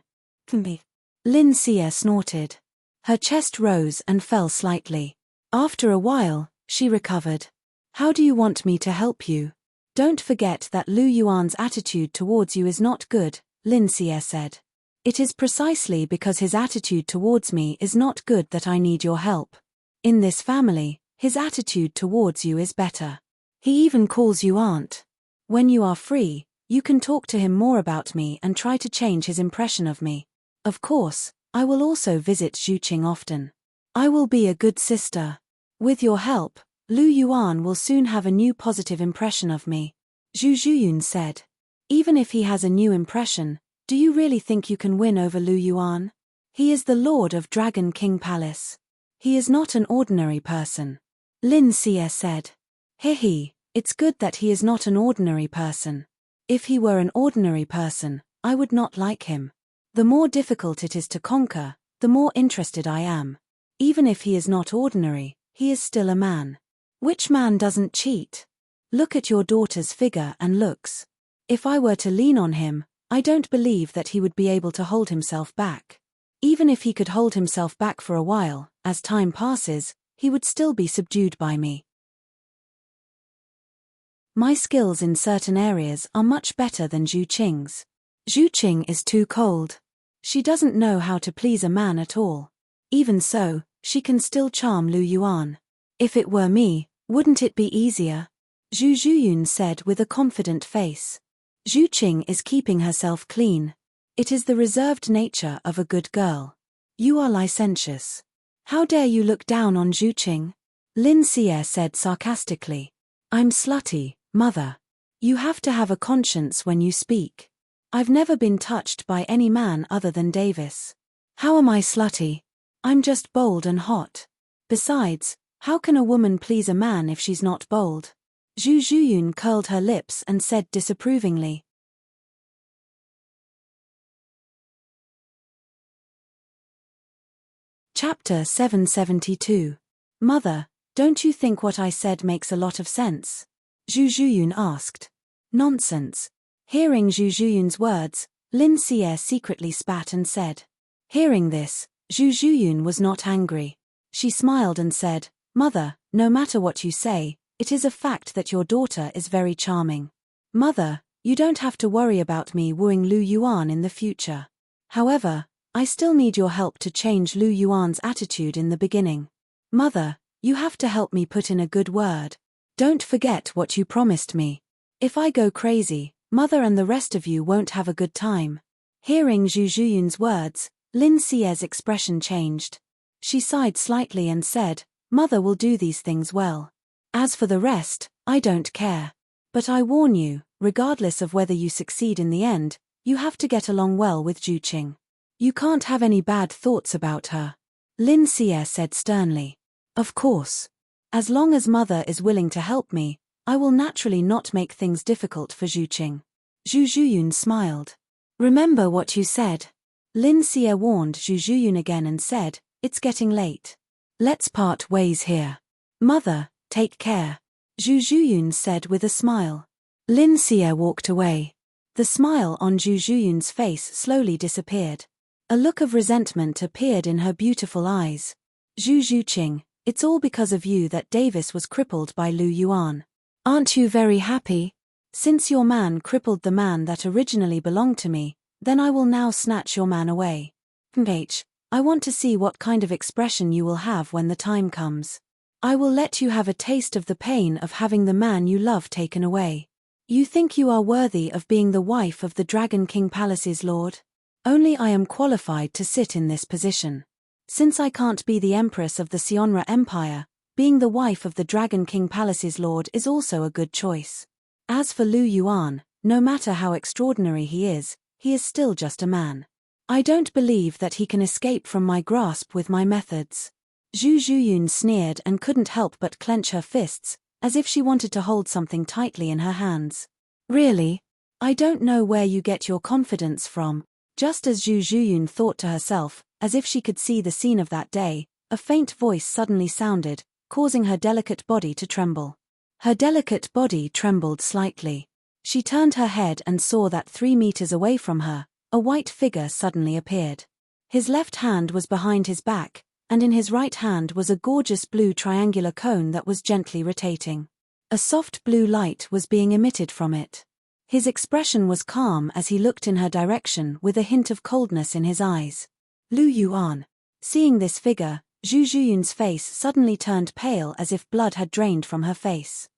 Lin Xie snorted. Her chest rose and fell slightly. After a while, she recovered. How do you want me to help you? Don't forget that Lu Yuan's attitude towards you is not good, Lin Xie said. It is precisely because his attitude towards me is not good that I need your help. In this family, his attitude towards you is better. He even calls you aunt. When you are free, you can talk to him more about me and try to change his impression of me. Of course, I will also visit Zhu Qing often. I will be a good sister. With your help, Lu Yuan will soon have a new positive impression of me. Zhu Zhuyun said. Even if he has a new impression, do you really think you can win over Lu Yuan? He is the Lord of Dragon King Palace. He is not an ordinary person. Lin Xie said. He, it's good that he is not an ordinary person. If he were an ordinary person, I would not like him. The more difficult it is to conquer, the more interested I am. Even if he is not ordinary, he is still a man. Which man doesn't cheat? Look at your daughter's figure and looks. If I were to lean on him, I don't believe that he would be able to hold himself back. Even if he could hold himself back for a while, as time passes, he would still be subdued by me. My skills in certain areas are much better than Zhu Qing's. Zhu Qing is too cold. She doesn't know how to please a man at all. Even so, she can still charm Lu Yuan. If it were me, wouldn't it be easier? Zhu Zhuyun said with a confident face. Zhu Qing is keeping herself clean. It is the reserved nature of a good girl. You are licentious. How dare you look down on Zhu Qing? Lin Xie said sarcastically. I'm slutty, mother. You have to have a conscience when you speak. I've never been touched by any man other than Davis. How am I slutty? I'm just bold and hot. Besides, how can a woman please a man if she's not bold? Zhu Zhuyun curled her lips and said disapprovingly. Chapter 772. Mother, don't you think what I said makes a lot of sense? Zhu Zhuyun asked. Nonsense. Hearing Zhu Zhuyun's words, Lin Xie secretly spat and said. Hearing this, Zhu Zhuyun was not angry. She smiled and said, Mother, no matter what you say, it is a fact that your daughter is very charming. Mother, you don't have to worry about me wooing Lu Yuan in the future. However, I still need your help to change Lu Yuan's attitude in the beginning. Mother, you have to help me put in a good word. Don't forget what you promised me. If I go crazy, Mother and the rest of you won't have a good time. Hearing Zhu Zhuyun's words, Lin Xie's expression changed. She sighed slightly and said, Mother will do these things well. As for the rest, I don't care. But I warn you, regardless of whether you succeed in the end, you have to get along well with Zhu Qing. You can't have any bad thoughts about her. Lin Xie said sternly. Of course. As long as Mother is willing to help me, I will naturally not make things difficult for Zhu Qing. Zhu Zhuyun smiled. Remember what you said. Lin Xie warned Zhu Zhuyun again and said, It's getting late. Let's part ways here. Mother, take care. Zhu Zhuyun said with a smile. Lin Xie walked away. The smile on Zhu Zhuyun's face slowly disappeared. A look of resentment appeared in her beautiful eyes. Zhu Zhuqing, it's all because of you that Davis was crippled by Lu Yuan. Aren't you very happy? Since your man crippled the man that originally belonged to me, then I will now snatch your man away. I want to see what kind of expression you will have when the time comes. I will let you have a taste of the pain of having the man you love taken away. You think you are worthy of being the wife of the Dragon King Palace's lord? Only I am qualified to sit in this position. Since I can't be the Empress of the Sionra Empire, being the wife of the Dragon King Palace's lord is also a good choice. As for Lu Yuan, no matter how extraordinary he is still just a man. I don't believe that he can escape from my grasp with my methods. Zhu Zhuyun sneered and couldn't help but clench her fists, as if she wanted to hold something tightly in her hands. Really? I don't know where you get your confidence from. Just as Zhu Zhuyun thought to herself, as if she could see the scene of that day, a faint voice suddenly sounded, causing her delicate body to tremble. Her delicate body trembled slightly. She turned her head and saw that 3 meters away from her, a white figure suddenly appeared. His left hand was behind his back, and in his right hand was a gorgeous blue triangular cone that was gently rotating. A soft blue light was being emitted from it. His expression was calm as he looked in her direction with a hint of coldness in his eyes. Lu Yuan. Seeing this figure, Zhu Zhuyun's face suddenly turned pale as if blood had drained from her face.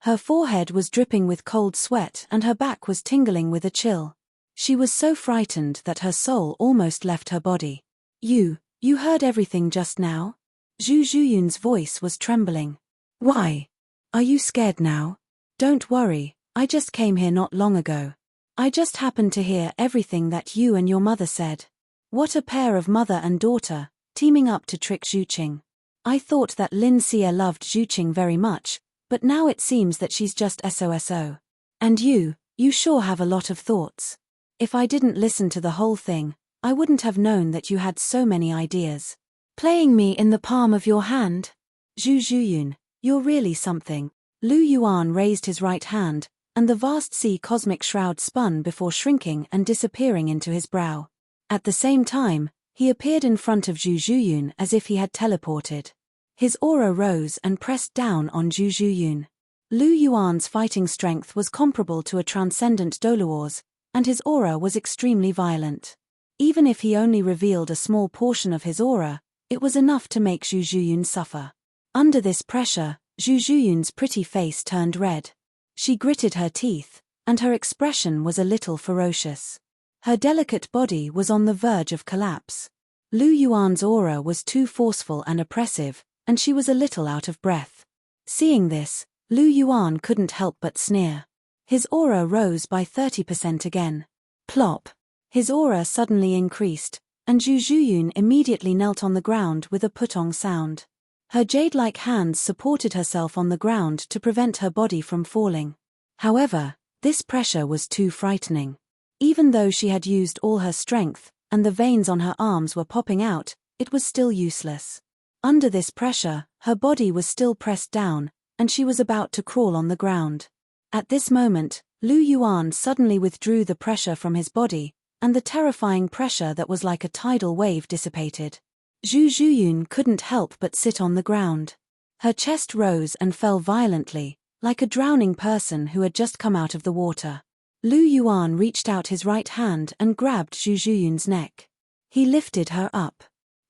Her forehead was dripping with cold sweat and her back was tingling with a chill. She was so frightened that her soul almost left her body. You You heard everything just now? Zhu Zhuyun's voice was trembling. Why? Are you scared now? Don't worry, I just came here not long ago. I just happened to hear everything that you and your mother said. What a pair of mother and daughter, teaming up to trick Zhuqing. I thought that Lin Xie loved Zhuqing very much, but now it seems that she's just SOSO. And you sure have a lot of thoughts. If I didn't listen to the whole thing, I wouldn't have known that you had so many ideas. Playing me in the palm of your hand? Zhu Zhuyun, you're really something. Lu Yuan raised his right hand, and the vast sea cosmic shroud spun before shrinking and disappearing into his brow. At the same time, he appeared in front of Zhu Zhuyun as if he had teleported. His aura rose and pressed down on Zhu Zhuyun. Lu Yuan's fighting strength was comparable to a transcendent Douluo's, and his aura was extremely violent. Even if he only revealed a small portion of his aura, it was enough to make Zhu Zhuyun suffer. Under this pressure, Zhu Zhuyun's pretty face turned red. She gritted her teeth, and her expression was a little ferocious. Her delicate body was on the verge of collapse. Lu Yuan's aura was too forceful and oppressive, and she was a little out of breath. Seeing this, Lu Yuan couldn't help but sneer. His aura rose by 30% again. Plop! His aura suddenly increased, and Zhu Zhuyun immediately knelt on the ground with a putong sound. Her jade-like hands supported herself on the ground to prevent her body from falling. However, this pressure was too frightening. Even though she had used all her strength, and the veins on her arms were popping out, it was still useless. Under this pressure, her body was still pressed down, and she was about to crawl on the ground. At this moment, Lu Yuan suddenly withdrew the pressure from his body, and the terrifying pressure that was like a tidal wave dissipated. Zhu Zhuyun couldn't help but sit on the ground. Her chest rose and fell violently, like a drowning person who had just come out of the water. Lu Yuan reached out his right hand and grabbed Zhu Zhuyun's neck. He lifted her up.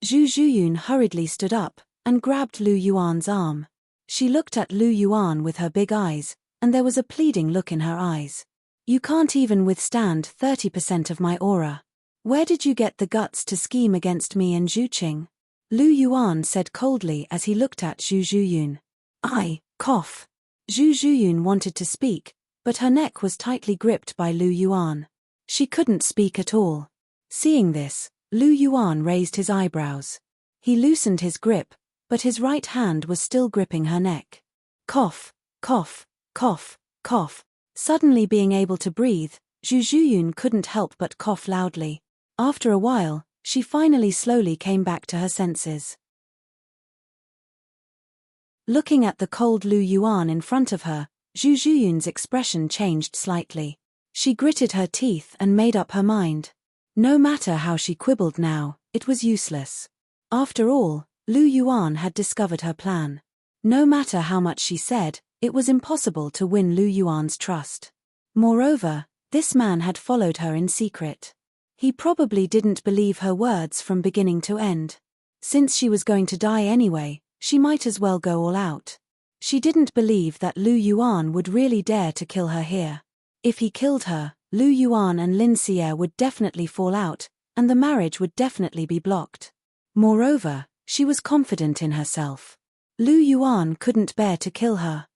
Zhu Zhuyun hurriedly stood up, and grabbed Lu Yuan's arm. She looked at Lu Yuan with her big eyes, and there was a pleading look in her eyes. You can't even withstand 30% of my aura. Where did you get the guts to scheme against me and Zhuqing? Lu Yuan said coldly as he looked at Zhu Zhuyun. Cough. Zhu Zhuyun wanted to speak, but her neck was tightly gripped by Lu Yuan. She couldn't speak at all. Seeing this, Lu Yuan raised his eyebrows. He loosened his grip, but his right hand was still gripping her neck. Cough, cough, cough, cough. Suddenly being able to breathe, Zhu Zhuyun couldn't help but cough loudly. After a while, she finally slowly came back to her senses. Looking at the cold Lu Yuan in front of her, Zhu Zhuyun's expression changed slightly. She gritted her teeth and made up her mind. No matter how she quibbled now, it was useless. After all, Lu Yuan had discovered her plan. No matter how much she said, it was impossible to win Lu Yuan's trust. Moreover, this man had followed her in secret. He probably didn't believe her words from beginning to end. Since she was going to die anyway, she might as well go all out. She didn't believe that Lu Yuan would really dare to kill her here. If he killed her, Lu Yuan and Lin Xie would definitely fall out, and the marriage would definitely be blocked. Moreover, she was confident in herself. Lu Yuan couldn't bear to kill her.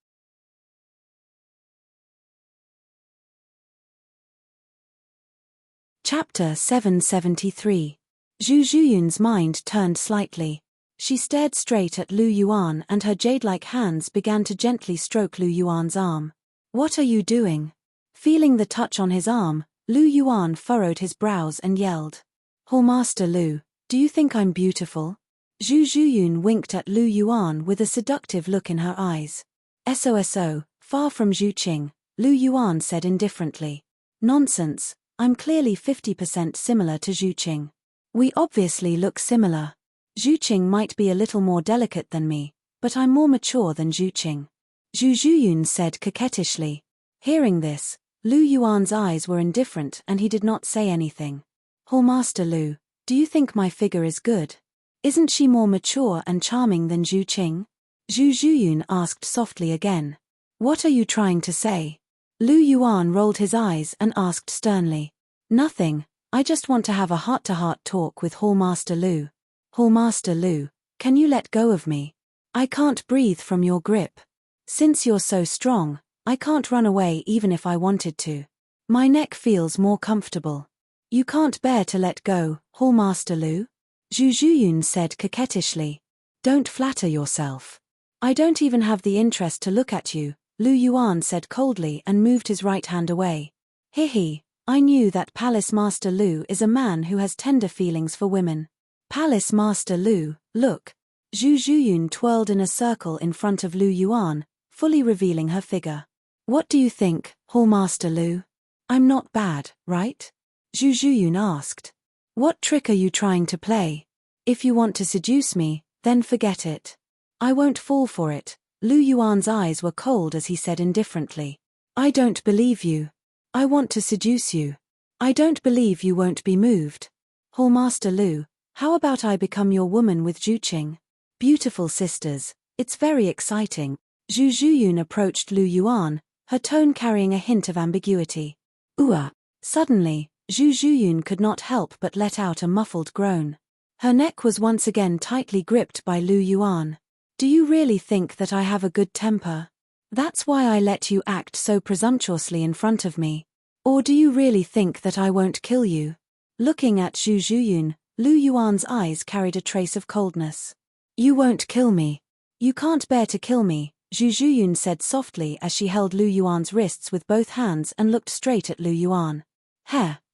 Chapter 773. Zhu Zhuyun's mind turned slightly. She stared straight at Lu Yuan and her jade-like hands began to gently stroke Lu Yuan's arm. What are you doing? Feeling the touch on his arm, Lu Yuan furrowed his brows and yelled. Hallmaster Lu, do you think I'm beautiful? Zhu Zhuyun winked at Lu Yuan with a seductive look in her eyes. SOSO, far from Zhuqing, Lu Yuan said indifferently. Nonsense. I'm clearly 50% similar to Zhuqing. We obviously look similar. Zhuqing might be a little more delicate than me, but I'm more mature than Zhuqing. Zhu Zhuyun said coquettishly. Hearing this, Lu Yuan's eyes were indifferent and he did not say anything. Hallmaster Lu, do you think my figure is good? Isn't she more mature and charming than Zhuqing? Zhu Zhuyun asked softly again. What are you trying to say? Lu Yuan rolled his eyes and asked sternly. Nothing, I just want to have a heart-to-heart talk with Hallmaster Lu. Hallmaster Lu, can you let go of me? I can't breathe from your grip. Since you're so strong, I can't run away even if I wanted to. My neck feels more comfortable. You can't bear to let go, Hallmaster Lu? Zhu Zhuyun said coquettishly. Don't flatter yourself. I don't even have the interest to look at you, Lu Yuan said coldly and moved his right hand away. He, I knew that Palace Master Lu is a man who has tender feelings for women. Palace Master Lu, look. Zhu Zhuyun twirled in a circle in front of Lu Yuan, fully revealing her figure. What do you think, Hallmaster Lu? I'm not bad, right? Zhu Zhuyun asked. What trick are you trying to play? If you want to seduce me, then forget it. I won't fall for it. Lu Yuan's eyes were cold as he said indifferently. I don't believe you. I want to seduce you. I don't believe you won't be moved. Hallmaster Lu, how about I become your woman with Zhuqing? Beautiful sisters, it's very exciting. Zhu Zhuyun approached Lu Yuan, her tone carrying a hint of ambiguity. Ooh! Suddenly, Zhu Zhuyun could not help but let out a muffled groan. Her neck was once again tightly gripped by Lu Yuan. Do you really think that I have a good temper? That's why I let you act so presumptuously in front of me. Or do you really think that I won't kill you? Looking at Zhu Zhuyun, Lu Yuan's eyes carried a trace of coldness. You won't kill me. You can't bear to kill me, Zhu Zhuyun said softly as she held Lu Yuan's wrists with both hands and looked straight at Lu Yuan.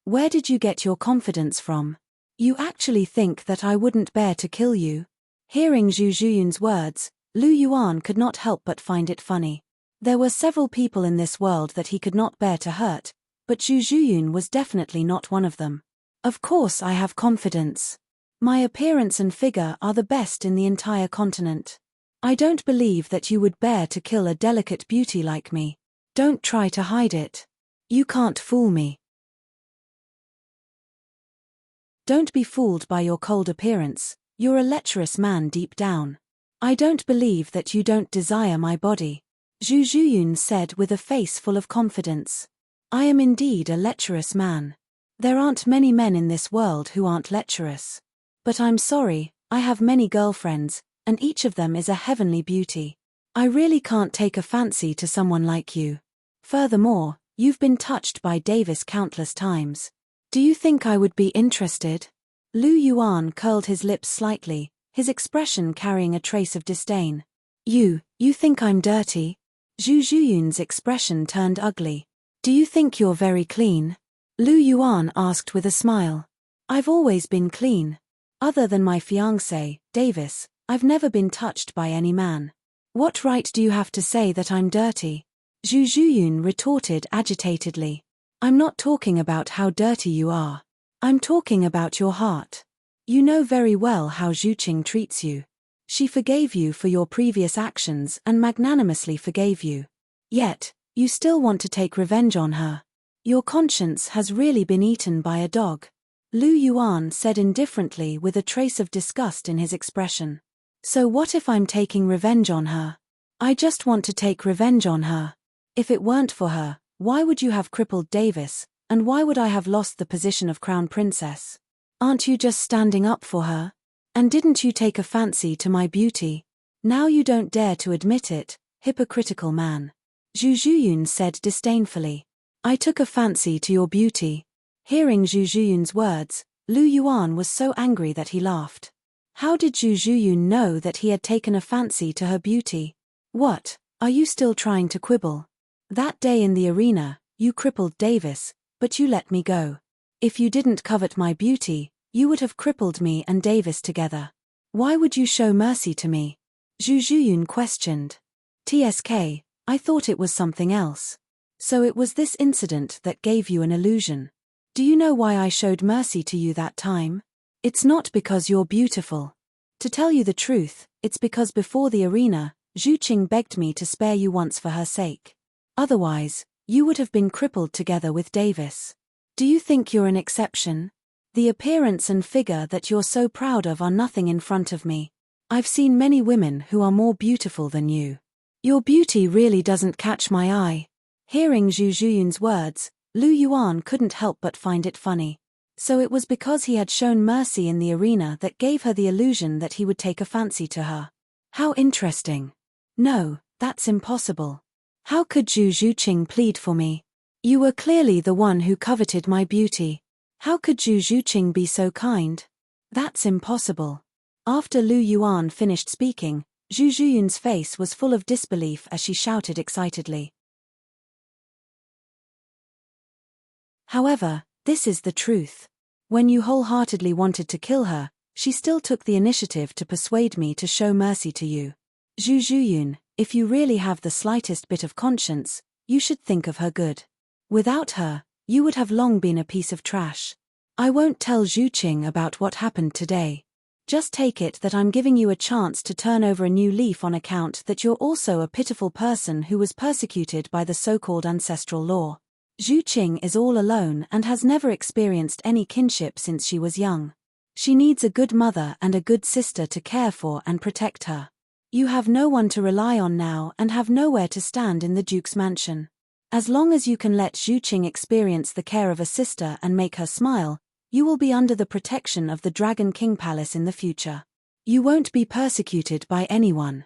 Where did you get your confidence from? You actually think that I wouldn't bear to kill you? Hearing Zhu Zhuyun's words, Lu Yuan could not help but find it funny. There were several people in this world that he could not bear to hurt, but Zhu Zhuyun was definitely not one of them. Of course I have confidence. My appearance and figure are the best in the entire continent. I don't believe that you would bear to kill a delicate beauty like me. Don't try to hide it. You can't fool me. Don't be fooled by your cold appearance, you're a lecherous man deep down. I don't believe that you don't desire my body. Zhu Zhuyun said with a face full of confidence. I am indeed a lecherous man. There aren't many men in this world who aren't lecherous. But I'm sorry, I have many girlfriends, and each of them is a heavenly beauty. I really can't take a fancy to someone like you. Furthermore, you've been touched by Davis countless times. Do you think I would be interested? Lu Yuan curled his lips slightly, his expression carrying a trace of disdain. You think I'm dirty? Zhu Zhuyun's expression turned ugly. Do you think you're very clean? Lu Yuan asked with a smile. I've always been clean. Other than my fiancé, Davis, I've never been touched by any man. What right do you have to say that I'm dirty? Zhu Zhuyun retorted agitatedly. I'm not talking about how dirty you are. I'm talking about your heart. You know very well how Zhuqing treats you. She forgave you for your previous actions and magnanimously forgave you. Yet, you still want to take revenge on her. Your conscience has really been eaten by a dog. Lu Yuan said indifferently with a trace of disgust in his expression. So what if I'm taking revenge on her? I just want to take revenge on her. If it weren't for her, why would you have crippled Davis, and why would I have lost the position of crown princess? Aren't you just standing up for her? And didn't you take a fancy to my beauty? Now you don't dare to admit it, hypocritical man. Zhu Zhuyun said disdainfully. I took a fancy to your beauty. Hearing Zhu Zhuyun's words, Lu Yuan was so angry that he laughed. How did Zhu Zhuyun know that he had taken a fancy to her beauty? What, are you still trying to quibble? That day in the arena, you crippled Davis, but you let me go. If you didn't covet my beauty, you would have crippled me and Davis together. Why would you show mercy to me? Zhu Zhuyun questioned. TSK, I thought it was something else. So it was this incident that gave you an illusion. Do you know why I showed mercy to you that time? It's not because you're beautiful. To tell you the truth, it's because before the arena, Zhuqing begged me to spare you once for her sake. Otherwise, you would have been crippled together with Davis. Do you think you're an exception? The appearance and figure that you're so proud of are nothing in front of me. I've seen many women who are more beautiful than you. Your beauty really doesn't catch my eye. Hearing Zhu Zhuyun's words, Lu Yuan couldn't help but find it funny. So it was because he had shown mercy in the arena that gave her the illusion that he would take a fancy to her. How interesting. No, that's impossible. How could Zhu Zhuqing plead for me? You were clearly the one who coveted my beauty. How could Zhu Zhuqing be so kind? That's impossible. After Lu Yuan finished speaking, Zhu Zhuyun's face was full of disbelief as she shouted excitedly. However, this is the truth. When you wholeheartedly wanted to kill her, she still took the initiative to persuade me to show mercy to you. Zhu Zhuyun, if you really have the slightest bit of conscience, you should think of her good. Without her, you would have long been a piece of trash. I won't tell Zhuqing about what happened today. Just take it that I'm giving you a chance to turn over a new leaf on account that you're also a pitiful person who was persecuted by the so-called ancestral law. Zhuqing is all alone and has never experienced any kinship since she was young. She needs a good mother and a good sister to care for and protect her. You have no one to rely on now and have nowhere to stand in the Duke's mansion. As long as you can let Zhuqing experience the care of a sister and make her smile, you will be under the protection of the Dragon King Palace in the future. You won't be persecuted by anyone.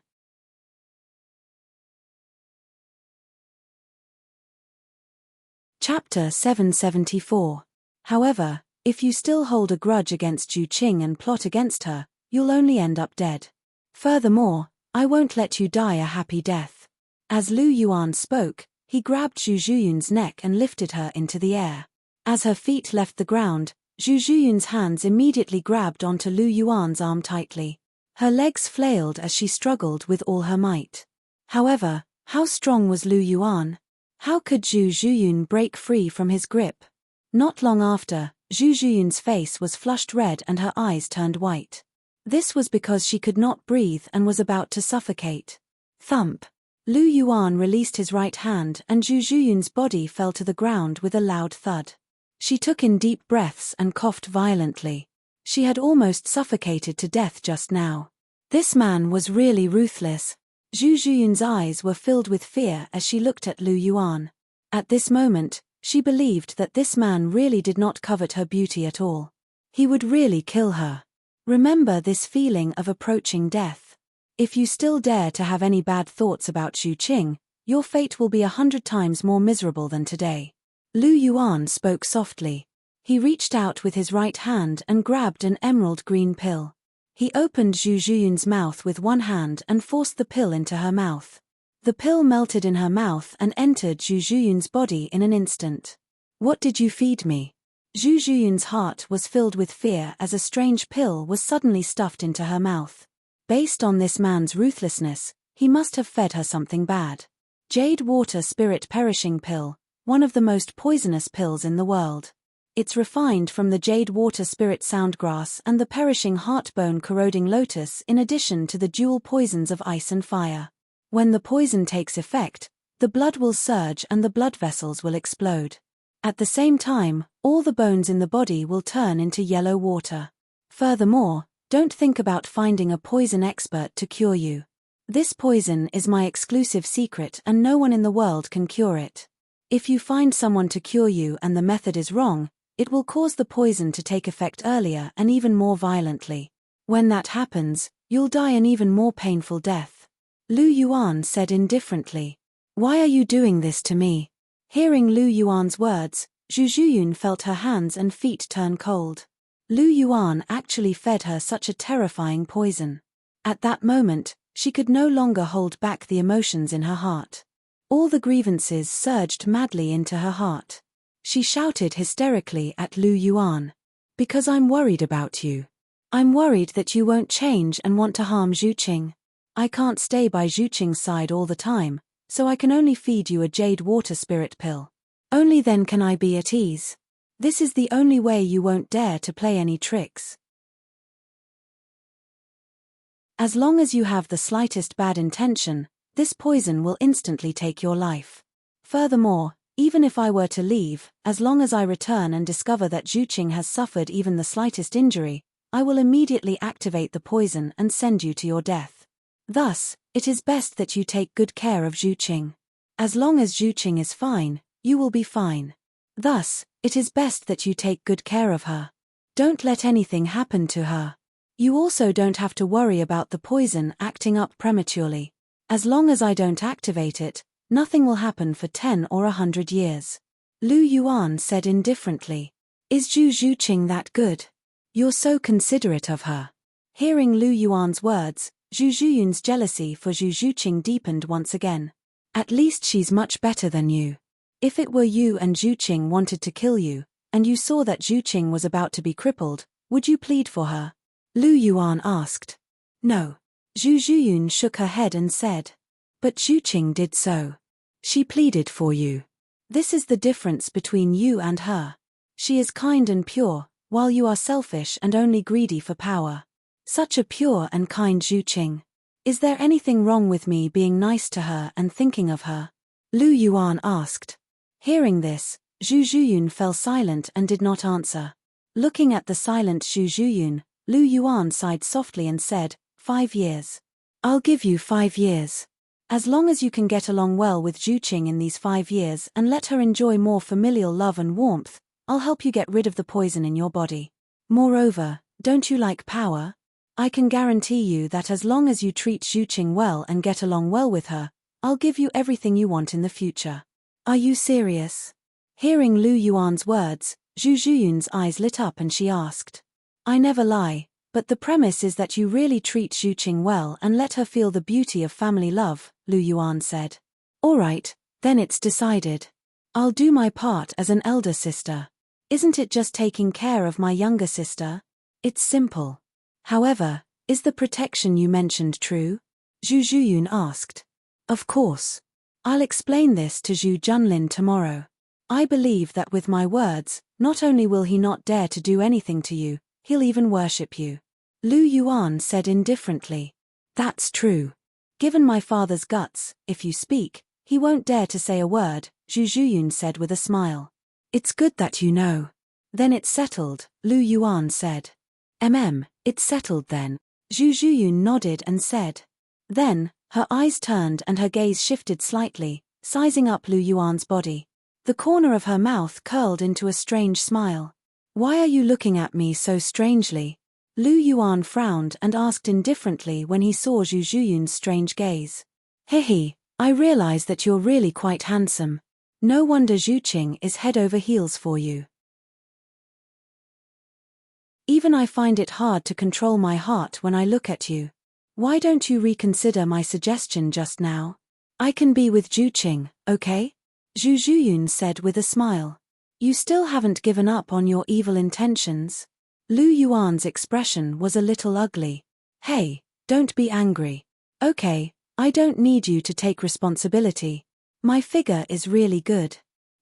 Chapter 774. However, if you still hold a grudge against Zhuqing and plot against her, you'll only end up dead. Furthermore, I won't let you die a happy death. As Lu Yuan spoke, he grabbed Zhu Zhuyun's neck and lifted her into the air. As her feet left the ground, Zhu Zhuyun's hands immediately grabbed onto Lu Yuan's arm tightly. Her legs flailed as she struggled with all her might. However, how strong was Lu Yuan? How could Zhu Zhuyun break free from his grip? Not long after, Zhu Zhuyun's face was flushed red and her eyes turned white. This was because she could not breathe and was about to suffocate. Thump! Lu Yuan released his right hand and Zhu Zhuyun's body fell to the ground with a loud thud. She took in deep breaths and coughed violently. She had almost suffocated to death just now. This man was really ruthless. Zhu Zhuyun's eyes were filled with fear as she looked at Lu Yuan. At this moment, she believed that this man really did not covet her beauty at all. He would really kill her. Remember this feeling of approaching death. If you still dare to have any bad thoughts about Zhuqing, your fate will be 100 times more miserable than today. Lu Yuan spoke softly. He reached out with his right hand and grabbed an emerald green pill. He opened Zhu Zhuyun's mouth with one hand and forced the pill into her mouth. The pill melted in her mouth and entered Zhu Zhuyun's body in an instant. What did you feed me? Zhu Zhuyun's heart was filled with fear as a strange pill was suddenly stuffed into her mouth. Based on this man's ruthlessness, he must have fed her something bad. Jade Water Spirit Perishing Pill, one of the most poisonous pills in the world. It's refined from the Jade Water Spirit Soundgrass and the Perishing Heartbone Corroding Lotus in addition to the dual poisons of ice and fire. When the poison takes effect, the blood will surge and the blood vessels will explode. At the same time, all the bones in the body will turn into yellow water. Furthermore, don't think about finding a poison expert to cure you. This poison is my exclusive secret and no one in the world can cure it. If you find someone to cure you and the method is wrong, it will cause the poison to take effect earlier and even more violently. When that happens, you'll die an even more painful death. Lu Yuan said indifferently. Why are you doing this to me? Hearing Lu Yuan's words, Zhu Zhuyun felt her hands and feet turn cold. Lu Yuan actually fed her such a terrifying poison. At that moment, she could no longer hold back the emotions in her heart. All the grievances surged madly into her heart. She shouted hysterically at Lu Yuan. Because I'm worried about you. I'm worried that you won't change and want to harm Zhuqing. I can't stay by Zhuqing's side all the time, so I can only feed you a Jade Water Spirit pill. Only then can I be at ease. This is the only way you won't dare to play any tricks. As long as you have the slightest bad intention, this poison will instantly take your life. Furthermore, even if I were to leave, as long as I return and discover that Zhuqing has suffered even the slightest injury, I will immediately activate the poison and send you to your death. Thus, it is best that you take good care of Zhuqing. As long as Zhuqing is fine, you will be fine. Thus, It is best that you take good care of her. Don't let anything happen to her. You also don't have to worry about the poison acting up prematurely. As long as I don't activate it, nothing will happen for 10 or 100 years. Lu Yuan said indifferently. Is Zhu Zhuqing that good? You're so considerate of her. Hearing Lu Yuan's words, Zhu Zhuyun's jealousy for Zhu Zhuqing deepened once again. At least she's much better than you. If it were you and Zhuqing wanted to kill you, and you saw that Zhuqing was about to be crippled, would you plead for her? Lu Yuan asked. No. Zhu Zhuyun shook her head and said. But Zhuqing did so. She pleaded for you. This is the difference between you and her. She is kind and pure, while you are selfish and only greedy for power. Such a pure and kind Zhuqing. Is there anything wrong with me being nice to her and thinking of her? Lu Yuan asked. Hearing this, Zhu Zhuyun fell silent and did not answer. Looking at the silent Zhu Zhuyun, Lu Yuan sighed softly and said, 5 years. I'll give you 5 years. As long as you can get along well with Zhuqing in these 5 years and let her enjoy more familial love and warmth, I'll help you get rid of the poison in your body. Moreover, don't you like power? I can guarantee you that as long as you treat Zhuqing well and get along well with her, I'll give you everything you want in the future. Are you serious? Hearing Lu Yuan's words, Zhu Zhuyun's eyes lit up and she asked. I never lie, but the premise is that you really treat Zhuqing well and let her feel the beauty of family love, Lu Yuan said. All right, then it's decided. I'll do my part as an elder sister. Isn't it just taking care of my younger sister? It's simple. However, is the protection you mentioned true? Zhu Zhuyun asked. Of course. I'll explain this to Zhu Junlin tomorrow. I believe that with my words, not only will he not dare to do anything to you, he'll even worship you. Lu Yuan said indifferently. That's true. Given my father's guts, if you speak, he won't dare to say a word, Zhu Zhuyun said with a smile. It's good that you know. Then it's settled, Lu Yuan said. It's settled then. Zhu Zhuyun nodded and said. Then, her eyes turned and her gaze shifted slightly, sizing up Lu Yuan's body. The corner of her mouth curled into a strange smile. Why are you looking at me so strangely? Lu Yuan frowned and asked indifferently when he saw Zhu Zhuyun's strange gaze. Hehe, I realize that you're really quite handsome. No wonder Zhuqing is head over heels for you. Even I find it hard to control my heart when I look at you. Why don't you reconsider my suggestion just now? I can be with Zhuqing, okay? Zhu Zhuyun said with a smile. You still haven't given up on your evil intentions? Lu Yuan's expression was a little ugly. Hey, don't be angry. Okay, I don't need you to take responsibility. My figure is really good.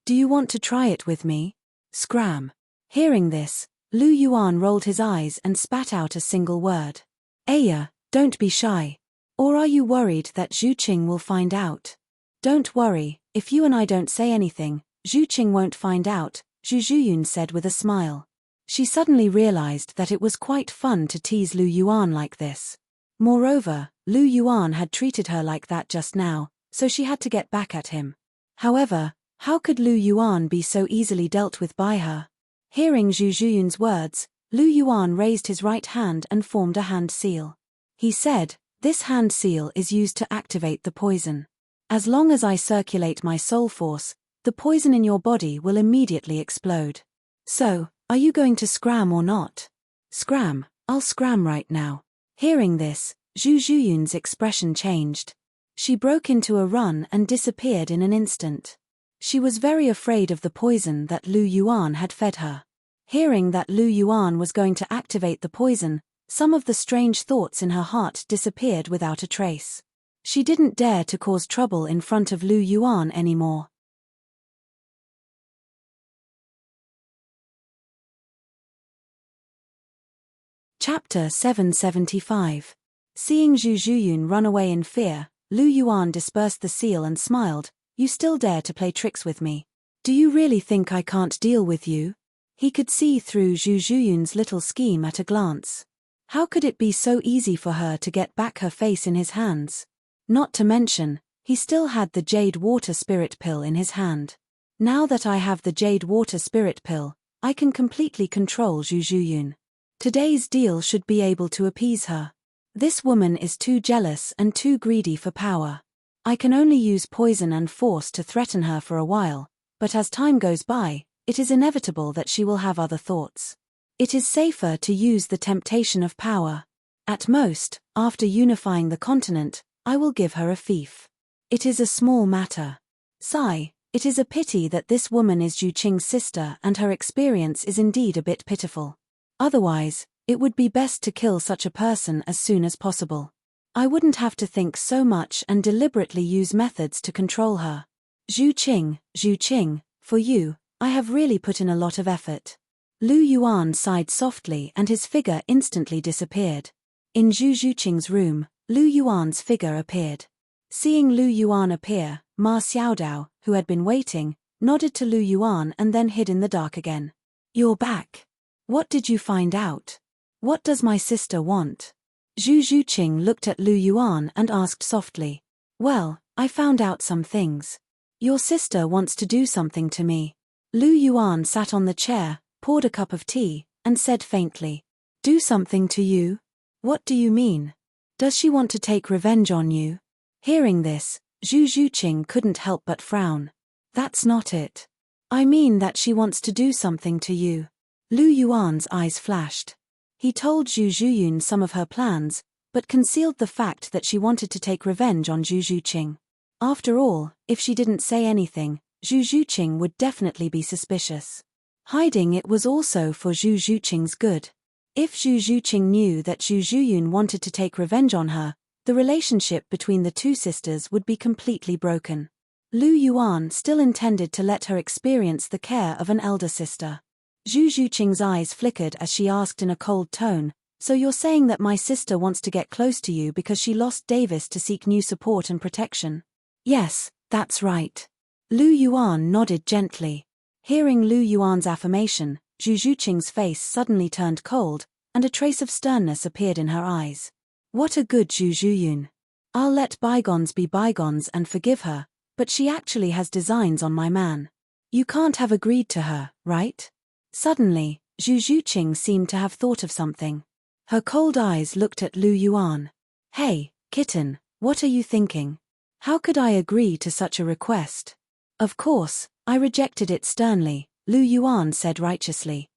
Do you want to try it with me? Scram. Hearing this, Lu Yuan rolled his eyes and spat out a single word. Aya, don't be shy. Or are you worried that Zhuqing will find out? Don't worry, if you and I don't say anything, Zhuqing won't find out, Zhu Zhuyun said with a smile. She suddenly realized that it was quite fun to tease Lu Yuan like this. Moreover, Lu Yuan had treated her like that just now, so she had to get back at him. However, how could Lu Yuan be so easily dealt with by her? Hearing Zhu Zhuyun's words, Lu Yuan raised his right hand and formed a hand seal. He said, this hand seal is used to activate the poison. As long as I circulate my soul force, the poison in your body will immediately explode. So, are you going to scram or not? Scram, I'll scram right now. Hearing this, Zhu Zhuyun's expression changed. She broke into a run and disappeared in an instant. She was very afraid of the poison that Lu Yuan had fed her. Hearing that Lu Yuan was going to activate the poison, some of the strange thoughts in her heart disappeared without a trace. She didn't dare to cause trouble in front of Lu Yuan anymore. Chapter 775. Seeing Zhu Zhuyun run away in fear, Lu Yuan dispersed the seal and smiled. You still dare to play tricks with me? Do you really think I can't deal with you? He could see through Zhu Zhuyun's little scheme at a glance. How could it be so easy for her to get back her face in his hands? Not to mention, he still had the jade water spirit pill in his hand. Now that I have the jade water spirit pill, I can completely control Zhu Zhuyun. Today's deal should be able to appease her. This woman is too jealous and too greedy for power. I can only use poison and force to threaten her for a while, but as time goes by, it is inevitable that she will have other thoughts. It is safer to use the temptation of power. At most, after unifying the continent, I will give her a fief. It is a small matter. Sigh, it is a pity that this woman is Zhu Qing's sister and her experience is indeed a bit pitiful. Otherwise, it would be best to kill such a person as soon as possible. I wouldn't have to think so much and deliberately use methods to control her. Zhu Qing, for you, I have really put in a lot of effort. Lu Yuan sighed softly and his figure instantly disappeared. In Zhu Zhuqing's room, Lu Yuan's figure appeared. Seeing Lu Yuan appear, Ma Xiaodao, who had been waiting, nodded to Lu Yuan and then hid in the dark again. You're back. What did you find out? What does my sister want? Zhu Zhuqing looked at Lu Yuan and asked softly. Well, I found out some things. Your sister wants to do something to me. Lu Yuan sat on the chair, poured a cup of tea, and said faintly. Do something to you? What do you mean? Does she want to take revenge on you? Hearing this, Zhu Zhuqing couldn't help but frown. That's not it. I mean that she wants to do something to you. Lu Yuan's eyes flashed. He told Zhu Zhuyun some of her plans, but concealed the fact that she wanted to take revenge on Zhu Zhuqing. After all, if she didn't say anything, Zhu Zhuqing would definitely be suspicious. Hiding it was also for Zhu Zhuqing's good. If Zhu Zhuqing knew that Zhu Zhuyun wanted to take revenge on her, the relationship between the two sisters would be completely broken. Lu Yuan still intended to let her experience the care of an elder sister. Zhu Zhuqing's eyes flickered as she asked in a cold tone, so you're saying that my sister wants to get close to you because she lost Davis to seek new support and protection? Yes, that's right. Lu Yuan nodded gently. Hearing Lu Yuan's affirmation, Zhu Zhuqing's face suddenly turned cold, and a trace of sternness appeared in her eyes. What a good Zhu Zhuyun. I'll let bygones be bygones and forgive her, but she actually has designs on my man. You can't have agreed to her, right? Suddenly, Zhu Zhuqing seemed to have thought of something. Her cold eyes looked at Lu Yuan. Hey, kitten, what are you thinking? How could I agree to such a request? Of course, I rejected it sternly, Lu Yuan said righteously.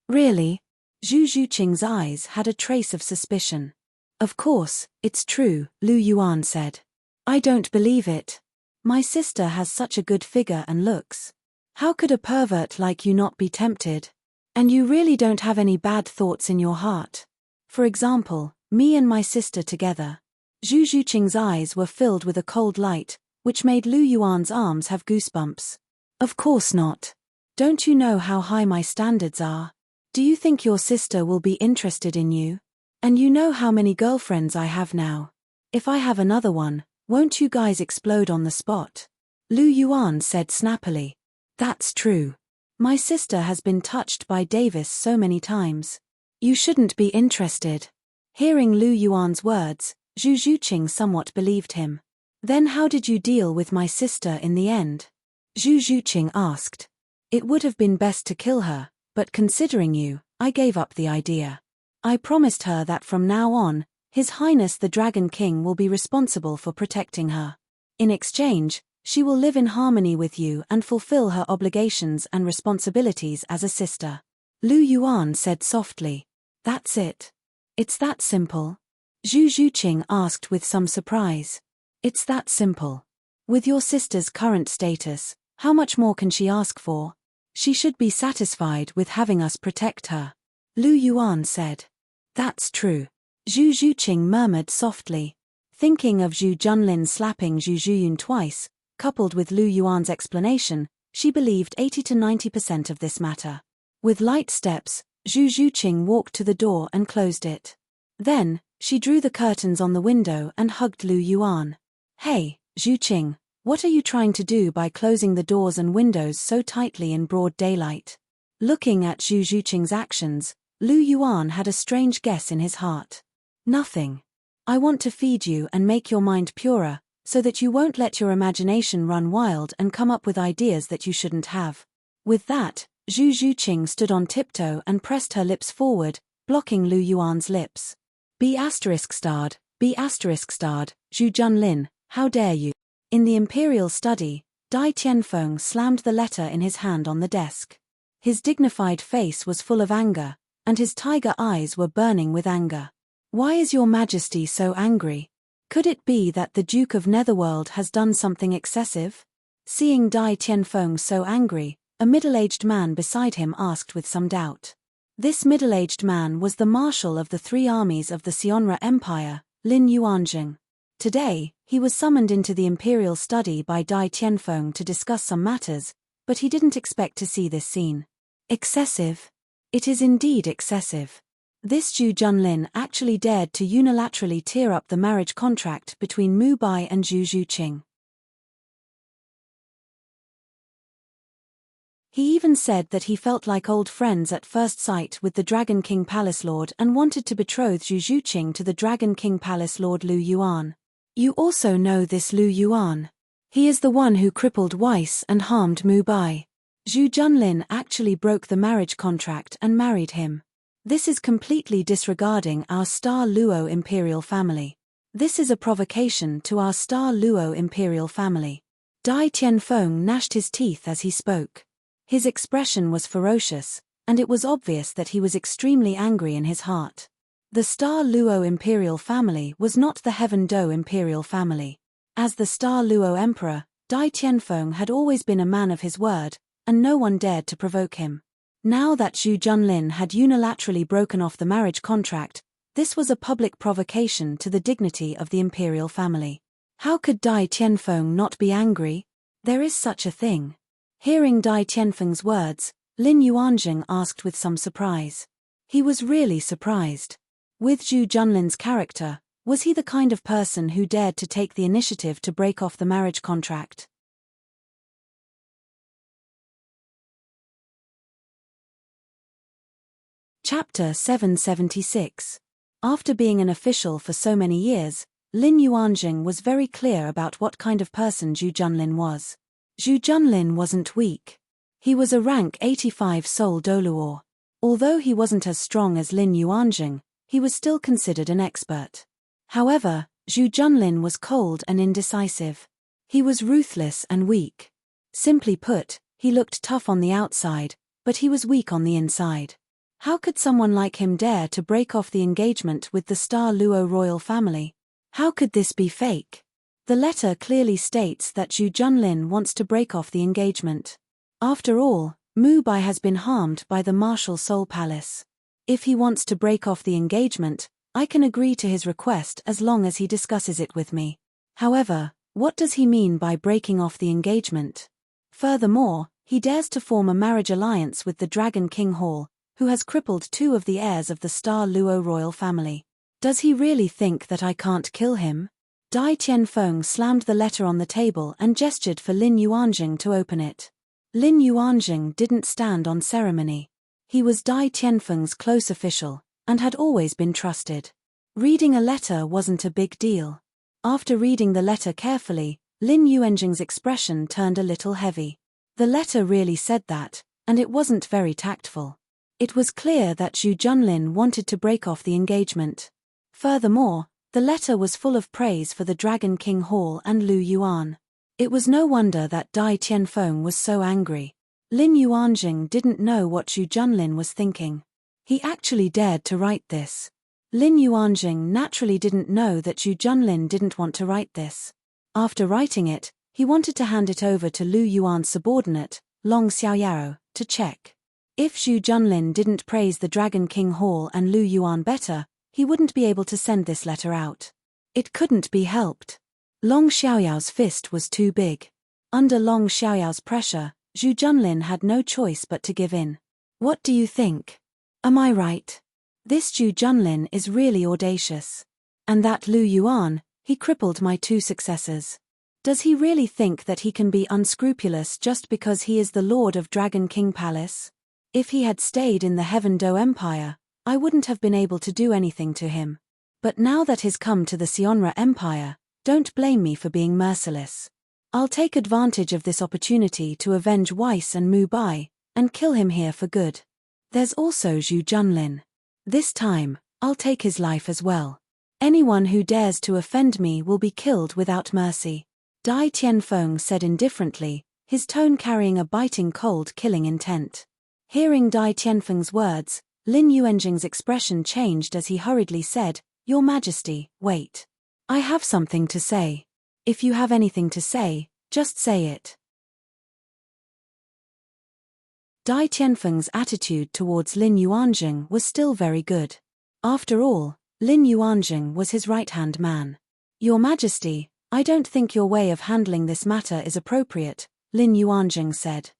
Really? Zhu Zhuqing's eyes had a trace of suspicion. Of course, it's true, Lu Yuan said. I don't believe it. My sister has such a good figure and looks. How could a pervert like you not be tempted? And you really don't have any bad thoughts in your heart. For example, me and my sister together. Zhu Zhuqing's eyes were filled with a cold light, which made Lu Yuan's arms have goosebumps. Of course not. Don't you know how high my standards are? Do you think your sister will be interested in you? And you know how many girlfriends I have now. If I have another one, won't you guys explode on the spot? Lu Yuan said snappily. That's true. My sister has been touched by Davis so many times. You shouldn't be interested. Hearing Lu Yuan's words, Zhu Zhuqing somewhat believed him. Then how did you deal with my sister in the end? Zhu Zhuqing asked. It would have been best to kill her, but considering you, I gave up the idea. I promised her that from now on, His Highness the Dragon King will be responsible for protecting her. In exchange, she will live in harmony with you and fulfill her obligations and responsibilities as a sister. Lu Yuan said softly. That's it. It's that simple? Zhu Zhuqing asked with some surprise. It's that simple. With your sister's current status, how much more can she ask for? She should be satisfied with having us protect her. Lu Yuan said. That's true. Zhu Zhuqing murmured softly. Thinking of Zhu Junlin slapping Zhu Zhuyun twice, coupled with Lu Yuan's explanation, she believed 80 to 90% of this matter. With light steps, Zhu Zhuqing walked to the door and closed it. Then, she drew the curtains on the window and hugged Lu Yuan. Hey, Zhuqing, what are you trying to do by closing the doors and windows so tightly in broad daylight? Looking at Zhu Zhuqing's actions, Lu Yuan had a strange guess in his heart. Nothing. I want to feed you and make your mind purer, so that you won't let your imagination run wild and come up with ideas that you shouldn't have. With that, Zhu Zhuqing stood on tiptoe and pressed her lips forward, blocking Lu Yuan's lips. Be ****, Zhu Junlin, how dare you? In the imperial study, Dai Tianfeng slammed the letter in his hand on the desk. His dignified face was full of anger, and his tiger eyes were burning with anger. Why is your majesty so angry? Could it be that the Duke of Netherworld has done something excessive? Seeing Dai Tianfeng so angry, a middle-aged man beside him asked with some doubt. This middle-aged man was the marshal of the 3 armies of the Sionra Empire, Lin Yuanjing. Today, he was summoned into the imperial study by Dai Tianfeng to discuss some matters, but he didn't expect to see this scene. Excessive? It is indeed excessive. This Zhu Junlin actually dared to unilaterally tear up the marriage contract between Mu Bai and Zhu Zhuqing. He even said that he felt like old friends at first sight with the Dragon King Palace Lord and wanted to betroth Zhu Zhuqing to the Dragon King Palace Lord Lu Yuan. You also know this Lu Yuan. He is the one who crippled Weiss and harmed Mu Bai. Zhu Junlin actually broke the marriage contract and married him. This is completely disregarding our Star Luo imperial family. This is a provocation to our Star Luo imperial family. Dai Tianfeng gnashed his teeth as he spoke. His expression was ferocious, and it was obvious that he was extremely angry in his heart. The Star Luo imperial family was not the Heaven Do imperial family. As the Star Luo emperor, Dai Tianfeng had always been a man of his word, and no one dared to provoke him. Now that Zhu Junlin had unilaterally broken off the marriage contract, this was a public provocation to the dignity of the imperial family. How could Dai Tianfeng not be angry? There is such a thing. Hearing Dai Tianfeng's words, Lin Yuanjing asked with some surprise. He was really surprised. With Zhu Junlin's character, was he the kind of person who dared to take the initiative to break off the marriage contract? Chapter 776. After being an official for so many years, Lin Yuanjing was very clear about what kind of person Zhu Junlin was. Zhu Junlin wasn't weak. He was a rank 85 soul Douluo. Although he wasn't as strong as Lin Yuanjing, he was still considered an expert. However, Zhu Junlin was cold and indecisive. He was ruthless and weak. Simply put, he looked tough on the outside, but he was weak on the inside. How could someone like him dare to break off the engagement with the Star Luo royal family? How could this be fake? The letter clearly states that Zhu Junlin wants to break off the engagement. After all, Mu Bai has been harmed by the Martial Soul Palace. If he wants to break off the engagement, I can agree to his request as long as he discusses it with me. However, what does he mean by breaking off the engagement? Furthermore, he dares to form a marriage alliance with the Dragon King Hall, who has crippled 2 of the heirs of the Star Luo royal family. Does he really think that I can't kill him? Dai Tianfeng slammed the letter on the table and gestured for Lin Yuanjing to open it. Lin Yuanjing didn't stand on ceremony. He was Dai Tianfeng's close official, and had always been trusted. Reading a letter wasn't a big deal. After reading the letter carefully, Lin Yuanjing's expression turned a little heavy. The letter really said that, and it wasn't very tactful. It was clear that Zhu Junlin wanted to break off the engagement. Furthermore, the letter was full of praise for the Dragon King Hall and Lu Yuan. It was no wonder that Dai Tianfeng was so angry. Lin Yuanjing didn't know what Zhu Junlin was thinking. He actually dared to write this. Lin Yuanjing naturally didn't know that Zhu Junlin didn't want to write this. After writing it, he wanted to hand it over to Lu Yuan's subordinate, Long Xiaoyao, to check. If Zhu Junlin didn't praise the Dragon King Hall and Lu Yuan better, he wouldn't be able to send this letter out. It couldn't be helped. Long Xiaoyao's fist was too big. Under Long Xiaoyao's pressure, Zhu Junlin had no choice but to give in. What do you think? Am I right? This Zhu Junlin is really audacious. And that Lu Yuan, he crippled my 2 successors. Does he really think that he can be unscrupulous just because he is the Lord of Dragon King Palace? If he had stayed in the Heaven Do Empire, I wouldn't have been able to do anything to him. But now that he's come to the Sionra Empire, Don't blame me for being merciless. I'll take advantage of this opportunity to avenge Weiss and Mu Bai, and kill him here for good. There's also Zhu Junlin. This time, I'll take his life as well. Anyone who dares to offend me will be killed without mercy. Dai Tianfeng said indifferently, his tone carrying a biting cold killing intent. Hearing Dai Tianfeng's words, Lin Yuanjing's expression changed as he hurriedly said, Your Majesty, wait. I have something to say. If you have anything to say, just say it. Dai Tianfeng's attitude towards Lin Yuanjing was still very good. After all, Lin Yuanjing was his right-hand man. Your Majesty, I don't think your way of handling this matter is appropriate, Lin Yuanjing said.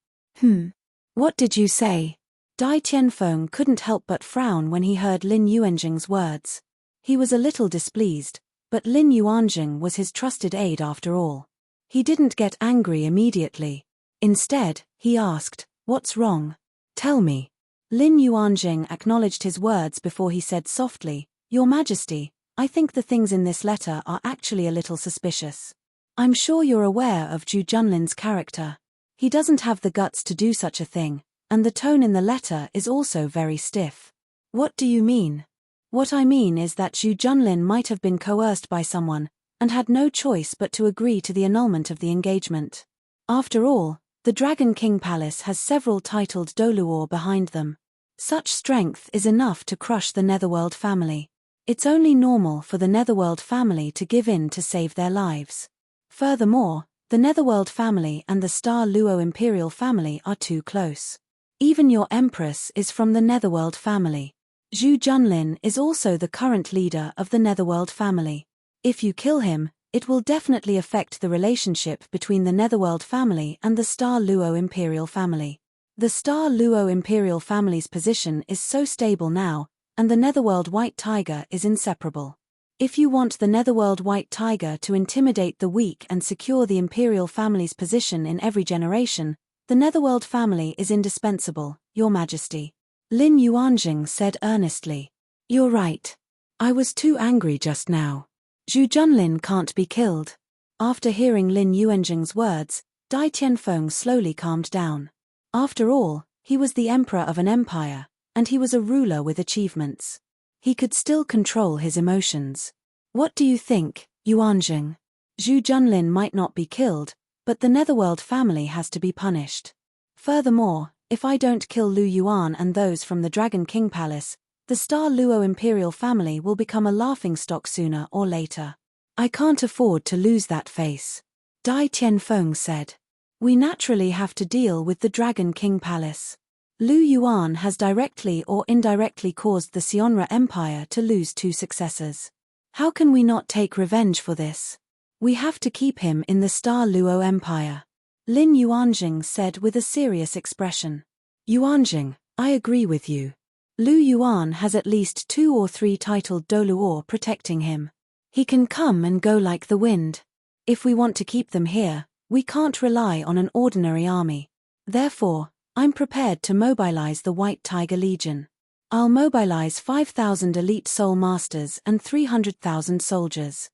What did you say? Dai Tianfeng couldn't help but frown when he heard Lin Yuanjing's words. He was a little displeased, but Lin Yuanjing was his trusted aide after all. He didn't get angry immediately. Instead, he asked, What's wrong? Tell me. Lin Yuanjing acknowledged his words before he said softly, Your Majesty, I think the things in this letter are actually a little suspicious. I'm sure you're aware of Zhu Junlin's character. He doesn't have the guts to do such a thing, and the tone in the letter is also very stiff. What do you mean? What I mean is that Zhu Junlin might have been coerced by someone, and had no choice but to agree to the annulment of the engagement. After all, the Dragon King Palace has several titled Douluo behind them. Such strength is enough to crush the Netherworld family. It's only normal for the Netherworld family to give in to save their lives. Furthermore, the Netherworld family and the Star Luo Imperial family are too close. Even your Empress is from the Netherworld family. Zhu Junlin is also the current leader of the Netherworld family. If you kill him, it will definitely affect the relationship between the Netherworld family and the Star Luo Imperial family. The Star Luo Imperial family's position is so stable now, and the Netherworld White Tiger is inseparable. If you want the Netherworld White Tiger to intimidate the weak and secure the Imperial family's position in every generation, the Netherworld family is indispensable, Your Majesty. Lin Yuanjing said earnestly. You're right. I was too angry just now. Zhu Junlin can't be killed. After hearing Lin Yuanjing's words, Dai Tianfeng slowly calmed down. After all, he was the emperor of an empire, and he was a ruler with achievements. He could still control his emotions. What do you think, Yuanjing? Zhu Junlin might not be killed, but the Netherworld family has to be punished. Furthermore, if I don't kill Lu Yuan and those from the Dragon King Palace, the Star Luo Imperial family will become a laughingstock sooner or later. I can't afford to lose that face. Dai Tianfeng said. We naturally have to deal with the Dragon King Palace. Lu Yuan has directly or indirectly caused the Sionra Empire to lose 2 successors. How can we not take revenge for this? We have to keep him in the Star Luo Empire. Lin Yuanjing said with a serious expression. Yuanjing, I agree with you. Lu Yuan has at least 2 or 3 titled Douluo protecting him. He can come and go like the wind. If we want to keep them here, we can't rely on an ordinary army. Therefore, I'm prepared to mobilize the White Tiger Legion. I'll mobilize 5,000 elite soul masters and 300,000 soldiers.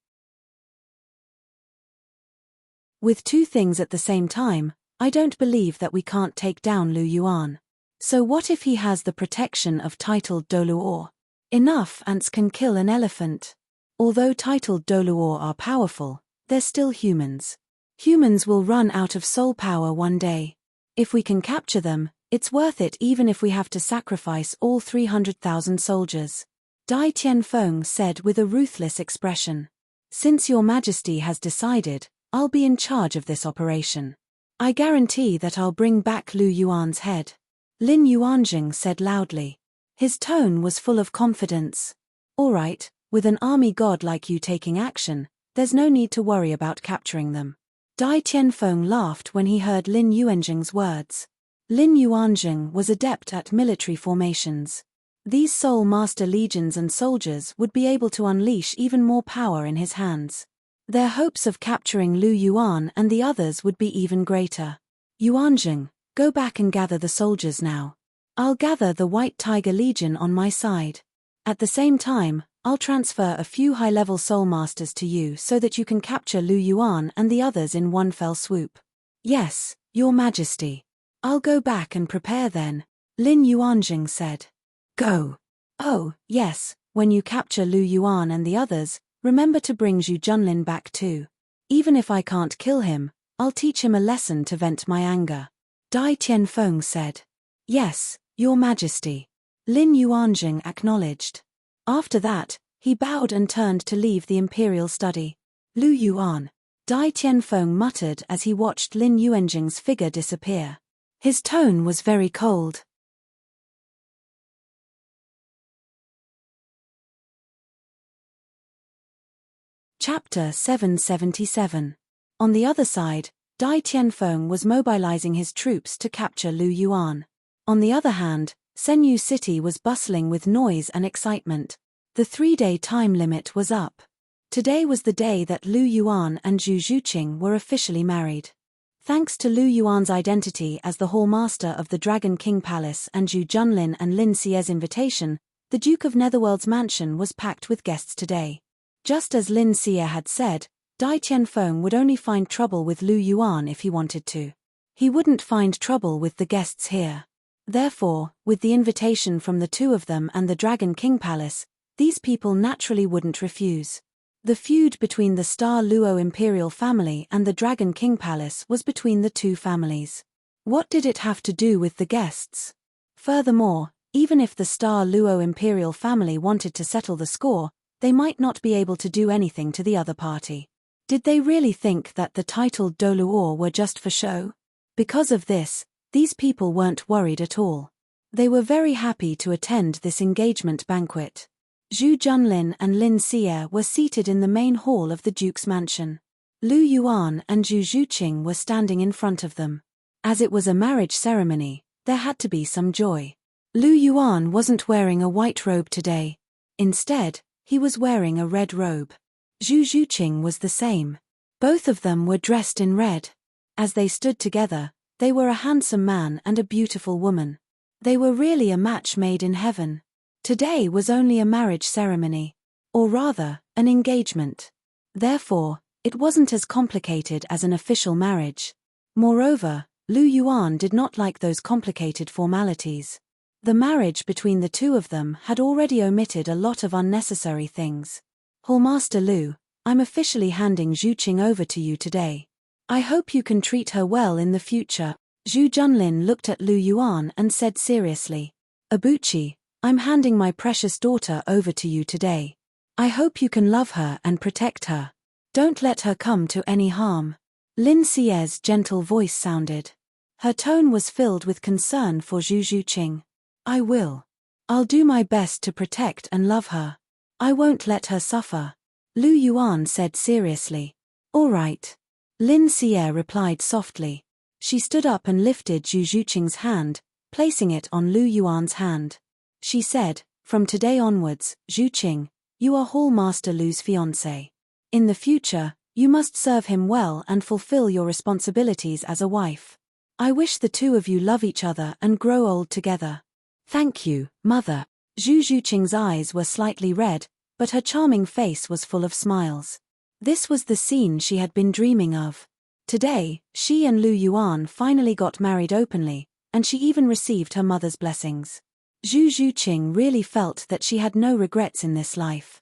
With 2 things at the same time, I don't believe that we can't take down Lu Yuan. So what if he has the protection of titled Douluo? Enough ants can kill an elephant. Although titled Douluo are powerful, they're still humans. Humans will run out of soul power one day. If we can capture them, it's worth it even if we have to sacrifice all 300,000 soldiers. Dai Tianfeng said with a ruthless expression. Since Your Majesty has decided, I'll be in charge of this operation. I guarantee that I'll bring back Lu Yuan's head. Lin Yuanjing said loudly. His tone was full of confidence. All right, with an army god like you taking action, there's no need to worry about capturing them. Dai Tianfeng laughed when he heard Lin Yuanjing's words. Lin Yuanjing was adept at military formations. These Soul Master legions and soldiers would be able to unleash even more power in his hands. Their hopes of capturing Lu Yuan and the others would be even greater. Yuanjing, go back and gather the soldiers now. I'll gather the White Tiger Legion on my side. At the same time, I'll transfer a few high-level soul masters to you so that you can capture Lu Yuan and the others in one fell swoop. Yes, Your Majesty. I'll go back and prepare then, Lin Yuanjing said. Go. Oh, yes, when you capture Lu Yuan and the others, remember to bring Zhu Junlin back too. Even if I can't kill him, I'll teach him a lesson to vent my anger. Dai Tianfeng said. Yes, Your Majesty. Lin Yuanjing acknowledged. After that, he bowed and turned to leave the imperial study. Lu Yuan. Dai Tianfeng muttered as he watched Lin Yuanjing's figure disappear. His tone was very cold. Chapter 777. On the other side, Dai Tianfeng was mobilizing his troops to capture Lu Yuan. On the other hand, Senyu City was bustling with noise and excitement. The 3-day time limit was up. Today was the day that Lu Yuan and Zhu Zhuqing were officially married. Thanks to Lu Yuan's identity as the Hallmaster of the Dragon King Palace and Zhu Junlin and Lin Xie's invitation, the Duke of Netherworld's mansion was packed with guests today. Just as Lin Xie had said, Dai Tianfeng would only find trouble with Lu Yuan if he wanted to. He wouldn't find trouble with the guests here. Therefore, with the invitation from the two of them and the Dragon King Palace, these people naturally wouldn't refuse. The feud between the Star Luo imperial family and the Dragon King Palace was between the two families. What did it have to do with the guests? Furthermore, even if the Star Luo imperial family wanted to settle the score, they might not be able to do anything to the other party. Did they really think that the titled Douluo were just for show? Because of this, these people weren't worried at all. They were very happy to attend this engagement banquet. Zhu Junlin and Lin Xie were seated in the main hall of the Duke's mansion. Lu Yuan and Zhu Zhuqing were standing in front of them. As it was a marriage ceremony, there had to be some joy. Lu Yuan wasn't wearing a white robe today. Instead, he was wearing a red robe. Zhu Zhuqing was the same. Both of them were dressed in red. As they stood together, they were a handsome man and a beautiful woman. They were really a match made in heaven. Today was only a marriage ceremony. Or rather, an engagement. Therefore, it wasn't as complicated as an official marriage. Moreover, Lu Yuan did not like those complicated formalities. The marriage between the two of them had already omitted a lot of unnecessary things. Hallmaster Lu, I'm officially handing Zhuqing over to you today. I hope you can treat her well in the future. Zhu Junlin looked at Lu Yuan and said seriously. Abuchi, I'm handing my precious daughter over to you today. I hope you can love her and protect her. Don't let her come to any harm. Lin Xie's gentle voice sounded. Her tone was filled with concern for Zhu Zhuqing. I will. I'll do my best to protect and love her. I won't let her suffer. Lu Yuan said seriously. All right. Lin Xie replied softly. She stood up and lifted Zhu Zhuqing's hand, placing it on Lu Yuan's hand. She said, from today onwards, Zhuqing, you are Hallmaster Lu's fiancé. In the future, you must serve him well and fulfill your responsibilities as a wife. I wish the two of you love each other and grow old together. Thank you, mother. Zhu Zhuqing's eyes were slightly red, but her charming face was full of smiles. This was the scene she had been dreaming of. Today, she and Lu Yuan finally got married openly, and she even received her mother's blessings. Zhu Zhuqing really felt that she had no regrets in this life.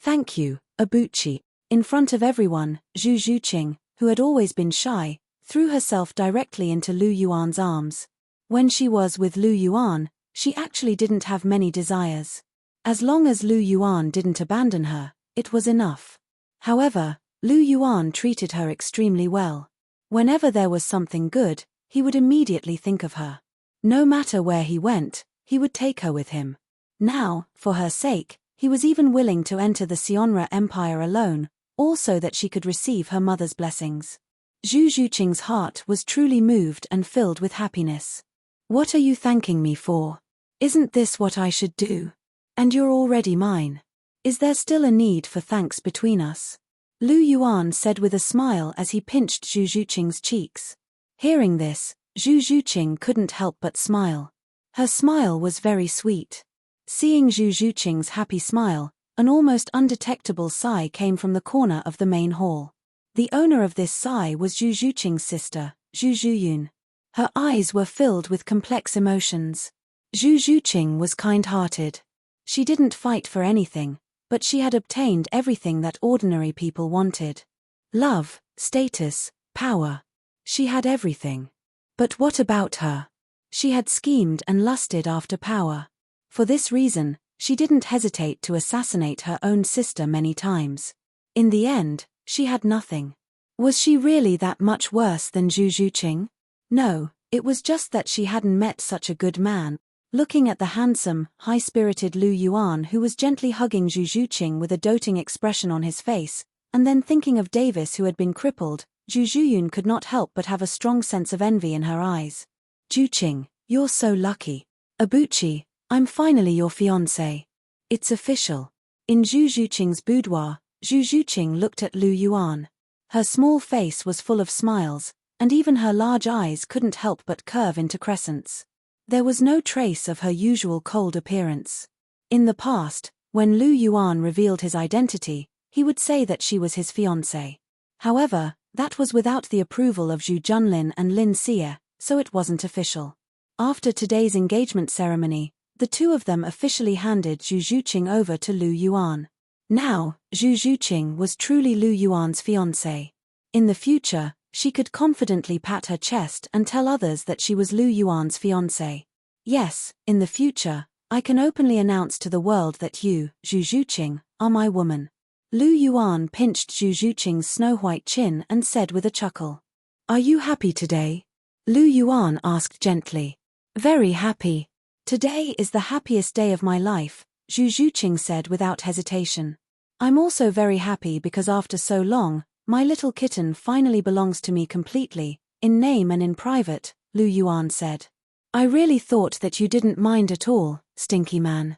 Thank you, Abuchi. In front of everyone, Zhu Zhuqing, who had always been shy, threw herself directly into Lu Yuan's arms. When she was with Lu Yuan, she actually didn't have many desires. As long as Lu Yuan didn't abandon her, it was enough. However, Lu Yuan treated her extremely well. Whenever there was something good, he would immediately think of her. No matter where he went, he would take her with him. Now, for her sake, he was even willing to enter the Sionra Empire alone, also that she could receive her mother's blessings. Zhu Zhuqing's heart was truly moved and filled with happiness. What are you thanking me for? Isn't this what I should do? And you're already mine. Is there still a need for thanks between us? Lu Yuan said with a smile as he pinched Zhu Zhuqing's cheeks. Hearing this, Zhu Zhuqing couldn't help but smile. Her smile was very sweet. Seeing Zhu Zhuqing's happy smile, an almost undetectable sigh came from the corner of the main hall. The owner of this sigh was Zhu Zhuqing's sister, Zhu Zhuyun. Her eyes were filled with complex emotions. Zhu Zhuqing was kind-hearted. She didn't fight for anything, but she had obtained everything that ordinary people wanted. Love, status, power. She had everything. But what about her? She had schemed and lusted after power. For this reason, she didn't hesitate to assassinate her own sister many times. In the end, she had nothing. Was she really that much worse than Zhu Zhuqing? No, it was just that she hadn't met such a good man. Looking at the handsome, high-spirited Lu Yuan who was gently hugging Zhu Zhuqing with a doting expression on his face, and then thinking of Davis who had been crippled, Zhu Zhuyun could not help but have a strong sense of envy in her eyes. Zhuqing, you're so lucky. Abuchi, I'm finally your fiancé. It's official. In Zhu Zhuqing's boudoir, Zhu Zhuqing looked at Lu Yuan. Her small face was full of smiles, and even her large eyes couldn't help but curve into crescents. There was no trace of her usual cold appearance. In the past, when Lu Yuan revealed his identity, he would say that she was his fiancée. However, that was without the approval of Zhu Junlin and Lin Xie, so it wasn't official. After today's engagement ceremony, the two of them officially handed Zhu Zhuqing over to Lu Yuan. Now, Zhu Zhuqing was truly Lu Yuan's fiancée. In the future, she could confidently pat her chest and tell others that she was Lu Yuan's fiancée. Yes, in the future, I can openly announce to the world that you, Zhu Zhuqing, are my woman. Lu Yuan pinched Zhu Zhuqing's snow-white chin and said with a chuckle. Are you happy today? Lu Yuan asked gently. Very happy. Today is the happiest day of my life, Zhu Zhuqing said without hesitation. I'm also very happy because after so long, my little kitten finally belongs to me completely, in name and in private, Lu Yuan said. I really thought that you didn't mind at all, stinky man.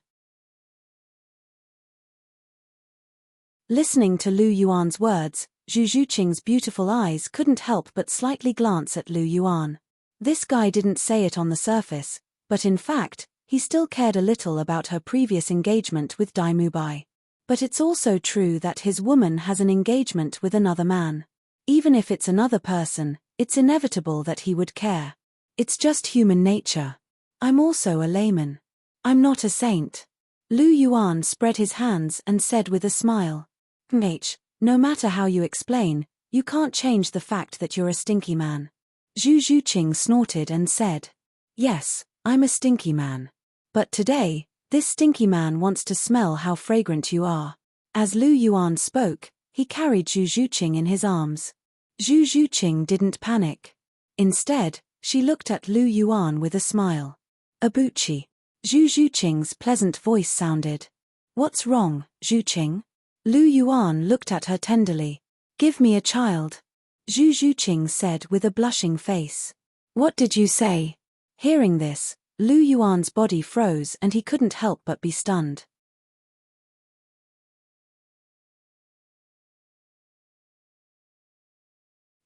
Listening to Lu Yuan's words, Zhu Zhuqing's beautiful eyes couldn't help but slightly glance at Lu Yuan. This guy didn't say it on the surface, but in fact, he still cared a little about her previous engagement with Dai Mubai. But it's also true that his woman has an engagement with another man. Even if it's another person, it's inevitable that he would care. It's just human nature. I'm also a layman. I'm not a saint. Lu Yuan spread his hands and said with a smile. No matter how you explain, you can't change the fact that you're a stinky man. Zhu Zhuqing snorted and said. Yes, I'm a stinky man. But today, this stinky man wants to smell how fragrant you are. As Lu Yuan spoke, he carried Zhu Zhuqing in his arms. Zhu Zhuqing didn't panic. Instead, she looked at Lu Yuan with a smile. Abuchi. Zhu Zhuqing's pleasant voice sounded. What's wrong, Zhuqing? Lu Yuan looked at her tenderly. Give me a child. Zhu Zhuqing said with a blushing face. What did you say? Hearing this, Lu Yuan's body froze and he couldn't help but be stunned.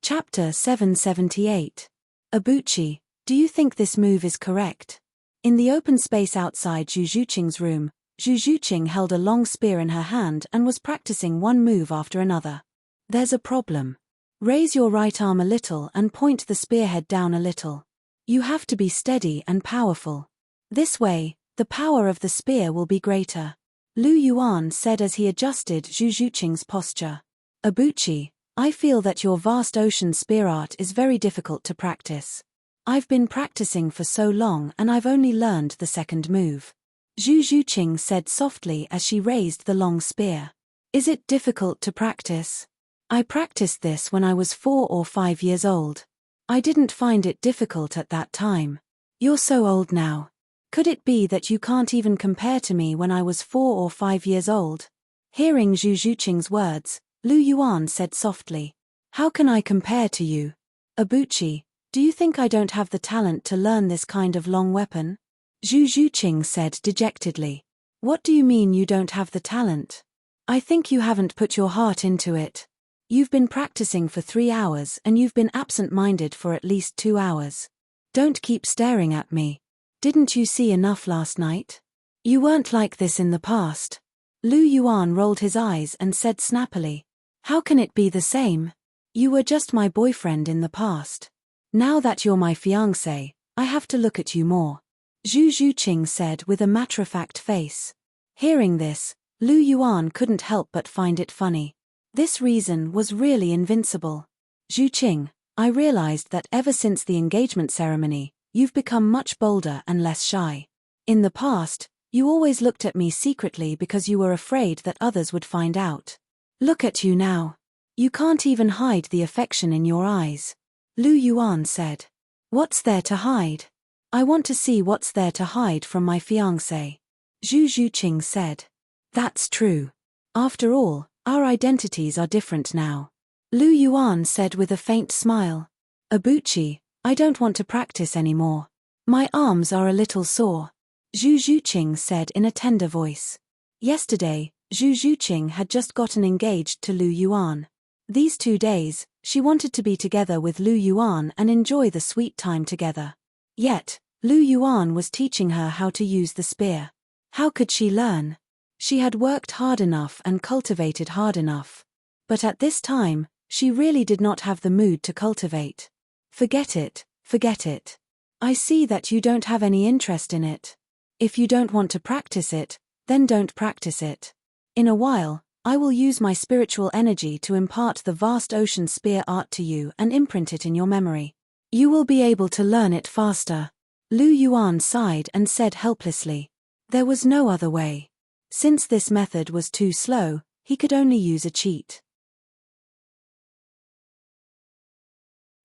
Chapter 778. Abuchi, do you think this move is correct? In the open space outside Zhu Zhuqing's room, Zhu Zhuqing held a long spear in her hand and was practicing one move after another. There's a problem. Raise your right arm a little and point the spearhead down a little. You have to be steady and powerful. This way, the power of the spear will be greater. Lu Yuan said as he adjusted Zhu Zhuqing's posture. Abuchi, I feel that your vast ocean spear art is very difficult to practice. I've been practicing for so long and I've only learned the second move. Zhu Zhuqing said softly as she raised the long spear. Is it difficult to practice? I practiced this when I was 4 or 5 years old. I didn't find it difficult at that time. You're so old now. Could it be that you can't even compare to me when I was 4 or 5 years old? Hearing Zhu Zhuqing's words, Lu Yuan said softly. How can I compare to you? Abuchi, do you think I don't have the talent to learn this kind of long weapon? Zhu Zhuqing said dejectedly. What do you mean you don't have the talent? I think you haven't put your heart into it. You've been practicing for 3 hours and you've been absent-minded for at least 2 hours. Don't keep staring at me. Didn't you see enough last night? You weren't like this in the past. Lu Yuan rolled his eyes and said snappily. How can it be the same? You were just my boyfriend in the past. Now that you're my fiancé, I have to look at you more. Zhu Zhuqing said with a matter-of-fact face. Hearing this, Lu Yuan couldn't help but find it funny. This reason was really invincible. Zhuqing, I realized that ever since the engagement ceremony, you've become much bolder and less shy. In the past, you always looked at me secretly because you were afraid that others would find out. Look at you now. You can't even hide the affection in your eyes. Lu Yuan said. What's there to hide? I want to see what's there to hide from my fiancé. Zhu Zhuqing said. That's true. After all, our identities are different now. Lu Yuan said with a faint smile. Abuchi, I don't want to practice anymore. My arms are a little sore. Zhu Zhuqing said in a tender voice. Yesterday, Zhu Zhuqing had just gotten engaged to Lu Yuan. These 2 days, she wanted to be together with Lu Yuan and enjoy the sweet time together. Yet, Lu Yuan was teaching her how to use the spear. How could she learn? She had worked hard enough and cultivated hard enough. But at this time, she really did not have the mood to cultivate. Forget it, forget it. I see that you don't have any interest in it. If you don't want to practice it, then don't practice it. In a while, I will use my spiritual energy to impart the vast ocean spear art to you and imprint it in your memory. You will be able to learn it faster. Lu Yuan sighed and said helplessly. There was no other way. Since this method was too slow, he could only use a cheat.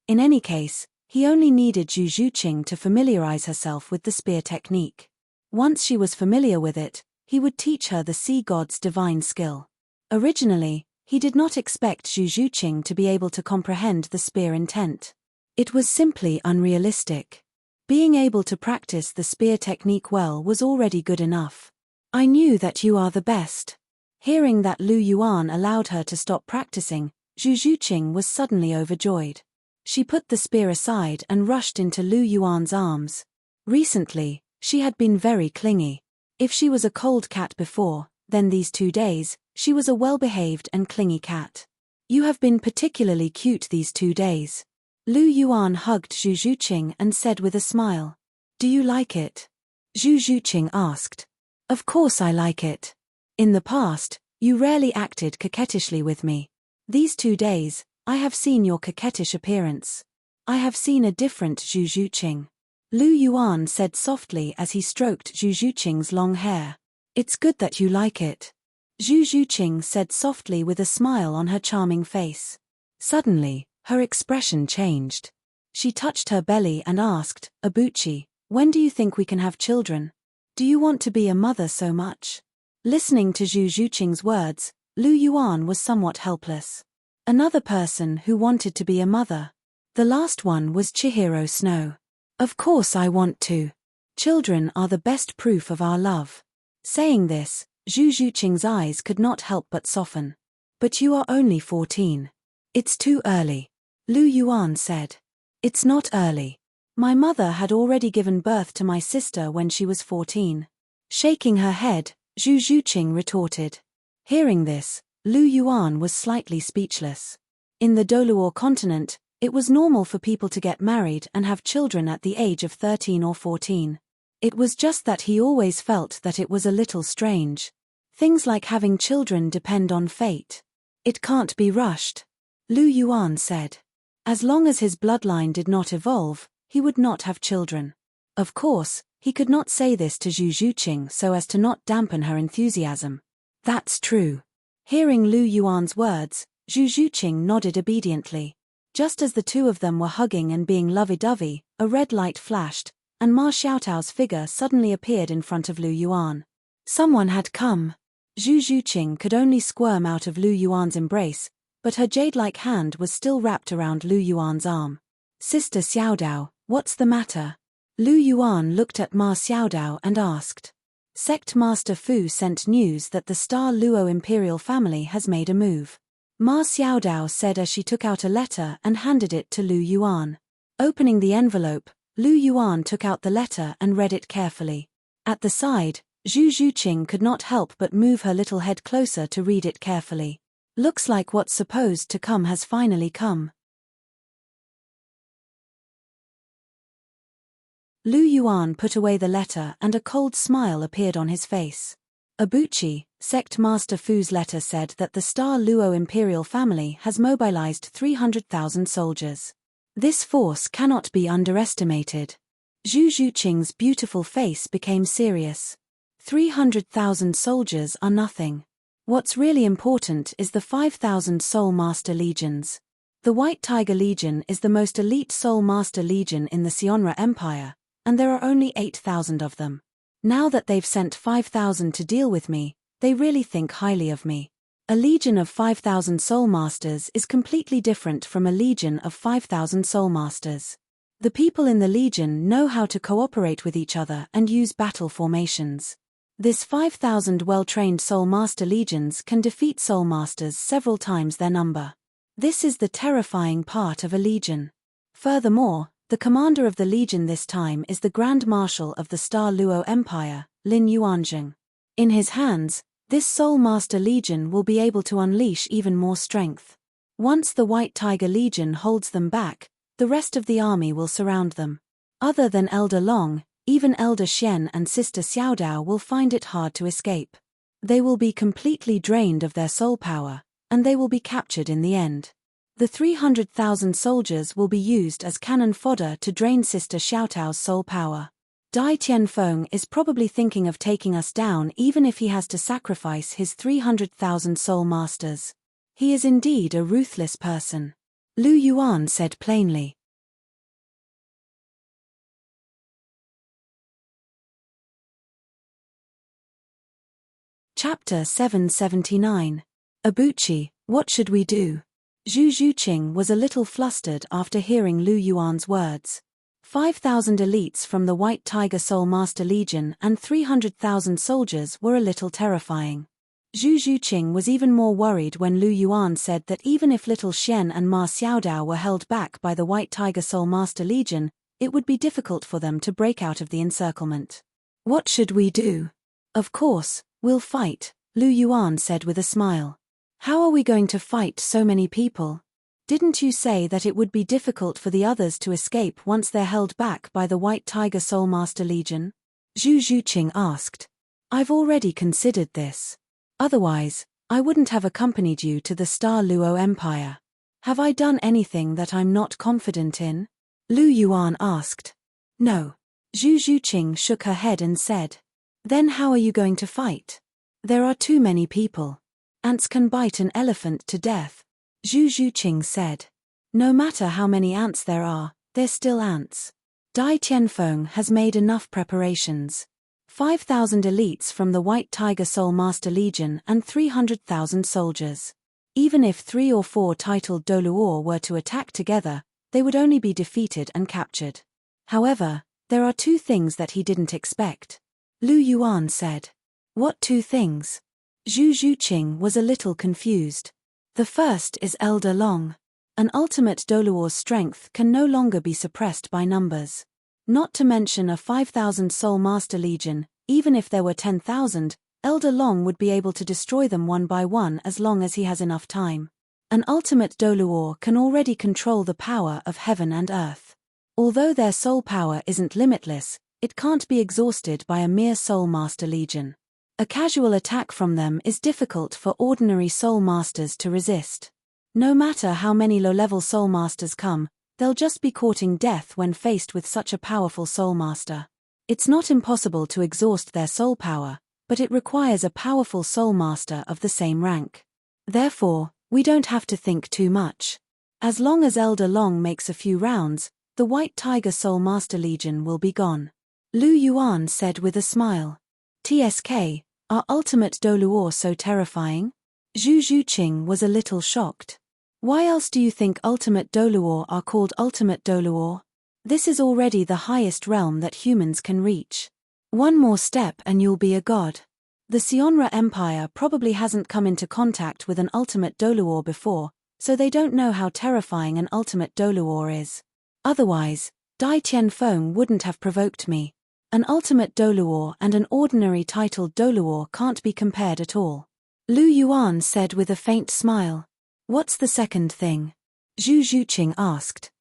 In any case, he only needed Zhu Zhuqing to familiarize herself with the spear technique. Once she was familiar with it, he would teach her the sea god's divine skill. Originally, he did not expect Zhu Zhuqing to be able to comprehend the spear intent. It was simply unrealistic. Being able to practice the spear technique well was already good enough. I knew that you are the best. Hearing that Lu Yuan allowed her to stop practicing, Zhu Zhuqing was suddenly overjoyed. She put the spear aside and rushed into Lu Yuan's arms. Recently, she had been very clingy. If she was a cold cat before, then these 2 days, she was a well-behaved and clingy cat. You have been particularly cute these 2 days. Lu Yuan hugged Zhu Zhuqing and said with a smile. Do you like it? Zhu Zhuqing asked. Of course I like it. In the past, you rarely acted coquettishly with me. These 2 days, I have seen your coquettish appearance. I have seen a different Zhu Zhuqing. Lu Yuan said softly as he stroked Zhu Zhuqing's long hair. It's good that you like it. Zhu Zhuqing said softly with a smile on her charming face. Suddenly, her expression changed. She touched her belly and asked, Abuchi, when do you think we can have children? Do you want to be a mother so much? Listening to Zhu Zhuqing's words, Lu Yuan was somewhat helpless. Another person who wanted to be a mother. The last one was Chihiro Snow. Of course I want to. Children are the best proof of our love. Saying this, Zhu Zhuqing's eyes could not help but soften. But you are only 14. It's too early. Lu Yuan said. It's not early. My mother had already given birth to my sister when she was 14. Shaking her head, Zhu Zhuqing retorted. Hearing this, Lu Yuan was slightly speechless. In the Douluo continent, it was normal for people to get married and have children at the age of 13 or 14. It was just that he always felt that it was a little strange. Things like having children depend on fate. It can't be rushed. Lu Yuan said. As long as his bloodline did not evolve, he would not have children. Of course, he could not say this to Zhu Zhuqing so as to not dampen her enthusiasm. That's true. Hearing Lu Yuan's words, Zhu Zhuqing nodded obediently. Just as the two of them were hugging and being lovey-dovey, a red light flashed, and Ma Xiaotao's figure suddenly appeared in front of Lu Yuan. Someone had come. Zhu Zhuqing could only squirm out of Lu Yuan's embrace, but her jade-like hand was still wrapped around Lu Yuan's arm. Sister Xiaodao, what's the matter? Lu Yuan looked at Ma Xiaodao and asked. Sect Master Fu sent news that the Star Luo imperial family has made a move. Ma Xiaodao said as she took out a letter and handed it to Lu Yuan. Opening the envelope, Lu Yuan took out the letter and read it carefully. At the side, Zhu Zhuqing could not help but move her little head closer to read it carefully. Looks like what's supposed to come has finally come. Lu Yuan put away the letter and a cold smile appeared on his face. Abuchi, Sect Master Fu's letter said that the Star Luo imperial family has mobilized 300,000 soldiers. This force cannot be underestimated. Zhu Zhuqing's beautiful face became serious. 300,000 soldiers are nothing. What's really important is the 5,000 Soul Master Legions. The White Tiger Legion is the most elite Soul Master Legion in the Sionra Empire, and there are only 8,000 of them. Now that they've sent 5,000 to deal with me, they really think highly of me. A legion of 5,000 Soul Masters is completely different from a legion of 5,000 Soul Masters. The people in the legion know how to cooperate with each other and use battle formations. This 5,000 well-trained Soul Master legions can defeat Soul Masters several times their number. This is the terrifying part of a legion. Furthermore, the commander of the legion this time is the Grand Marshal of the Star Luo Empire, Lin Yuanzheng. In his hands, this Soul Master Legion will be able to unleash even more strength. Once the White Tiger Legion holds them back, the rest of the army will surround them. Other than Elder Long, even Elder Xian and Sister Xiaodao will find it hard to escape. They will be completely drained of their soul power, and they will be captured in the end. The 300,000 soldiers will be used as cannon fodder to drain Sister Xiaotao's soul power. Dai Tianfeng is probably thinking of taking us down even if he has to sacrifice his 300,000 soul masters. He is indeed a ruthless person. Lu Yuan said plainly. Chapter 779. Abuchi, what should we do? Zhu Zhuqing was a little flustered after hearing Lu Yuan's words. 5,000 elites from the White Tiger Soul Master Legion and 300,000 soldiers were a little terrifying. Zhu Zhuqing was even more worried when Lu Yuan said that even if little Xian and Ma Xiaodao were held back by the White Tiger Soul Master Legion, it would be difficult for them to break out of the encirclement. What should we do? Of course, we'll fight, Lu Yuan said with a smile. How are we going to fight so many people? Didn't you say that it would be difficult for the others to escape once they're held back by the White Tiger Soul Master Legion? Zhu Zhuqing asked. I've already considered this. Otherwise, I wouldn't have accompanied you to the Star Luo Empire. Have I done anything that I'm not confident in? Lu Yuan asked. No. Zhu Zhuqing shook her head and said. Then how are you going to fight? There are too many people. Ants can bite an elephant to death. Zhu Zhuqing said. No matter how many ants there are, they're still ants. Dai Tianfeng has made enough preparations. 5,000 elites from the White Tiger Soul Master Legion and 300,000 soldiers. Even if 3 or 4 titled Douluo were to attack together, they would only be defeated and captured. However, there are 2 things that he didn't expect. Lu Yuan said. What 2 things? Zhu Zhuqing was a little confused. The first is Elder Long. An ultimate Douluo's strength can no longer be suppressed by numbers. Not to mention a 5,000 Soul Master Legion, even if there were 10,000, Elder Long would be able to destroy them one by one as long as he has enough time. An ultimate Douluo can already control the power of heaven and earth. Although their soul power isn't limitless, it can't be exhausted by a mere Soul Master Legion. A casual attack from them is difficult for ordinary Soul Masters to resist. No matter how many low-level Soul Masters come, they'll just be courting death when faced with such a powerful Soul Master. It's not impossible to exhaust their soul power, but it requires a powerful Soul Master of the same rank. Therefore, we don't have to think too much. As long as Elder Long makes a few rounds, the White Tiger Soul Master Legion will be gone. Lu Yuan said with a smile. TSK, are ultimate Douluo so terrifying? Zhu Zhuqing was a little shocked. Why else do you think ultimate Douluo are called ultimate Douluo? This is already the highest realm that humans can reach. One more step and you'll be a god. The Sionra Empire probably hasn't come into contact with an ultimate Douluo before, so they don't know how terrifying an ultimate Douluo is. Otherwise, Dai Tianfeng wouldn't have provoked me. An ultimate Douluo and an ordinary titled Douluo can't be compared at all. Lu Yuan said with a faint smile. What's the second thing? Zhu Zhuqing asked.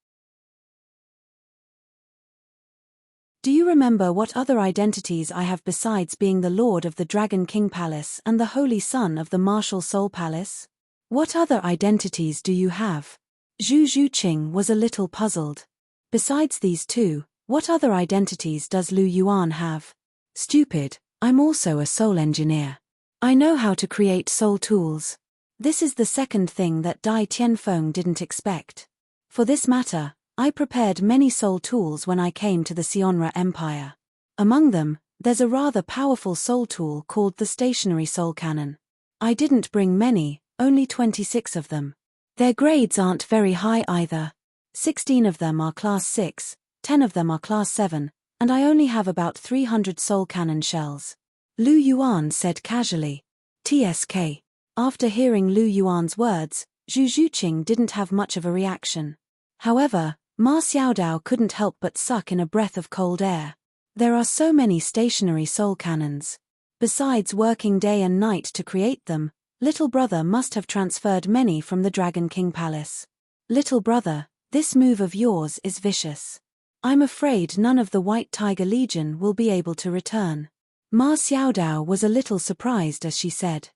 Do you remember what other identities I have besides being the Lord of the Dragon King Palace and the Holy Son of the Martial Soul Palace? What other identities do you have? Zhu Zhuqing was a little puzzled. Besides these two, what other identities does Lu Yuan have? Stupid, I'm also a soul engineer. I know how to create soul tools. This is the second thing that Dai Tianfeng didn't expect. For this matter, I prepared many soul tools when I came to the Sionra Empire. Among them, there's a rather powerful soul tool called the stationary soul cannon. I didn't bring many, only 26 of them. Their grades aren't very high either. 16 of them are class 6, 10 of them are class 7, and I only have about 300 soul cannon shells. Lu Yuan said casually. TSK. After hearing Lu Yuan's words, Zhu Zhuqing didn't have much of a reaction. However, Ma Xiaodao couldn't help but suck in a breath of cold air. There are so many stationary soul cannons. Besides working day and night to create them, little brother must have transferred many from the Dragon King Palace. Little brother, this move of yours is vicious. I'm afraid none of the White Tiger Legion will be able to return. Ma Xiaodao was a little surprised as she said.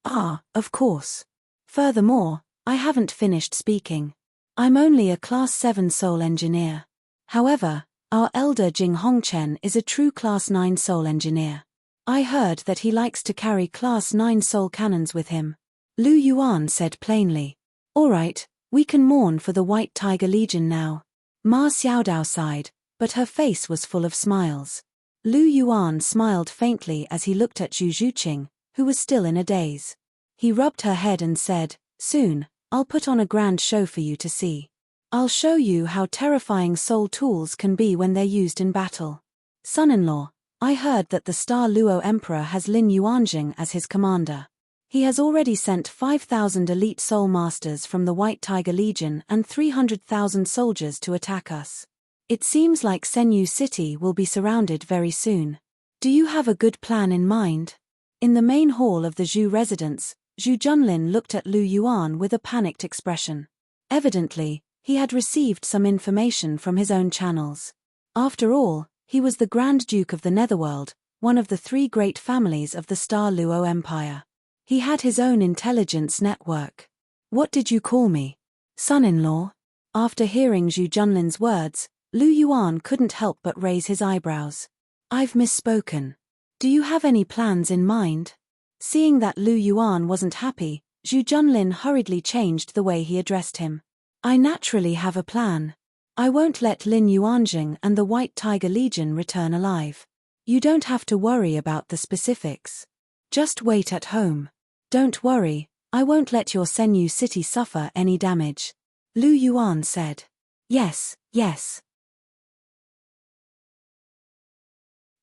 Ah, of course. Furthermore, I haven't finished speaking. I'm only a class 7 soul engineer. However, our elder Jing Hongchen is a true class 9 soul engineer. I heard that he likes to carry class 9 soul cannons with him. Lu Yuan said plainly. Alright, we can mourn for the White Tiger Legion now. Ma Xiaodao sighed, but her face was full of smiles. Lu Yuan smiled faintly as he looked at Zhu Zhuqing, who was still in a daze. He rubbed her head and said, Soon, I'll put on a grand show for you to see. I'll show you how terrifying soul tools can be when they're used in battle. Son-in-law, I heard that the Star Luo Emperor has Lin Yuanjing as his commander. He has already sent 5,000 elite soul masters from the White Tiger Legion and 300,000 soldiers to attack us. It seems like Senyu City will be surrounded very soon. Do you have a good plan in mind? In the main hall of the Zhu residence, Zhu Junlin looked at Lu Yuan with a panicked expression. Evidently, he had received some information from his own channels. After all, he was the Grand Duke of the Netherworld, one of the 3 great families of the Star Luo Empire. He had his own intelligence network. What did you call me? Son-in-law? After hearing Zhu Junlin's words, Lu Yuan couldn't help but raise his eyebrows. I've misspoken. Do you have any plans in mind? Seeing that Lu Yuan wasn't happy, Zhu Junlin hurriedly changed the way he addressed him. I naturally have a plan. I won't let Lin Yuanjing and the White Tiger Legion return alive. You don't have to worry about the specifics. Just wait at home. Don't worry, I won't let your Senyu City suffer any damage. Lu Yuan said. Yes, yes.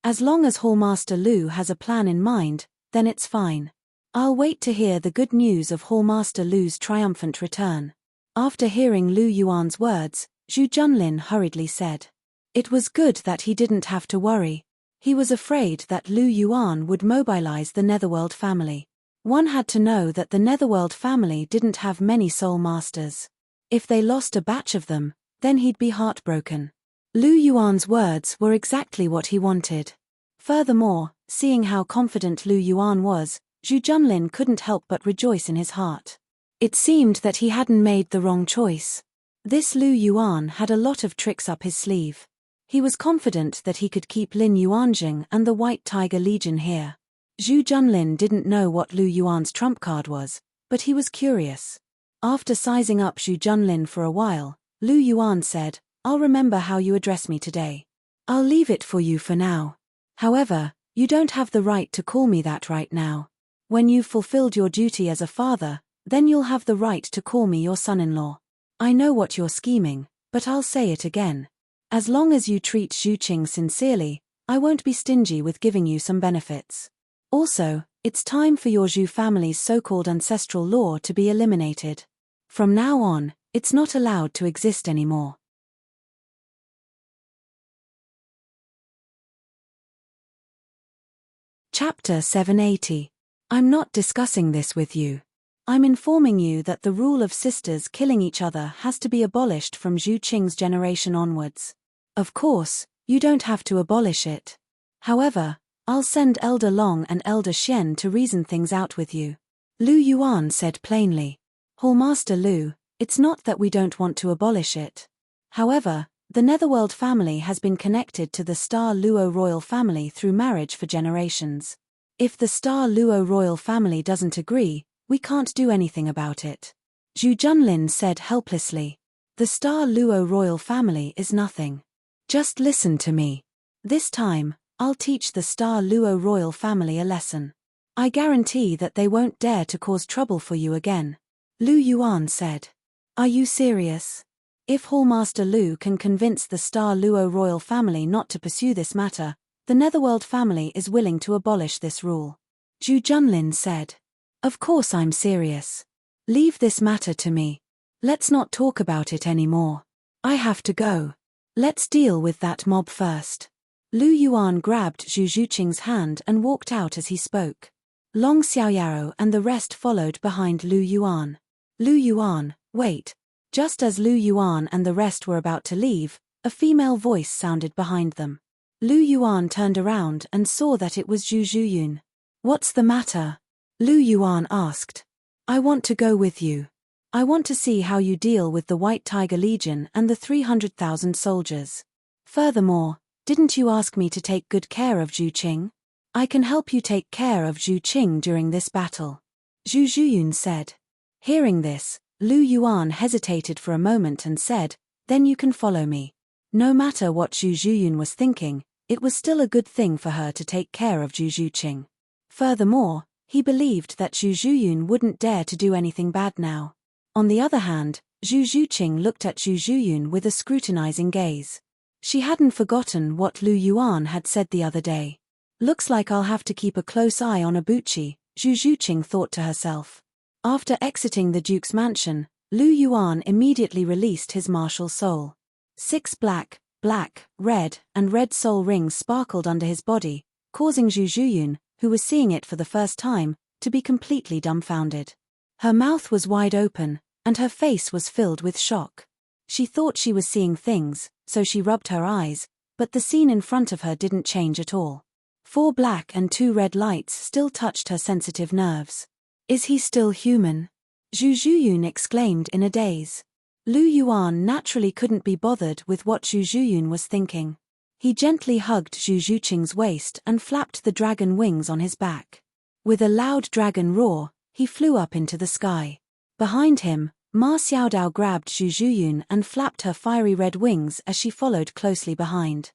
As long as Hallmaster Lu has a plan in mind, then it's fine. I'll wait to hear the good news of Hallmaster Lu's triumphant return. After hearing Lu Yuan's words, Zhu Junlin hurriedly said. It was good that he didn't have to worry. He was afraid that Lu Yuan would mobilize the Netherworld family. One had to know that the Netherworld family didn't have many soul masters. If they lost a batch of them, then he'd be heartbroken. Lu Yuan's words were exactly what he wanted. Furthermore, seeing how confident Lu Yuan was, Zhu Junlin couldn't help but rejoice in his heart. It seemed that he hadn't made the wrong choice. This Lu Yuan had a lot of tricks up his sleeve. He was confident that he could keep Lin Yuanjing and the White Tiger Legion here. Zhu Junlin didn't know what Lu Yuan's trump card was, but he was curious. After sizing up Zhu Junlin for a while, Lu Yuan said, I'll remember how you address me today. I'll leave it for you for now. However, you don't have the right to call me that right now. When you've fulfilled your duty as a father, then you'll have the right to call me your son-in-law. I know what you're scheming, but I'll say it again. As long as you treat Zhuqing sincerely, I won't be stingy with giving you some benefits. Also, it's time for your Zhu family's so-called ancestral law to be eliminated. From now on, it's not allowed to exist anymore. Chapter 780. I'm not discussing this with you. I'm informing you that the rule of sisters killing each other has to be abolished from Zhu Qing's generation onwards. Of course, you don't have to abolish it. However, I'll send Elder Long and Elder Xian to reason things out with you. Lu Yuan said plainly. Hallmaster Lu, it's not that we don't want to abolish it. However, the Netherworld family has been connected to the Star Luo royal family through marriage for generations. If the Star Luo royal family doesn't agree, we can't do anything about it. Zhu Junlin said helplessly. The Star Luo royal family is nothing. Just listen to me. This time, I'll teach the Star Luo royal family a lesson. I guarantee that they won't dare to cause trouble for you again. Lu Yuan said. Are you serious? If Hallmaster Lu can convince the Star Luo royal family not to pursue this matter, the Netherworld family is willing to abolish this rule. Zhu Junlin said. Of course I'm serious. Leave this matter to me. Let's not talk about it anymore. I have to go. Let's deal with that mob first. Lu Yuan grabbed Zhu Zhuqing's hand and walked out as he spoke. Long Xiaoyaro and the rest followed behind Lu Yuan. Lu Yuan, wait. Just as Lu Yuan and the rest were about to leave, a female voice sounded behind them. Lu Yuan turned around and saw that it was Zhu Zhuyun. What's the matter? Lu Yuan asked. I want to go with you. I want to see how you deal with the White Tiger Legion and the 300,000 soldiers. Furthermore, didn't you ask me to take good care of Zhu Qing? I can help you take care of Zhu Qing during this battle. Zhu Zhuyun said. Hearing this, Lu Yuan hesitated for a moment and said, then you can follow me. No matter what Zhu Zhuyun was thinking, it was still a good thing for her to take care of Zhu Zhuqing. Furthermore, he believed that Zhu Zhuyun wouldn't dare to do anything bad now. On the other hand, Zhu Zhuqing looked at Zhu Zhuyun with a scrutinizing gaze. She hadn't forgotten what Lu Yuan had said the other day. Looks like I'll have to keep a close eye on Abuchi, Zhu Zhuqing thought to herself. After exiting the Duke's mansion, Lu Yuan immediately released his martial soul. 6 black, red, and red soul rings sparkled under his body, causing Zhu Zhuyun, who was seeing it for the first time, to be completely dumbfounded. Her mouth was wide open, and her face was filled with shock. She thought she was seeing things, so she rubbed her eyes, but the scene in front of her didn't change at all. 4 black and 2 red lights still touched her sensitive nerves. Is he still human? Zhu Zhuyun exclaimed in a daze. Lu Yuan naturally couldn't be bothered with what Zhu Zhuyun was thinking. He gently hugged Zhu Zhuqing's waist and flapped the dragon wings on his back. With a loud dragon roar, he flew up into the sky. Behind him, Ma Xiaodao grabbed Zhu Zhuyun and flapped her fiery red wings as she followed closely behind.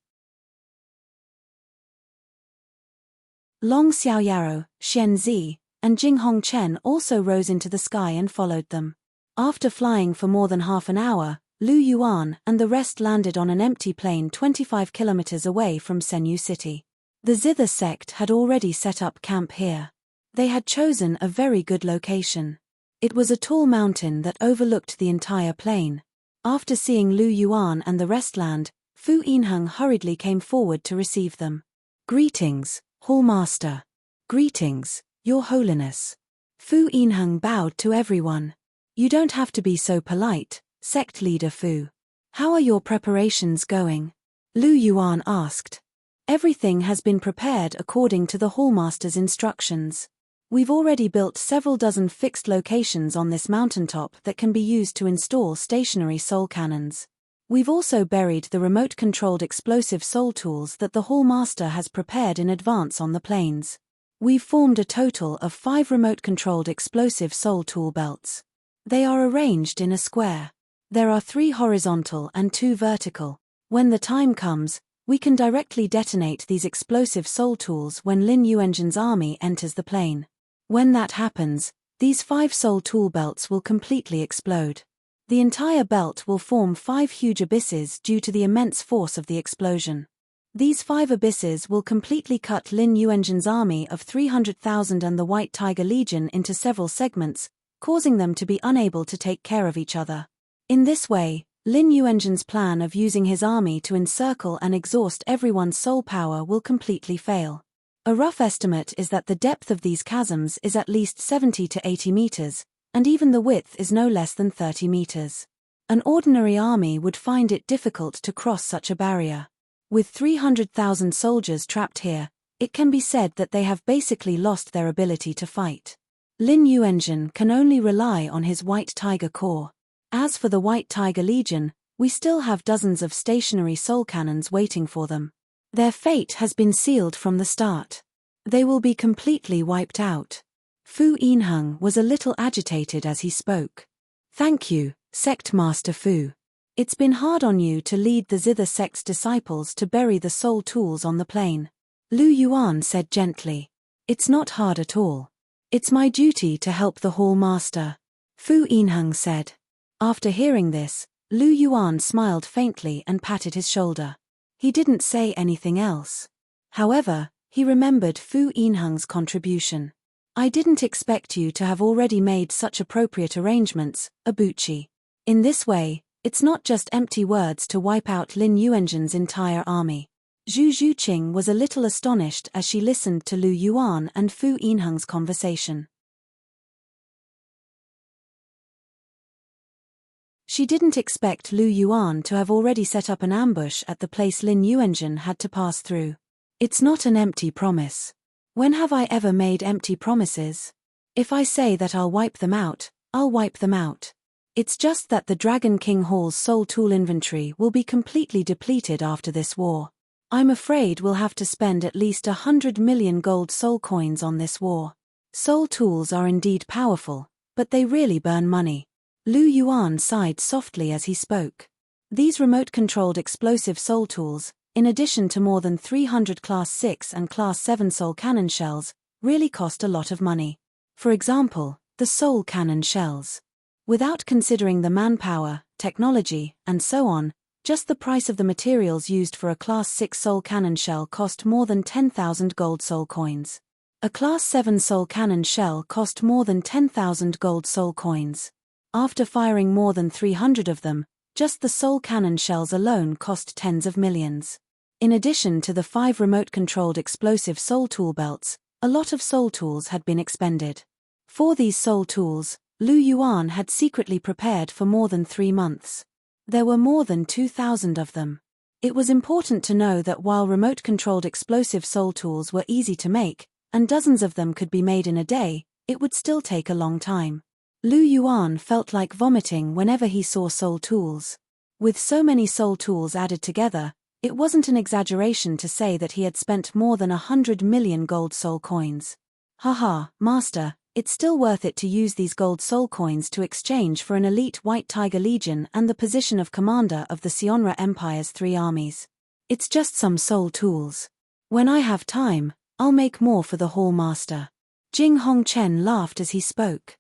Long Xiaoyaro, Xian Zi, and Jing Hongchen also rose into the sky and followed them. After flying for more than half an hour, Lu Yuan and the rest landed on an empty plain 25 kilometers away from Senyu City. The Zither sect had already set up camp here. They had chosen a very good location. It was a tall mountain that overlooked the entire plain. After seeing Lu Yuan and the rest land, Fu Yinheng hurriedly came forward to receive them. Greetings, Hallmaster. Greetings, Your Holiness. Fu Yinheng bowed to everyone. You don't have to be so polite, sect leader Fu. How are your preparations going? Lu Yuan asked. Everything has been prepared according to the Hallmaster's instructions. We've already built several dozen fixed locations on this mountaintop that can be used to install stationary soul cannons. We've also buried the remote-controlled explosive soul tools that the Hallmaster has prepared in advance on the plains. We've formed a total of 5 remote-controlled explosive soul tool belts. They are arranged in a square. There are 3 horizontal and 2 vertical. When the time comes, we can directly detonate these explosive soul tools when Lin Yuanzhen's army enters the plain. When that happens, these 5 soul tool belts will completely explode. The entire belt will form 5 huge abysses due to the immense force of the explosion. These 5 abysses will completely cut Lin Yuanzhen's army of 300,000 and the White Tiger Legion into several segments, causing them to be unable to take care of each other. In this way, Lin Yuanzhen's plan of using his army to encircle and exhaust everyone's soul power will completely fail. A rough estimate is that the depth of these chasms is at least 70 to 80 meters, and even the width is no less than 30 meters. An ordinary army would find it difficult to cross such a barrier. With 300,000 soldiers trapped here, it can be said that they have basically lost their ability to fight. Lin Yuanzhen can only rely on his White Tiger Corps. As for the White Tiger Legion, we still have dozens of stationary soul cannons waiting for them. Their fate has been sealed from the start. They will be completely wiped out. Fu Yinheng was a little agitated as he spoke. Thank you, Sect Master Fu. It's been hard on you to lead the Zither sect's disciples to bury the soul tools on the plain. Lu Yuan said gently. It's not hard at all. It's my duty to help the Hall Master. Fu Yinheng said. After hearing this, Lu Yuan smiled faintly and patted his shoulder. He didn't say anything else. However, he remembered Fu Yinheng's contribution. I didn't expect you to have already made such appropriate arrangements, Abuchi. In this way, it's not just empty words to wipe out Lin Yuanzhen's entire army. Zhu Zhuqing was a little astonished as she listened to Lu Yuan and Fu Yinheng's conversation. She didn't expect Lu Yuan to have already set up an ambush at the place Lin Yuanzhen had to pass through. It's not an empty promise. When have I ever made empty promises? If I say that I'll wipe them out, I'll wipe them out. It's just that the Dragon King Hall's soul tool inventory will be completely depleted after this war. I'm afraid we'll have to spend at least 100 million gold soul coins on this war. Soul tools are indeed powerful, but they really burn money. Lu Yuan sighed softly as he spoke. These remote-controlled explosive soul tools, in addition to more than 300 Class 6 and Class 7 soul cannon shells, really cost a lot of money. For example, the soul cannon shells. Without considering the manpower, technology, and so on, just the price of the materials used for a Class 6 soul cannon shell cost more than 10,000 gold soul coins. A Class 7 soul cannon shell cost more than 10,000 gold soul coins. After firing more than 300 of them, just the soul cannon shells alone cost tens of millions. In addition to the 5 remote-controlled explosive soul tool belts, a lot of soul tools had been expended. For these soul tools, Lu Yuan had secretly prepared for more than 3 months. There were more than 2,000 of them. It was important to know that while remote-controlled explosive soul tools were easy to make, and dozens of them could be made in a day, it would still take a long time. Lu Yuan felt like vomiting whenever he saw soul tools. With so many soul tools added together, it wasn't an exaggeration to say that he had spent more than 100 million gold soul coins. Haha, Master, it's still worth it to use these gold soul coins to exchange for an elite White Tiger Legion and the position of commander of the Sionra Empire's 3 armies. It's just some soul tools. When I have time, I'll make more for the Hall Master. Jing Hongchen laughed as he spoke.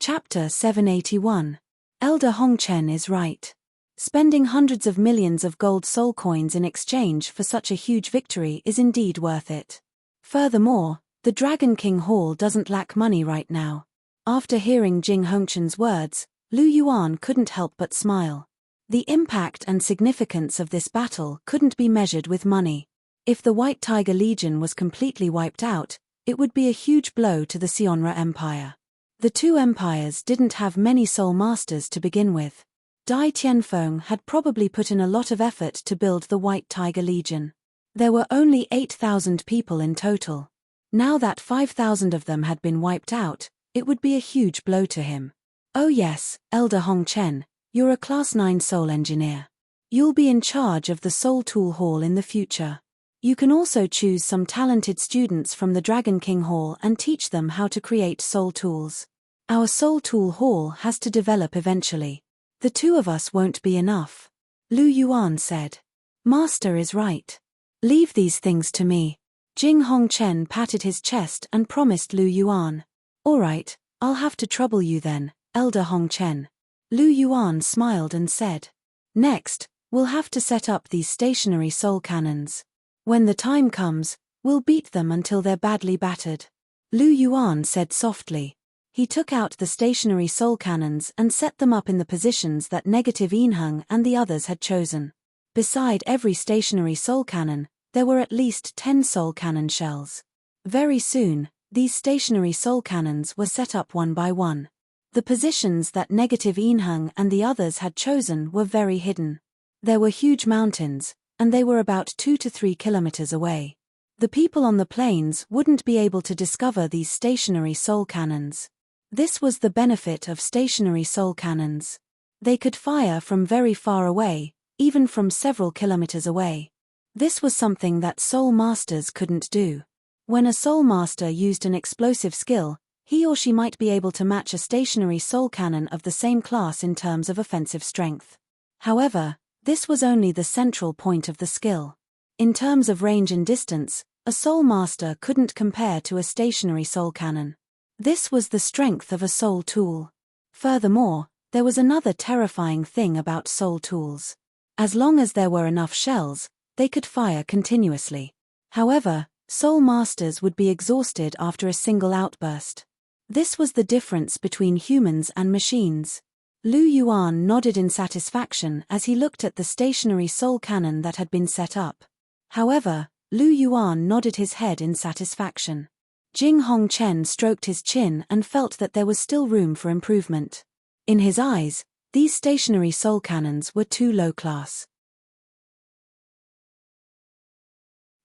Chapter 781. Elder Hongchen is right. Spending hundreds of millions of gold soul coins in exchange for such a huge victory is indeed worth it. Furthermore, the Dragon King Hall doesn't lack money right now. After hearing Jing Hongchen's words, Lu Yuan couldn't help but smile. The impact and significance of this battle couldn't be measured with money. If the White Tiger Legion was completely wiped out, it would be a huge blow to the Sionra Empire. The 2 empires didn't have many soul masters to begin with. Dai Tianfeng had probably put in a lot of effort to build the White Tiger Legion. There were only 8,000 people in total. Now that 5,000 of them had been wiped out, it would be a huge blow to him. Oh yes, Elder Hongchen, you're a Class 9 soul engineer. You'll be in charge of the Soul Tool Hall in the future. You can also choose some talented students from the Dragon King Hall and teach them how to create soul tools. Our Soul Tool Hall has to develop eventually. The 2 of us won't be enough. Lu Yuan said. Master is right. Leave these things to me. Jing Hongchen patted his chest and promised Lu Yuan. All right, I'll have to trouble you then, Elder Hongchen. Lu Yuan smiled and said. Next, we'll have to set up these stationary soul cannons. When the time comes, we'll beat them until they're badly battered. Lu Yuan said softly. He took out the stationary soul cannons and set them up in the positions that negative Inhung and the others had chosen. Beside every stationary soul cannon, there were at least 10 soul cannon shells. Very soon, these stationary soul cannons were set up one by one. The positions that negative Inhung and the others had chosen were very hidden. There were huge mountains, and they were about 2 to 3 kilometers away. The people on the plains wouldn't be able to discover these stationary soul cannons. This was the benefit of stationary soul cannons. They could fire from very far away, even from several kilometers away. This was something that soul masters couldn't do. When a soul master used an explosive skill, he or she might be able to match a stationary soul cannon of the same class in terms of offensive strength. However, this was only the central point of the skill. In terms of range and distance, a soul master couldn't compare to a stationary soul cannon. This was the strength of a soul tool. Furthermore, there was another terrifying thing about soul tools. As long as there were enough shells, they could fire continuously. However, soul masters would be exhausted after a single outburst. This was the difference between humans and machines. Lu Yuan nodded in satisfaction as he looked at the stationary soul cannon that had been set up. However, Lu Yuan nodded his head in satisfaction. Jing Hongchen stroked his chin and felt that there was still room for improvement. In his eyes, these stationary soul cannons were too low class.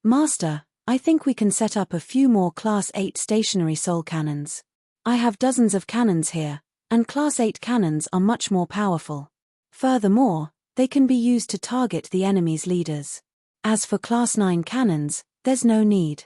Master, I think we can set up a few more Class 8 stationary soul cannons. I have dozens of cannons here, and Class 8 cannons are much more powerful. Furthermore, they can be used to target the enemy's leaders. As for Class 9 cannons, there's no need.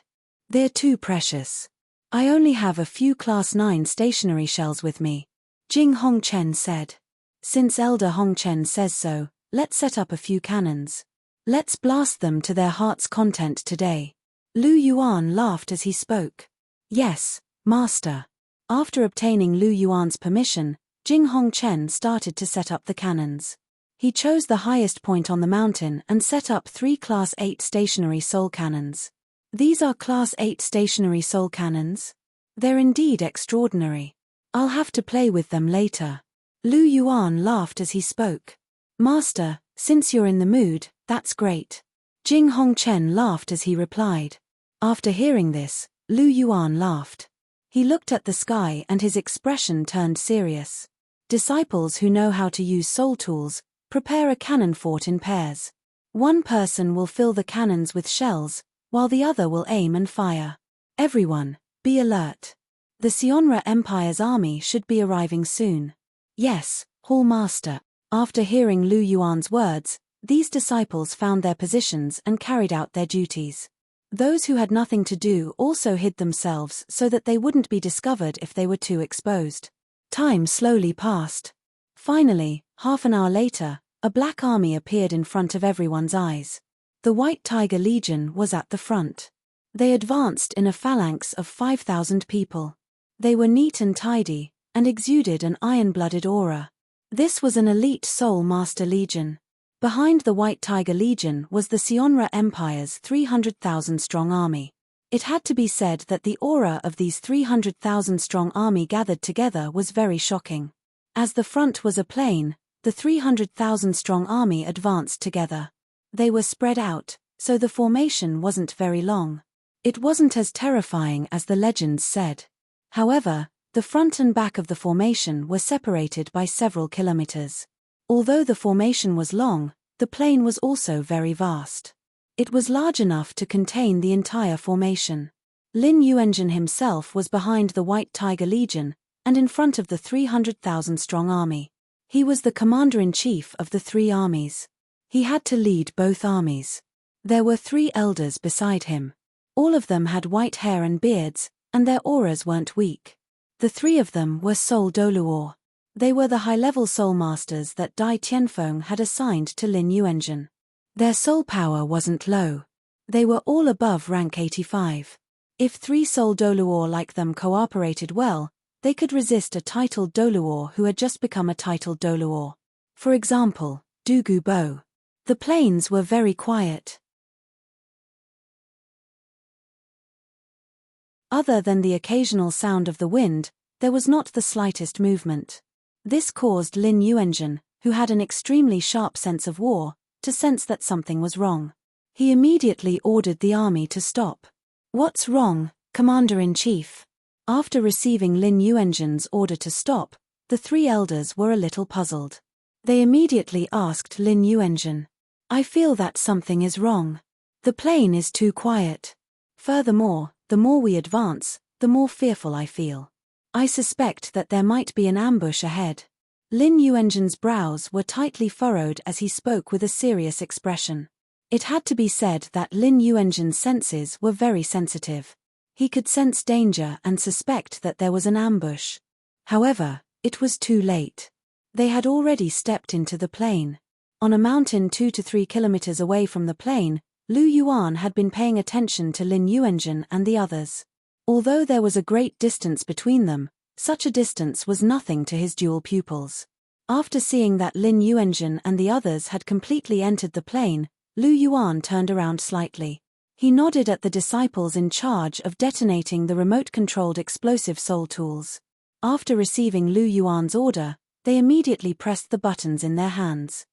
They're too precious. I only have a few Class 9 stationary shells with me, Jing Hongchen said. Since Elder Hongchen says so, let's set up a few cannons. Let's blast them to their heart's content today. Lu Yuan laughed as he spoke. Yes, Master. After obtaining Lu Yuan's permission, Jing Hongchen started to set up the cannons. He chose the highest point on the mountain and set up 3 Class 8 stationary soul cannons. These are Class 8 stationary soul cannons? They're indeed extraordinary. I'll have to play with them later. Lu Yuan laughed as he spoke. Master, since you're in the mood, that's great. Jing Hongchen laughed as he replied. After hearing this, Lu Yuan laughed. He looked at the sky and his expression turned serious. Disciples who know how to use soul tools prepare a cannon fort in pairs. One person will fill the cannons with shells, while the other will aim and fire. Everyone, be alert. The Sionra Empire's army should be arriving soon. Yes, Hall Master. After hearing Lu Yuan's words, these disciples found their positions and carried out their duties. Those who had nothing to do also hid themselves so that they wouldn't be discovered if they were too exposed. Time slowly passed. Finally, half an hour later, a black army appeared in front of everyone's eyes. The White Tiger Legion was at the front. They advanced in a phalanx of 5,000 people. They were neat and tidy, and exuded an iron-blooded aura. This was an elite Soul Master Legion. Behind the White Tiger Legion was the Sionra Empire's 300,000-strong army. It had to be said that the aura of these 300,000-strong army gathered together was very shocking. As the front was a plain, the 300,000-strong army advanced together. They were spread out, so the formation wasn't very long. It wasn't as terrifying as the legends said. However, the front and back of the formation were separated by several kilometers. Although the formation was long, the plain was also very vast. It was large enough to contain the entire formation. Lin Yuanzhen himself was behind the White Tiger Legion, and in front of the 300,000-strong army. He was the commander-in-chief of the 3 armies. He had to lead both armies. There were 3 elders beside him. All of them had white hair and beards, and their auras weren't weak. The 3 of them were Soul Douluo. They were the high-level soul masters that Dai Tianfeng had assigned to Lin Yuanzhen. Their soul power wasn't low. They were all above rank 85. If 3 Soul Douluo like them cooperated well, they could resist a titled Douluo who had just become a titled Douluo. For example, Dugu Bo. The plains were very quiet. Other than the occasional sound of the wind, There was not the slightest movement. This caused Lin Yuanzhen, who had an extremely sharp sense of war, to sense that something was wrong. He immediately ordered the army to stop. "What's wrong, Commander-in-Chief?" After receiving Lin Yuanzhen's order to stop, the three elders were a little puzzled. They immediately asked Lin Yuanzhen, "I feel that something is wrong. The plain is too quiet. Furthermore, the more we advance, the more fearful I feel. I suspect that there might be an ambush ahead." Lin Yuanzhen's brows were tightly furrowed as he spoke with a serious expression. It had to be said that Lin Yuanzhen's senses were very sensitive. He could sense danger and suspect that there was an ambush. However, it was too late. They had already stepped into the plain. On a mountain 2 to 3 kilometers away from the plain, Lu Yuan had been paying attention to Lin Yuanzhen and the others. Although there was a great distance between them, such a distance was nothing to his dual pupils. After seeing that Lin Yuanzhen and the others had completely entered the plain, Lu Yuan turned around slightly. He nodded at the disciples in charge of detonating the remote-controlled explosive soul tools. After receiving Lu Yuan's order, they immediately pressed the buttons in their hands.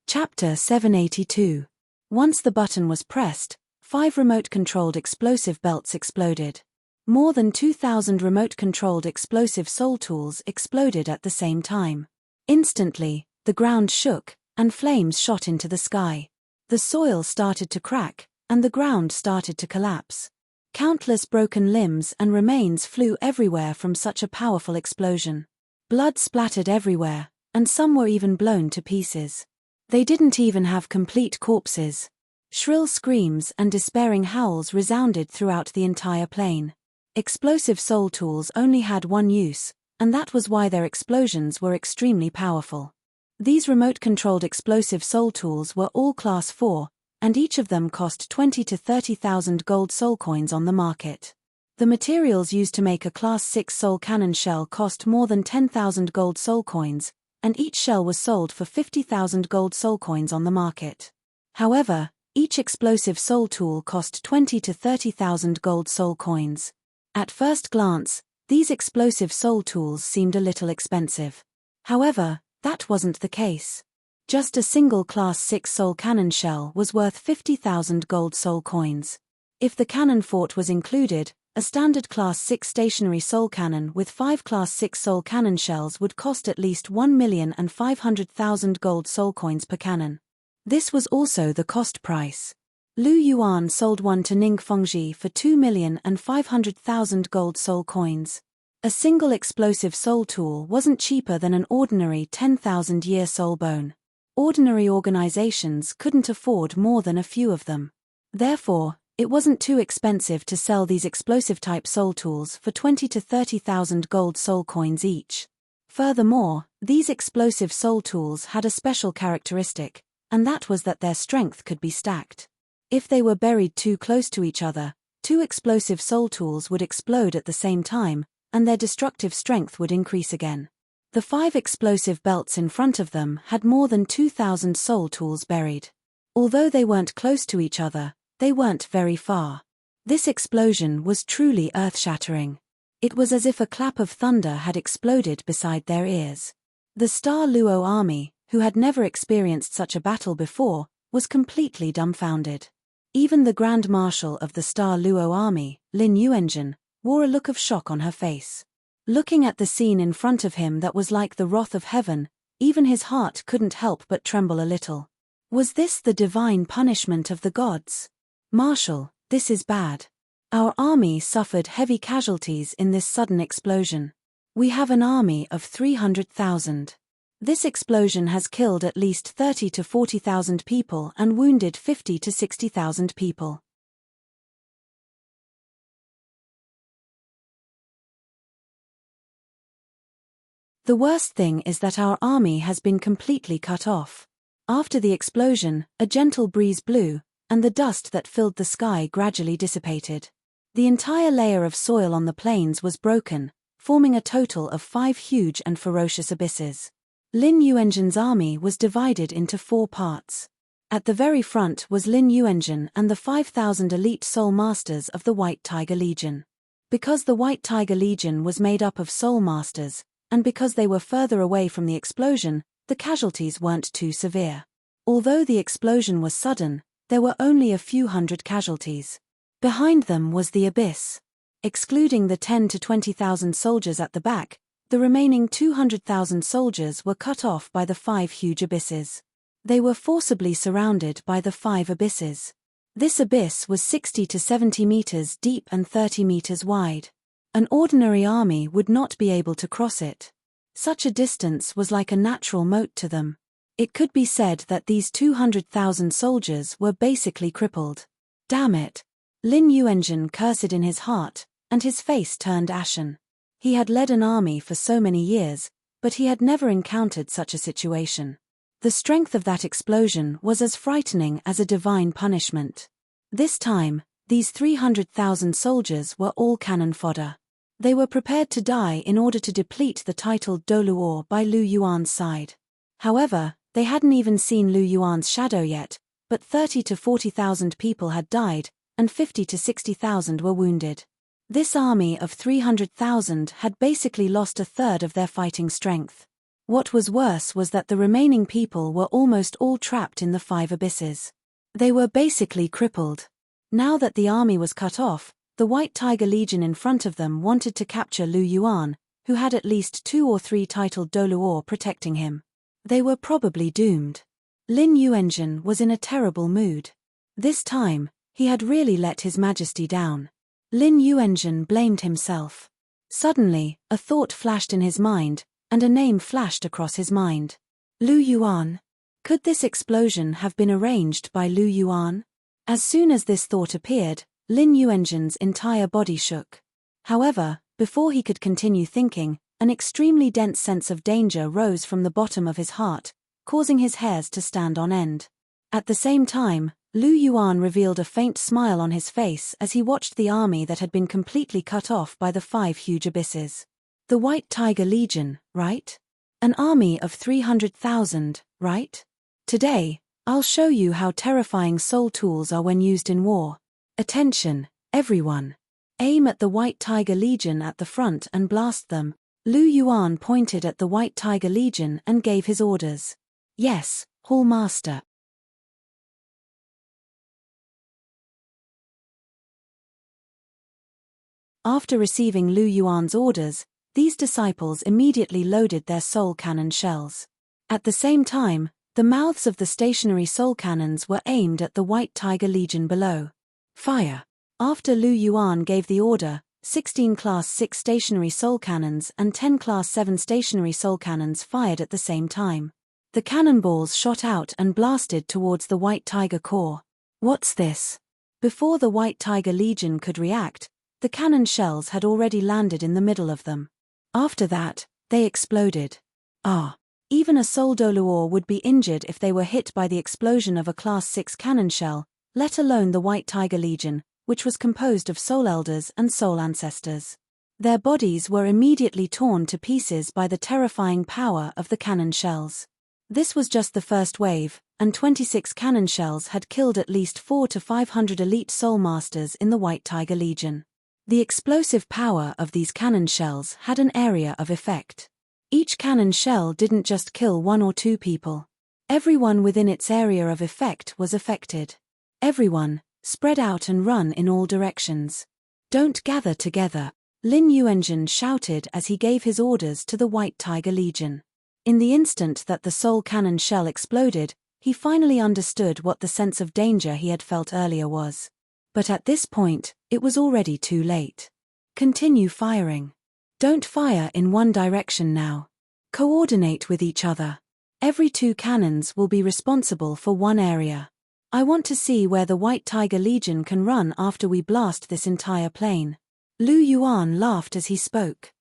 Chapter 782. Once the button was pressed, 5 remote-controlled explosive belts exploded. More than 2,000 remote-controlled explosive soul tools exploded at the same time. Instantly, the ground shook, and flames shot into the sky. The soil started to crack, and the ground started to collapse. Countless broken limbs and remains flew everywhere from such a powerful explosion. Blood splattered everywhere, and some were even blown to pieces. They didn't even have complete corpses. Shrill screams and despairing howls resounded throughout the entire plain. Explosive soul tools only had one use, and that was why their explosions were extremely powerful. These remote-controlled explosive soul tools were all Class 4, and each of them cost 20 to 30,000 gold soul coins on the market. The materials used to make a Class 6 soul cannon shell cost more than 10,000 gold soul coins, and each shell was sold for 50,000 gold soul coins on the market. However, each explosive soul tool cost 20 to 30,000 gold soul coins. At first glance, these explosive soul tools seemed a little expensive. However, that wasn't the case. Just a single Class 6 soul cannon shell was worth 50,000 gold soul coins. If the cannon fort was included, a standard Class 6 stationary soul cannon with 5 Class 6 soul cannon shells would cost at least 1,500,000 gold soul coins per cannon. This was also the cost price. Lu Yuan sold one to Ning Fengji for 2,500,000 gold soul coins. A single explosive soul tool wasn't cheaper than an ordinary 10,000-year soul bone. Ordinary organizations couldn't afford more than a few of them. Therefore, it wasn't too expensive to sell these explosive-type soul tools for 20 to 30,000 gold soul coins each. Furthermore, these explosive soul tools had a special characteristic, and that was that their strength could be stacked. If they were buried too close to each other, 2 explosive soul tools would explode at the same time, and their destructive strength would increase again. The 5 explosive belts in front of them had more than 2,000 soul tools buried. Although they weren't close to each other, they weren't very far. This explosion was truly earth-shattering. It was as if a clap of thunder had exploded beside their ears. The Star Luo army, who had never experienced such a battle before, was completely dumbfounded. Even the Grand Marshal of the Star Luo army, Lin Yuanzhen, wore a look of shock on her face. Looking at the scene in front of him that was like the wrath of heaven, even his heart couldn't help but tremble a little. Was this the divine punishment of the gods? Marshal, this is bad. Our army suffered heavy casualties in this sudden explosion. We have an army of 300,000. This explosion has killed at least 30 to 40,000 people and wounded 50 to 60,000 people. The worst thing is that our army has been completely cut off. After the explosion, a gentle breeze blew, and the dust that filled the sky gradually dissipated. The entire layer of soil on the plains was broken, forming a total of 5 huge and ferocious abysses. Lin Yuenzhen's army was divided into 4 parts. At the very front was Lin Yuenzhen and the 5,000 elite soul masters of the White Tiger Legion. Because the White Tiger Legion was made up of soul masters, and because they were further away from the explosion, the casualties weren't too severe. Although the explosion was sudden, there were only a few hundred casualties. Behind them was the abyss. Excluding the 10 to 20,000 soldiers at the back, the remaining 200,000 soldiers were cut off by the 5 huge abysses. They were forcibly surrounded by the 5 abysses. This abyss was 60 to 70 meters deep and 30 meters wide. An ordinary army would not be able to cross it. Such a distance was like a natural moat to them. It could be said that these 200,000 soldiers were basically crippled. Damn it! Lin Yuenzhen cursed in his heart, and his face turned ashen. He had led an army for so many years, but he had never encountered such a situation. The strength of that explosion was as frightening as a divine punishment. This time, these 300,000 soldiers were all cannon fodder. They were prepared to die in order to deplete the titled Douluo by Lu Yuan's side. However, they hadn't even seen Lu Yuan's shadow yet, but 30 to 40,000 people had died, and 50 to 60,000 were wounded. This army of 300,000 had basically lost a third of their fighting strength. What was worse was that the remaining people were almost all trapped in the 5 abysses. They were basically crippled. Now that the army was cut off, the White Tiger Legion in front of them wanted to capture Lu Yuan, who had at least 2 or 3 titled Douluo protecting him. They were probably doomed. Lin Yuenzhen was in a terrible mood. This time, he had really let His Majesty down. Lin Yuenzhen blamed himself. Suddenly, a thought flashed in his mind, and a name flashed across his mind. Lu Yuan. Could this explosion have been arranged by Lu Yuan? As soon as this thought appeared, Lin Yuenzhen's entire body shook. However, before he could continue thinking, an extremely dense sense of danger rose from the bottom of his heart, causing his hairs to stand on end. At the same time, Lu Yuan revealed a faint smile on his face as he watched the army that had been completely cut off by the 5 huge abysses. The White Tiger Legion, right? An army of 300,000, right? Today, I'll show you how terrifying soul tools are when used in war. Attention, everyone. Aim at the White Tiger Legion at the front and blast them. Lu Yuan pointed at the White Tiger Legion and gave his orders. Yes, Hall Master. After receiving Lu Yuan's orders, these disciples immediately loaded their soul cannon shells. At the same time, the mouths of the stationary soul cannons were aimed at the White Tiger Legion below. Fire! After Lu Yuan gave the order, 16 Class 6 stationary soul cannons and 10 Class 7 stationary soul cannons fired at the same time. The cannonballs shot out and blasted towards the White Tiger core. What's this? Before the White Tiger Legion could react, the cannon shells had already landed in the middle of them. After that, they exploded. Even a Soul Douluo would be injured if they were hit by the explosion of a Class 6 cannon shell, let alone the White Tiger Legion, which was composed of soul elders and soul ancestors. Their bodies were immediately torn to pieces by the terrifying power of the cannon shells. This was just the first wave, and 26 cannon shells had killed at least 400 to 500 elite soul masters in the White Tiger Legion. The explosive power of these cannon shells had an area of effect. Each cannon shell didn't just kill 1 or 2 people. Everyone within its area of effect was affected. Everyone, spread out and run in all directions. Don't gather together, Lin Yuenzhen shouted as he gave his orders to the White Tiger Legion. In the instant that the soul cannon shell exploded, he finally understood what the sense of danger he had felt earlier was. But at this point, it was already too late. Continue firing. Don't fire in one direction now. Coordinate with each other. Every 2 cannons will be responsible for one area. I want to see where the White Tiger Legion can run after we blast this entire plain. Lu Yuan laughed as he spoke.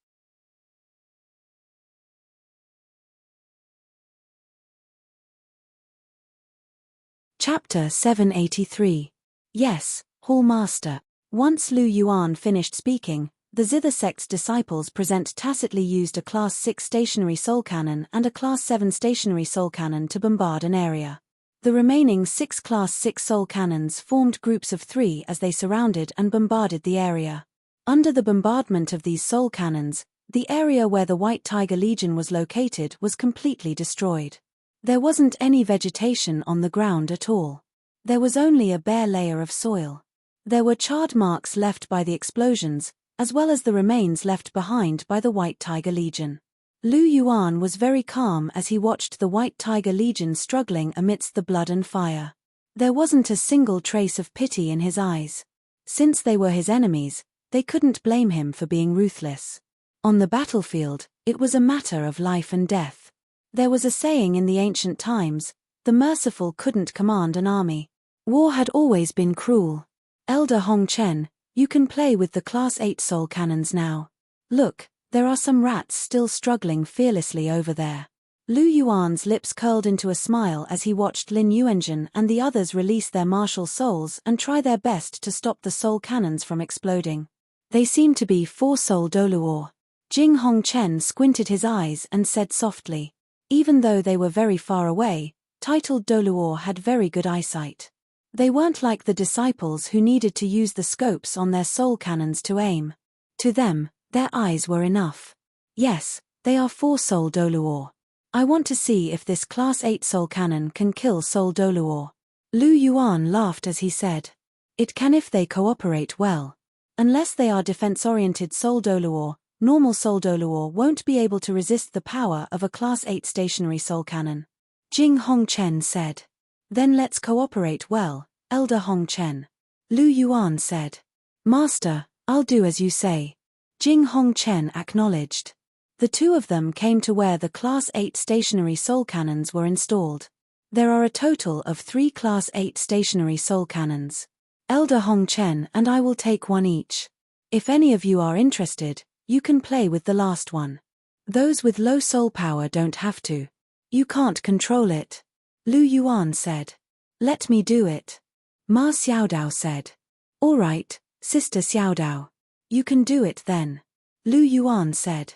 Chapter 783. Yes, Hall Master. Once Lu Yuan finished speaking, The Zither sect's disciples present tacitly used a Class 6 stationary soul cannon and a Class 7 stationary soul cannon to bombard an area. The remaining 6 Class 6 soul cannons formed groups of 3 as they surrounded and bombarded the area. Under the bombardment of these soul cannons, the area where the White Tiger Legion was located was completely destroyed. There wasn't any vegetation on the ground at all. There was only a bare layer of soil. There were charred marks left by the explosions, as well as the remains left behind by the White Tiger Legion. Lu Yuan was very calm as he watched the White Tiger Legion struggling amidst the blood and fire. There wasn't a single trace of pity in his eyes. Since they were his enemies, they couldn't blame him for being ruthless. On the battlefield, it was a matter of life and death. There was a saying in the ancient times, the merciful couldn't command an army. War had always been cruel. Elder Hong Chen, you can play with the Class 8 soul cannons now. Look, there are some rats still struggling fearlessly over there. Lu Yuan's lips curled into a smile as he watched Lin Yuanjun and the others release their martial souls and try their best to stop the soul cannons from exploding. They seem to be 4 soul Douluo. Jing Hongchen squinted his eyes and said softly. Even though they were very far away, titled Douluo had very good eyesight. They weren't like the disciples who needed to use the scopes on their soul cannons to aim. To them, their eyes were enough. Yes, they are 4 soul Douluo. I want to see if this Class 8 soul cannon can kill soul Douluo. Lu Yuan laughed as he said. It can if they cooperate well. Unless they are defense-oriented soul Douluo, normal soul Douluo won't be able to resist the power of a Class 8 stationary soul cannon. Jing Hongchen said. Then let's cooperate well, Elder Hongchen. Lu Yuan said. Master, I'll do as you say. Jing Hongchen acknowledged. The two of them came to where the Class 8 stationary soul cannons were installed. There are a total of 3 Class 8 stationary soul cannons. Elder Hongchen and I will take one each. If any of you are interested, you can play with the last one. Those with low soul power don't have to. You can't control it. Lu Yuan said. Let me do it. Ma Xiaodao said. All right, Sister Xiaodao. You can do it then. Lu Yuan said.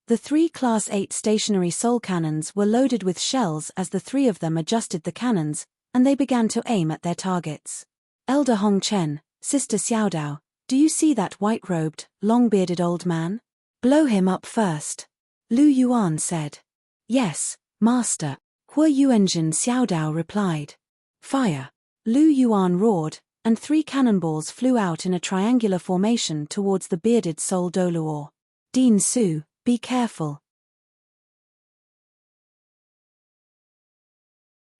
The 3 Class 8 stationary soul cannons were loaded with shells as the 3 of them adjusted the cannons, and they began to aim at their targets. Elder Hongchen, Sister Xiaodao, do you see that white-robed, long-bearded old man? Blow him up first. Lu Yuan said. Yes, Master. Hua Yuanjun Xiaodao replied. Fire. Lu Yuan roared, and 3 cannonballs flew out in a triangular formation towards the bearded soul Douluo. Dean Su, be careful.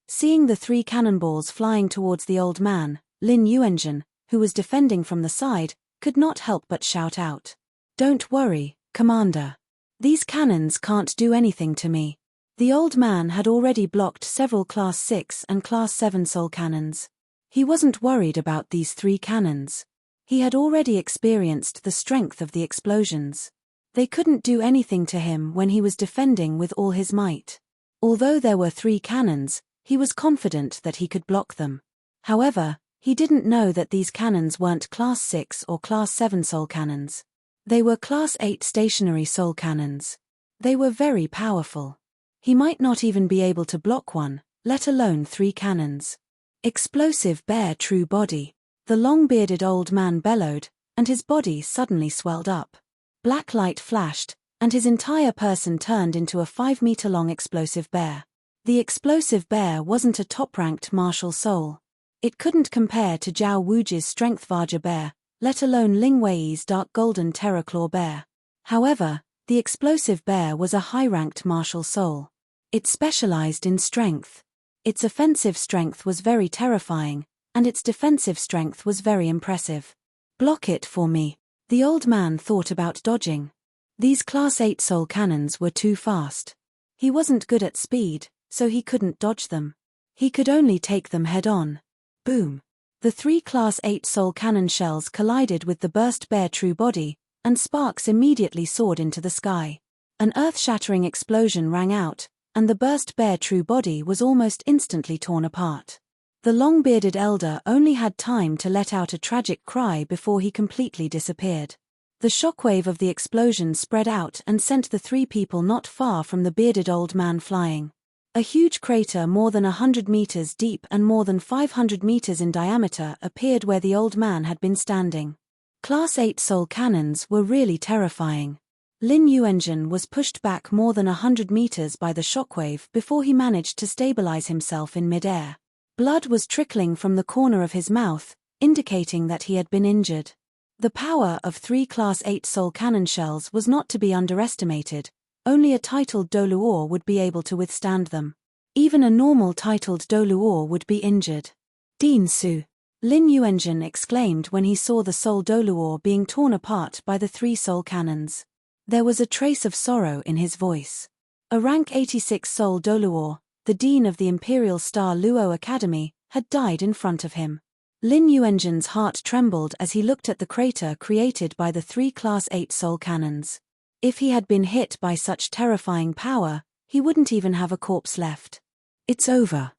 Seeing the 3 cannonballs flying towards the old man, Lin Yuanjun, who was defending from the side, could not help but shout out. Don't worry, Commander. These cannons can't do anything to me. The old man had already blocked several Class 6 and Class 7 soul cannons. He wasn't worried about these 3 cannons. He had already experienced the strength of the explosions. They couldn't do anything to him when he was defending with all his might. Although there were 3 cannons, he was confident that he could block them. However, he didn't know that these cannons weren't Class 6 or Class 7 soul cannons. They were Class 8 stationary soul cannons. They were very powerful. He might not even be able to block one, let alone 3 cannons. Explosive bare true body. The long-bearded old man bellowed, and his body suddenly swelled up. Black light flashed, and his entire person turned into a 5-meter-long explosive bear. The explosive bear wasn't a top-ranked martial soul. It couldn't compare to Zhao Wuji's strength Vaja bear, let alone Ling Wei's dark golden terror claw bear. However, the explosive bear was a high-ranked martial soul. It specialized in strength. Its offensive strength was very terrifying, and its defensive strength was very impressive. Block it for me. The old man thought about dodging. These Class 8 soul cannons were too fast. He wasn't good at speed, so he couldn't dodge them. He could only take them head-on. Boom. The 3 Class 8 soul cannon shells collided with the burst bear true body, and sparks immediately soared into the sky. An earth-shattering explosion rang out, and the burst bear true body was almost instantly torn apart. The long-bearded elder only had time to let out a tragic cry before he completely disappeared. The shockwave of the explosion spread out and sent the three people not far from the bearded old man flying. A huge crater more than 100 meters deep and more than 500 meters in diameter appeared where the old man had been standing. Class 8 Soul cannons were really terrifying. Lin Yuanjun was pushed back more than 100 meters by the shockwave before he managed to stabilize himself in midair. Blood was trickling from the corner of his mouth, indicating that he had been injured. The power of 3 Class 8 Soul cannon shells was not to be underestimated. Only a titled Douluo would be able to withstand them. Even a normal titled Douluo would be injured. Din Su! Lin Yuanjun exclaimed when he saw the Soul Douluo being torn apart by the 3 Soul cannons. There was a trace of sorrow in his voice. A rank 86 Soul Douluo, the dean of the Imperial Star Luo Academy, had died in front of him. Lin Yuanjun's heart trembled as he looked at the crater created by the 3 Class 8 Soul cannons. If he had been hit by such terrifying power, he wouldn't even have a corpse left. It's over.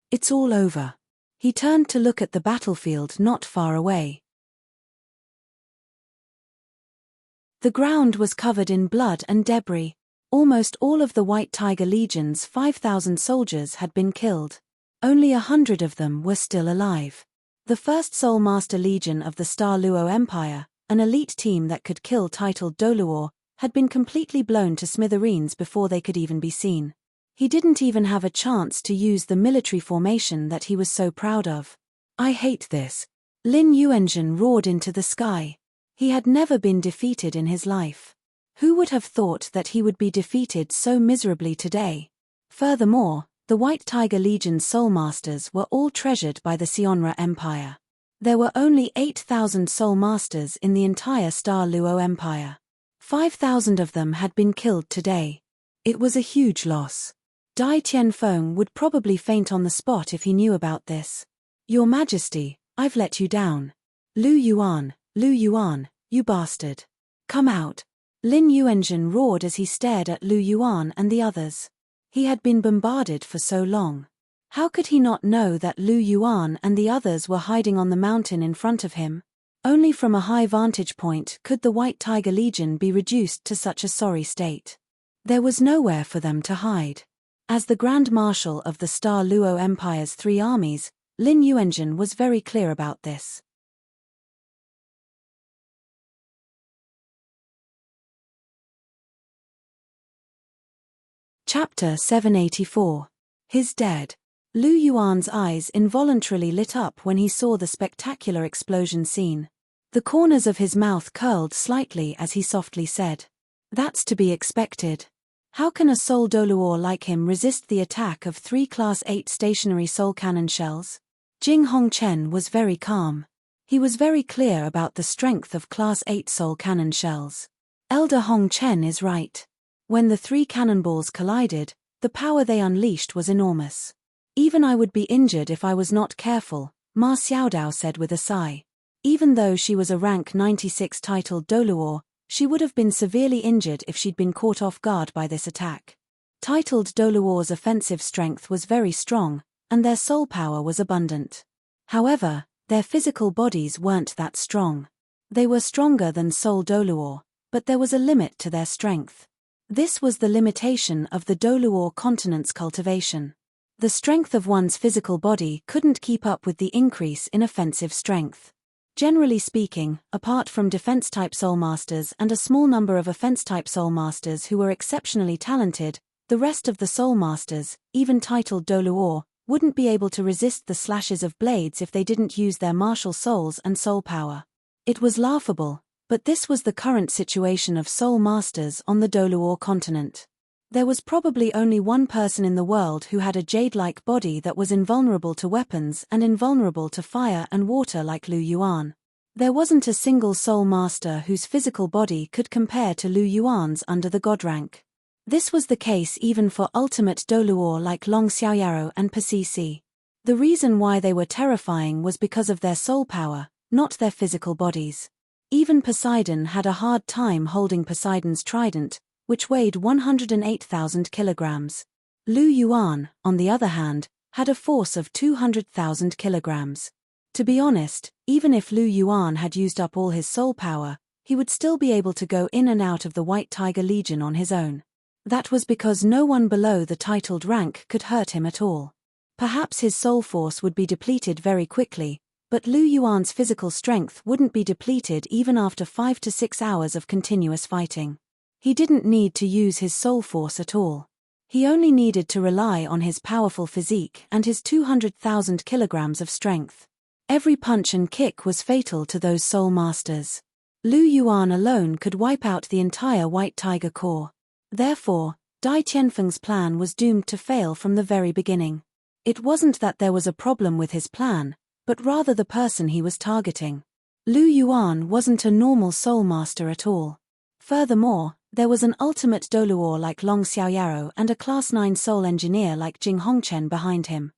It's all over. He turned to look at the battlefield not far away. The ground was covered in blood and debris. Almost all of the White Tiger Legion's 5,000 soldiers had been killed. Only 100 of them were still alive. The first Soul Master Legion of the Star Luo Empire, an elite team that could kill titled Douluo, had been completely blown to smithereens before they could even be seen. He didn't even have a chance to use the military formation that he was so proud of. I hate this. Lin Yuanjun roared into the sky. He had never been defeated in his life. Who would have thought that he would be defeated so miserably today? Furthermore, the White Tiger Legion's Soul Masters were all treasured by the Sionra Empire. There were only 8,000 Soul Masters in the entire Star Luo Empire. 5,000 of them had been killed today. It was a huge loss. Dai Tianfeng would probably faint on the spot if he knew about this. Your Majesty, I've let you down. Lu Yuan, you bastard. Come out. Lin Yuanjun roared as he stared at Lu Yuan and the others. He had been bombarded for so long. How could he not know that Lu Yuan and the others were hiding on the mountain in front of him? Only from a high vantage point could the White Tiger Legion be reduced to such a sorry state. There was nowhere for them to hide. As the Grand Marshal of the Star Luo Empire's 3 armies, Lin Yuanjun was very clear about this. Chapter 784. His Dead. Lu Yuan's eyes involuntarily lit up when he saw the spectacular explosion scene. The corners of his mouth curled slightly as he softly said, "That's to be expected. How can a Soul Douluo like him resist the attack of 3 Class 8 stationary soul cannon shells?" Jing Hongchen was very calm. He was very clear about the strength of Class 8 soul cannon shells. Elder Hongchen is right. When the 3 cannonballs collided, the power they unleashed was enormous. Even I would be injured if I was not careful, Ma Xiaodao said with a sigh. Even though she was a rank 96 titled Douluo, she would have been severely injured if she'd been caught off guard by this attack. Titled Douluo's offensive strength was very strong, and their soul power was abundant. However, their physical bodies weren't that strong. They were stronger than Soul Douluo, but there was a limit to their strength. This was the limitation of the Douluo continent's cultivation. The strength of one's physical body couldn't keep up with the increase in offensive strength. Generally speaking, apart from defense-type Soul Masters and a small number of offense-type Soul Masters who were exceptionally talented, the rest of the Soul Masters, even titled Douluo, wouldn't be able to resist the slashes of blades if they didn't use their martial souls and soul power. It was laughable, but this was the current situation of Soul Masters on the Douluo continent. There was probably only one person in the world who had a jade-like body that was invulnerable to weapons and invulnerable to fire and water like Lu Yuan. There wasn't a single Soul Master whose physical body could compare to Lu Yuan's under the God rank. This was the case even for ultimate Douluo like Long Xiaoyaro and Pasisi. The reason why they were terrifying was because of their soul power, not their physical bodies. Even Poseidon had a hard time holding Poseidon's trident, which weighed 108,000 kilograms. Lu Yuan, on the other hand, had a force of 200,000 kilograms. To be honest, even if Lu Yuan had used up all his soul power, he would still be able to go in and out of the White Tiger Legion on his own. That was because no one below the titled rank could hurt him at all. Perhaps his soul force would be depleted very quickly, but Lu Yuan's physical strength wouldn't be depleted even after 5 to 6 hours of continuous fighting. He didn't need to use his soul force at all. He only needed to rely on his powerful physique and his 200,000 kilograms of strength. Every punch and kick was fatal to those soul masters. Lu Yuan alone could wipe out the entire White Tiger Corps. Therefore, Dai Tianfeng's plan was doomed to fail from the very beginning. It wasn't that there was a problem with his plan, but rather the person he was targeting. Lu Yuan wasn't a normal soul master at all. Furthermore, there was an ultimate Douluo like Long Xiaoyaro and a Class 9 soul engineer like Jing Hongchen behind him.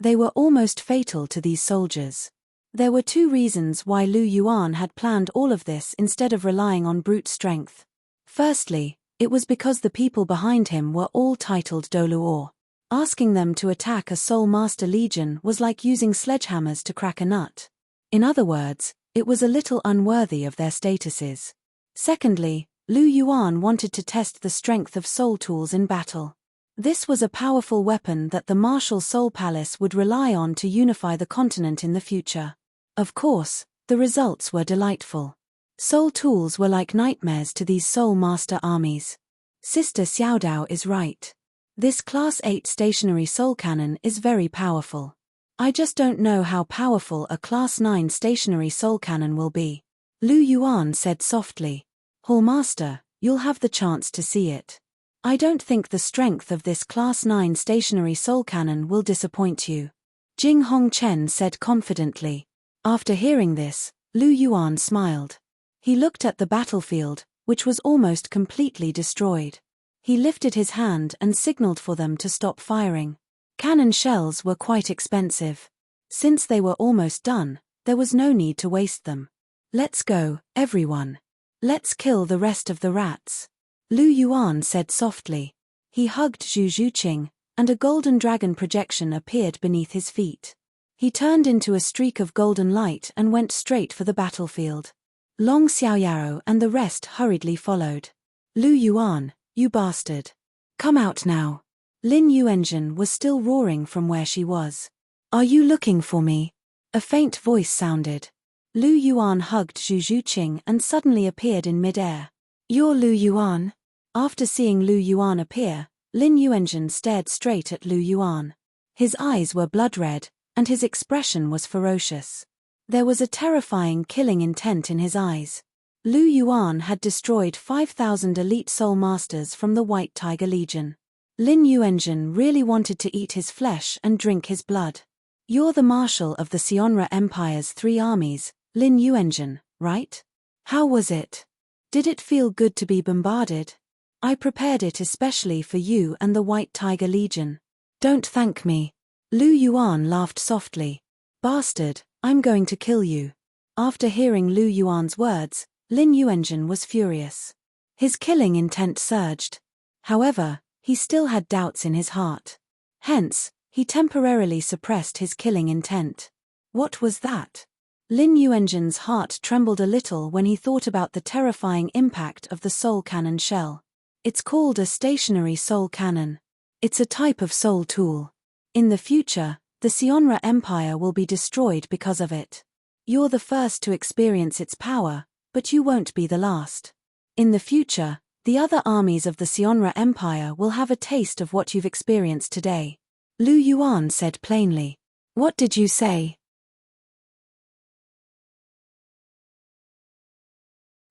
They were almost fatal to these soldiers. There were two reasons why Lu Yuan had planned all of this instead of relying on brute strength. Firstly, it was because the people behind him were all titled Douluo. Asking them to attack a Soul Master Legion was like using sledgehammers to crack a nut. In other words, it was a little unworthy of their statuses. Secondly, Lu Yuan wanted to test the strength of soul tools in battle. This was a powerful weapon that the martial Soul Palace would rely on to unify the continent in the future. Of course, the results were delightful. Soul tools were like nightmares to these Soul Master armies. Sister Xiaodao is right. This Class 8 stationary soul cannon is very powerful. I just don't know how powerful a Class 9 stationary soul cannon will be. Lu Yuan said softly. Hall Master, you'll have the chance to see it. I don't think the strength of this Class 9 stationary soul cannon will disappoint you. Jing Hongchen said confidently. After hearing this, Lu Yuan smiled. He looked at the battlefield, which was almost completely destroyed. He lifted his hand and signaled for them to stop firing. Cannon shells were quite expensive. Since they were almost done, there was no need to waste them. Let's go, everyone. Let's kill the rest of the rats. Lu Yuan said softly. He hugged Zhu Zhuqing, and a golden dragon projection appeared beneath his feet. He turned into a streak of golden light and went straight for the battlefield. Long Xiaoyaro and the rest hurriedly followed. Lu Yuan, you bastard. Come out now. Lin Yuanzhen was still roaring from where she was. Are you looking for me? A faint voice sounded. Lu Yuan hugged Zhu Zhuqing and suddenly appeared in mid-air. You're Lu Yuan? After seeing Lu Yuan appear, Lin Yuanzhen stared straight at Lu Yuan. His eyes were blood-red, and his expression was ferocious. There was a terrifying killing intent in his eyes. Lu Yuan had destroyed 5,000 elite soul masters from the White Tiger Legion. Lin Yuanzhen really wanted to eat his flesh and drink his blood. You're the marshal of the Sionra Empire's 3 armies, Lin Yuanzhen, right? How was it? Did it feel good to be bombarded? I prepared it especially for you and the White Tiger Legion. Don't thank me. Lu Yuan laughed softly. Bastard, I'm going to kill you. After hearing Lu Yuan's words, Lin Yuanzhen was furious. His killing intent surged. However, he still had doubts in his heart. Hence, he temporarily suppressed his killing intent. What was that? Lin Yuanzhen's heart trembled a little when he thought about the terrifying impact of the soul cannon shell. It's called a stationary soul cannon. It's a type of soul tool. In the future, the Sionra Empire will be destroyed because of it. You're the first to experience its power, but you won't be the last. In the future, the other armies of the Sionra Empire will have a taste of what you've experienced today. Lu Yuan said plainly. What did you say?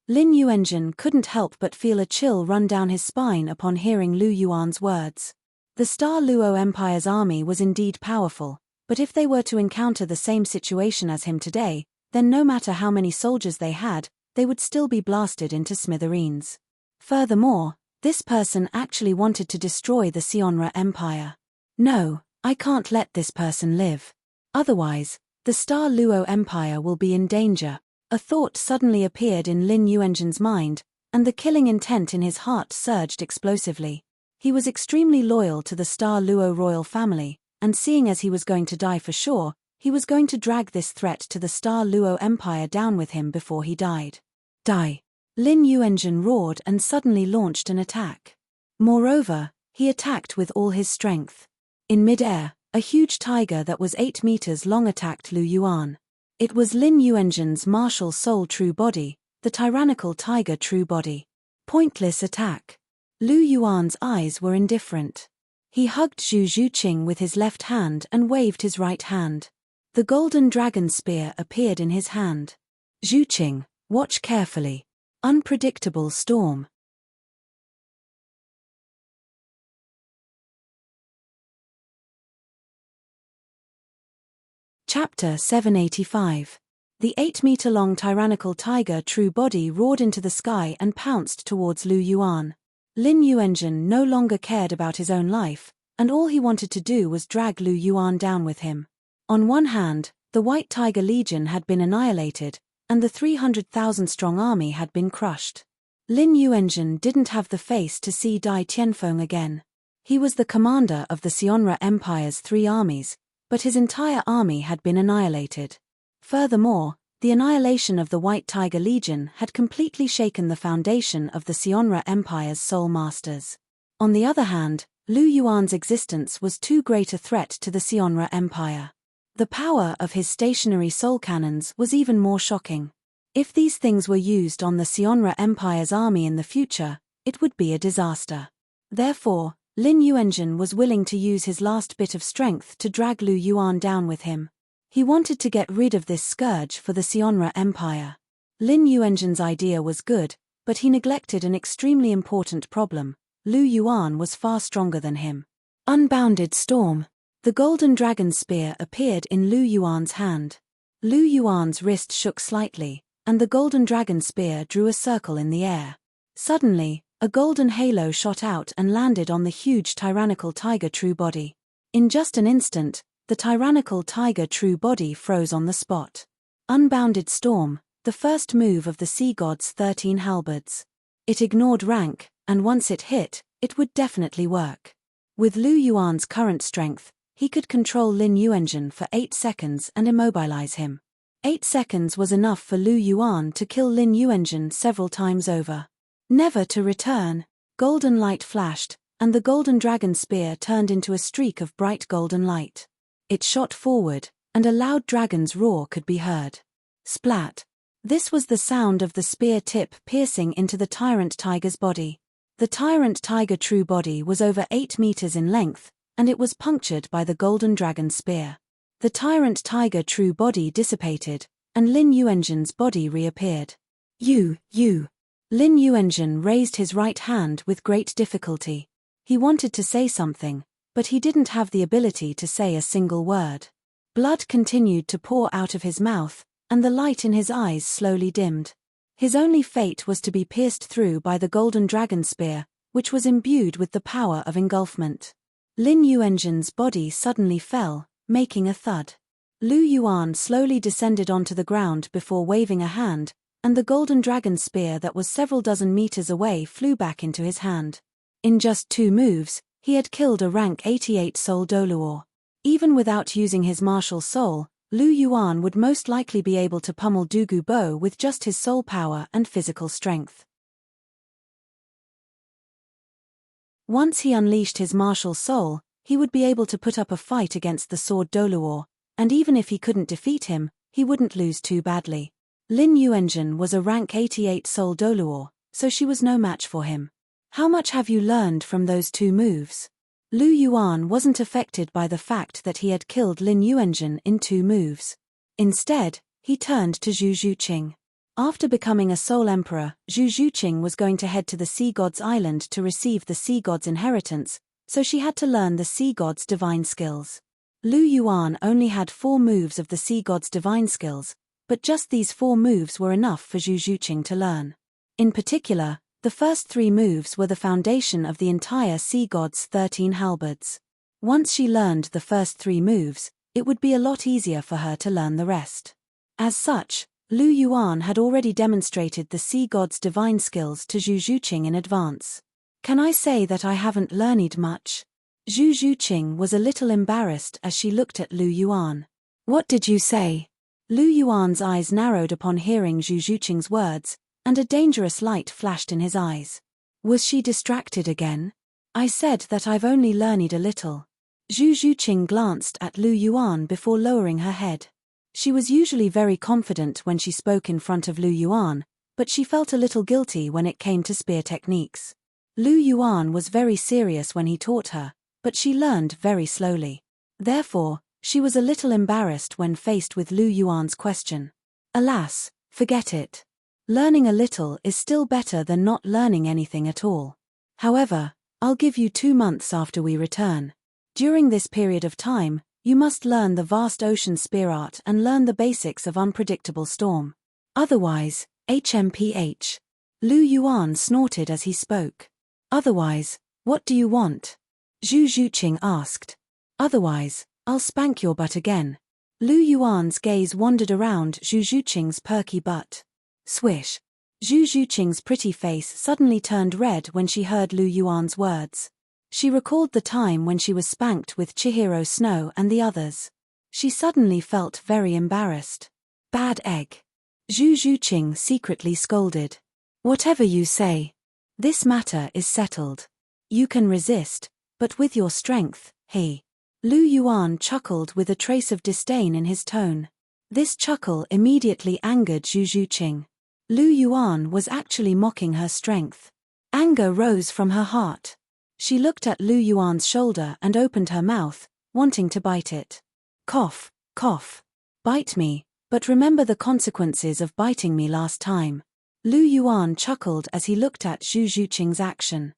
Lin Yuanzhen couldn't help but feel a chill run down his spine upon hearing Lu Yuan's words. The Star Luo Empire's army was indeed powerful, but if they were to encounter the same situation as him today, then no matter how many soldiers they had, they would still be blasted into smithereens. Furthermore, this person actually wanted to destroy the Sionra Empire. No, I can't let this person live. Otherwise, the Star Luo Empire will be in danger. A thought suddenly appeared in Lin Yuanzhen's mind, and the killing intent in his heart surged explosively. He was extremely loyal to the Star Luo royal family, and seeing as he was going to die for sure, He was going to drag this threat to the Star Luo Empire down with him before he died. Die! Lin Yuanzhen roared and suddenly launched an attack. Moreover, he attacked with all his strength. In mid-air, a huge tiger that was 8 meters long attacked Lu Yuan. It was Lin Yuanzhen's martial soul true body, the tyrannical tiger true body. Pointless attack. Lu Yuan's eyes were indifferent. He hugged Zhu Zhuqing with his left hand and waved his right hand. The golden dragon spear appeared in his hand. Zhuqing, watch carefully. Unpredictable storm. Chapter 785. The 8-meter-long tyrannical tiger true body roared into the sky and pounced towards Lu Yuan. Lin Yuanzhen no longer cared about his own life, and all he wanted to do was drag Lu Yuan down with him. On one hand, the White Tiger Legion had been annihilated, and the 300,000-strong army had been crushed. Lin Yuanzhen didn't have the face to see Dai Tianfeng again. He was the commander of the Sionra Empire's 3 armies, but his entire army had been annihilated. Furthermore, the annihilation of the White Tiger Legion had completely shaken the foundation of the Sionra Empire's soul masters. On the other hand, Lu Yuan's existence was too great a threat to the Sionra Empire. The power of his stationary soul cannons was even more shocking. If these things were used on the Sionra Empire's army in the future, it would be a disaster. Therefore, Lin Yuanzhen was willing to use his last bit of strength to drag Lu Yuan down with him. He wanted to get rid of this scourge for the Sionra Empire. Lin Yuanzhen's idea was good, but he neglected an extremely important problem. Lu Yuan was far stronger than him. Unbounded storm. The golden dragon spear appeared in Lu Yuan's hand. Lu Yuan's wrist shook slightly, and the golden dragon spear drew a circle in the air. Suddenly, a golden halo shot out and landed on the huge tyrannical tiger true body. In just an instant, the tyrannical tiger true body froze on the spot. Unbounded storm, the first move of the sea god's 13 halberds. It ignored rank, and once it hit, it would definitely work. With Lu Yuan's current strength, he could control Lin Yuanzhen for 8 seconds and immobilize him. 8 seconds was enough for Lu Yuan to kill Lin Yuanzhen several times over. Never to return. Golden light flashed, and the golden dragon spear turned into a streak of bright golden light. It shot forward, and a loud dragon's roar could be heard. Splat. This was the sound of the spear tip piercing into the tyrant tiger's body. The tyrant tiger true body was over 8 meters in length, and it was punctured by the golden dragon spear. The tyrant tiger true body dissipated, and Lin Yuanzhen's body reappeared. You. Lin Yuanzhen raised his right hand with great difficulty. He wanted to say something, but he didn't have the ability to say a single word. Blood continued to pour out of his mouth, and the light in his eyes slowly dimmed. His only fate was to be pierced through by the golden dragon spear, which was imbued with the power of engulfment. Lin Yuanzhen's body suddenly fell, making a thud. Lu Yuan slowly descended onto the ground before waving a hand, and the golden dragon spear that was several dozen meters away flew back into his hand. In just 2 moves, he had killed a rank 88 soul Douluo. Even without using his martial soul, Lu Yuan would most likely be able to pummel Douluo Bo with just his soul power and physical strength. Once he unleashed his martial soul, he would be able to put up a fight against the sword Douluo, and even if he couldn't defeat him, he wouldn't lose too badly. Lin Yuanzhen was a rank 88 soul Douluo, so she was no match for him. How much have you learned from those 2 moves? Lu Yuan wasn't affected by the fact that he had killed Lin Yuanzhen in 2 moves. Instead, he turned to Zhu Zhuqing. After becoming a soul emperor, Zhu Zhuqing was going to head to the sea god's island to receive the sea god's inheritance, so she had to learn the sea god's divine skills. Lu Yuan only had 4 moves of the sea god's divine skills, but just these 4 moves were enough for Zhu Zhuqing to learn. In particular, the first 3 moves were the foundation of the entire sea god's 13 halberds. Once she learned the first 3 moves, it would be a lot easier for her to learn the rest. As such, Lu Yuan had already demonstrated the sea god's divine skills to Zhu Zhuqing in advance. Can I say that I haven't learned much? Zhu Zhuqing was a little embarrassed as she looked at Lu Yuan. What did you say? Lu Yuan's eyes narrowed upon hearing Zhu Zhuqing's words, and a dangerous light flashed in his eyes. Was she distracted again? I said that I've only learned a little. Zhu Zhuqing glanced at Lu Yuan before lowering her head. She was usually very confident when she spoke in front of Lu Yuan, but she felt a little guilty when it came to spear techniques. Lu Yuan was very serious when he taught her, but she learned very slowly. Therefore, she was a little embarrassed when faced with Lu Yuan's question. Alas, forget it. Learning a little is still better than not learning anything at all. However, I'll give you 2 months after we return. During this period of time, you must learn the vast ocean spear art and learn the basics of unpredictable storm. Otherwise, HMPH. Lu Yuan snorted as he spoke. Otherwise, what do you want? Zhu Zhuqing asked. Otherwise, I'll spank your butt again. Lu Yuan's gaze wandered around Zhu Zhuqing's perky butt. Swish. Zhu Zhuqing's pretty face suddenly turned red when she heard Lu Yuan's words. She recalled the time when she was spanked with Chihiro Snow and the others. She suddenly felt very embarrassed. Bad egg. Zhu Zhuqing secretly scolded. Whatever you say. This matter is settled. You can resist, but with your strength, he. Lu Yuan chuckled with a trace of disdain in his tone. This chuckle immediately angered Zhu Zhuqing. Lu Yuan was actually mocking her strength. Anger rose from her heart. She looked at Lu Yuan's shoulder and opened her mouth, wanting to bite it. Cough, cough. Bite me, but remember the consequences of biting me last time. Lu Yuan chuckled as he looked at Zhu Zhuqing's action.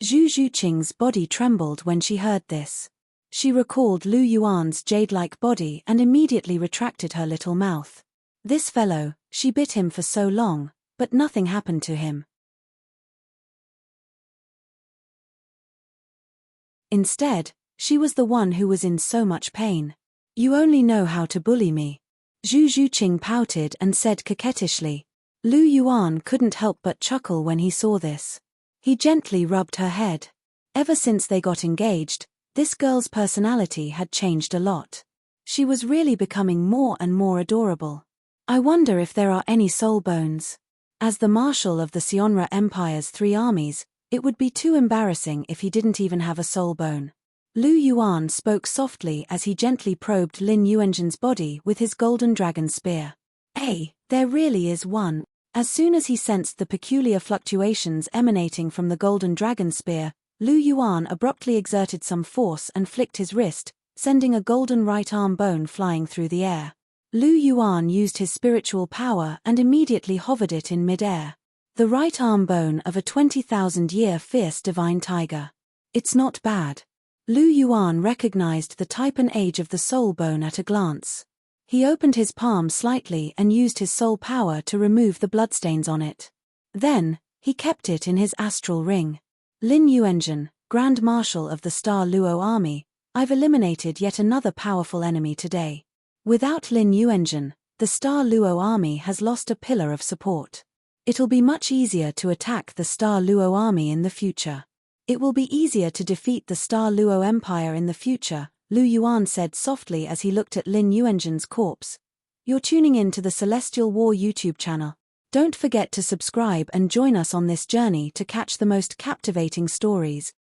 Zhu Zhuqing's body trembled when she heard this. She recalled Lu Yuan's jade-like body and immediately retracted her little mouth. This fellow, she bit him for so long, but nothing happened to him. Instead, she was the one who was in so much pain. You only know how to bully me. Zhu Zhuqing pouted and said coquettishly. Lu Yuan couldn't help but chuckle when he saw this. He gently rubbed her head. Ever since they got engaged, this girl's personality had changed a lot. She was really becoming more and more adorable. I wonder if there are any soul bones. As the marshal of the Sionra Empire's 3 armies, it would be too embarrassing if he didn't even have a soul bone. Lu Yuan spoke softly as he gently probed Lin Yuanzhen's body with his golden dragon spear. Hey, there really is one. As soon as he sensed the peculiar fluctuations emanating from the golden dragon spear, Lu Yuan abruptly exerted some force and flicked his wrist, sending a golden right arm bone flying through the air. Lu Yuan used his spiritual power and immediately hovered it in mid-air. The right arm bone of a 20,000-year fierce divine tiger. It's not bad. Lu Yuan recognized the type and age of the soul bone at a glance. He opened his palm slightly and used his soul power to remove the bloodstains on it. Then, he kept it in his astral ring. Lin Yuanzhen, Grand Marshal of the Star Luo Army, I've eliminated yet another powerful enemy today. Without Lin Yuanzhen, the Star Luo Army has lost a pillar of support. It'll be much easier to attack the Star Luo Army in the future. It will be easier to defeat the Star Luo Empire in the future, Lu Yuan said softly as he looked at Lin Yuanzhen's corpse. You're tuning in to the Celestial War YouTube channel. Don't forget to subscribe and join us on this journey to catch the most captivating stories.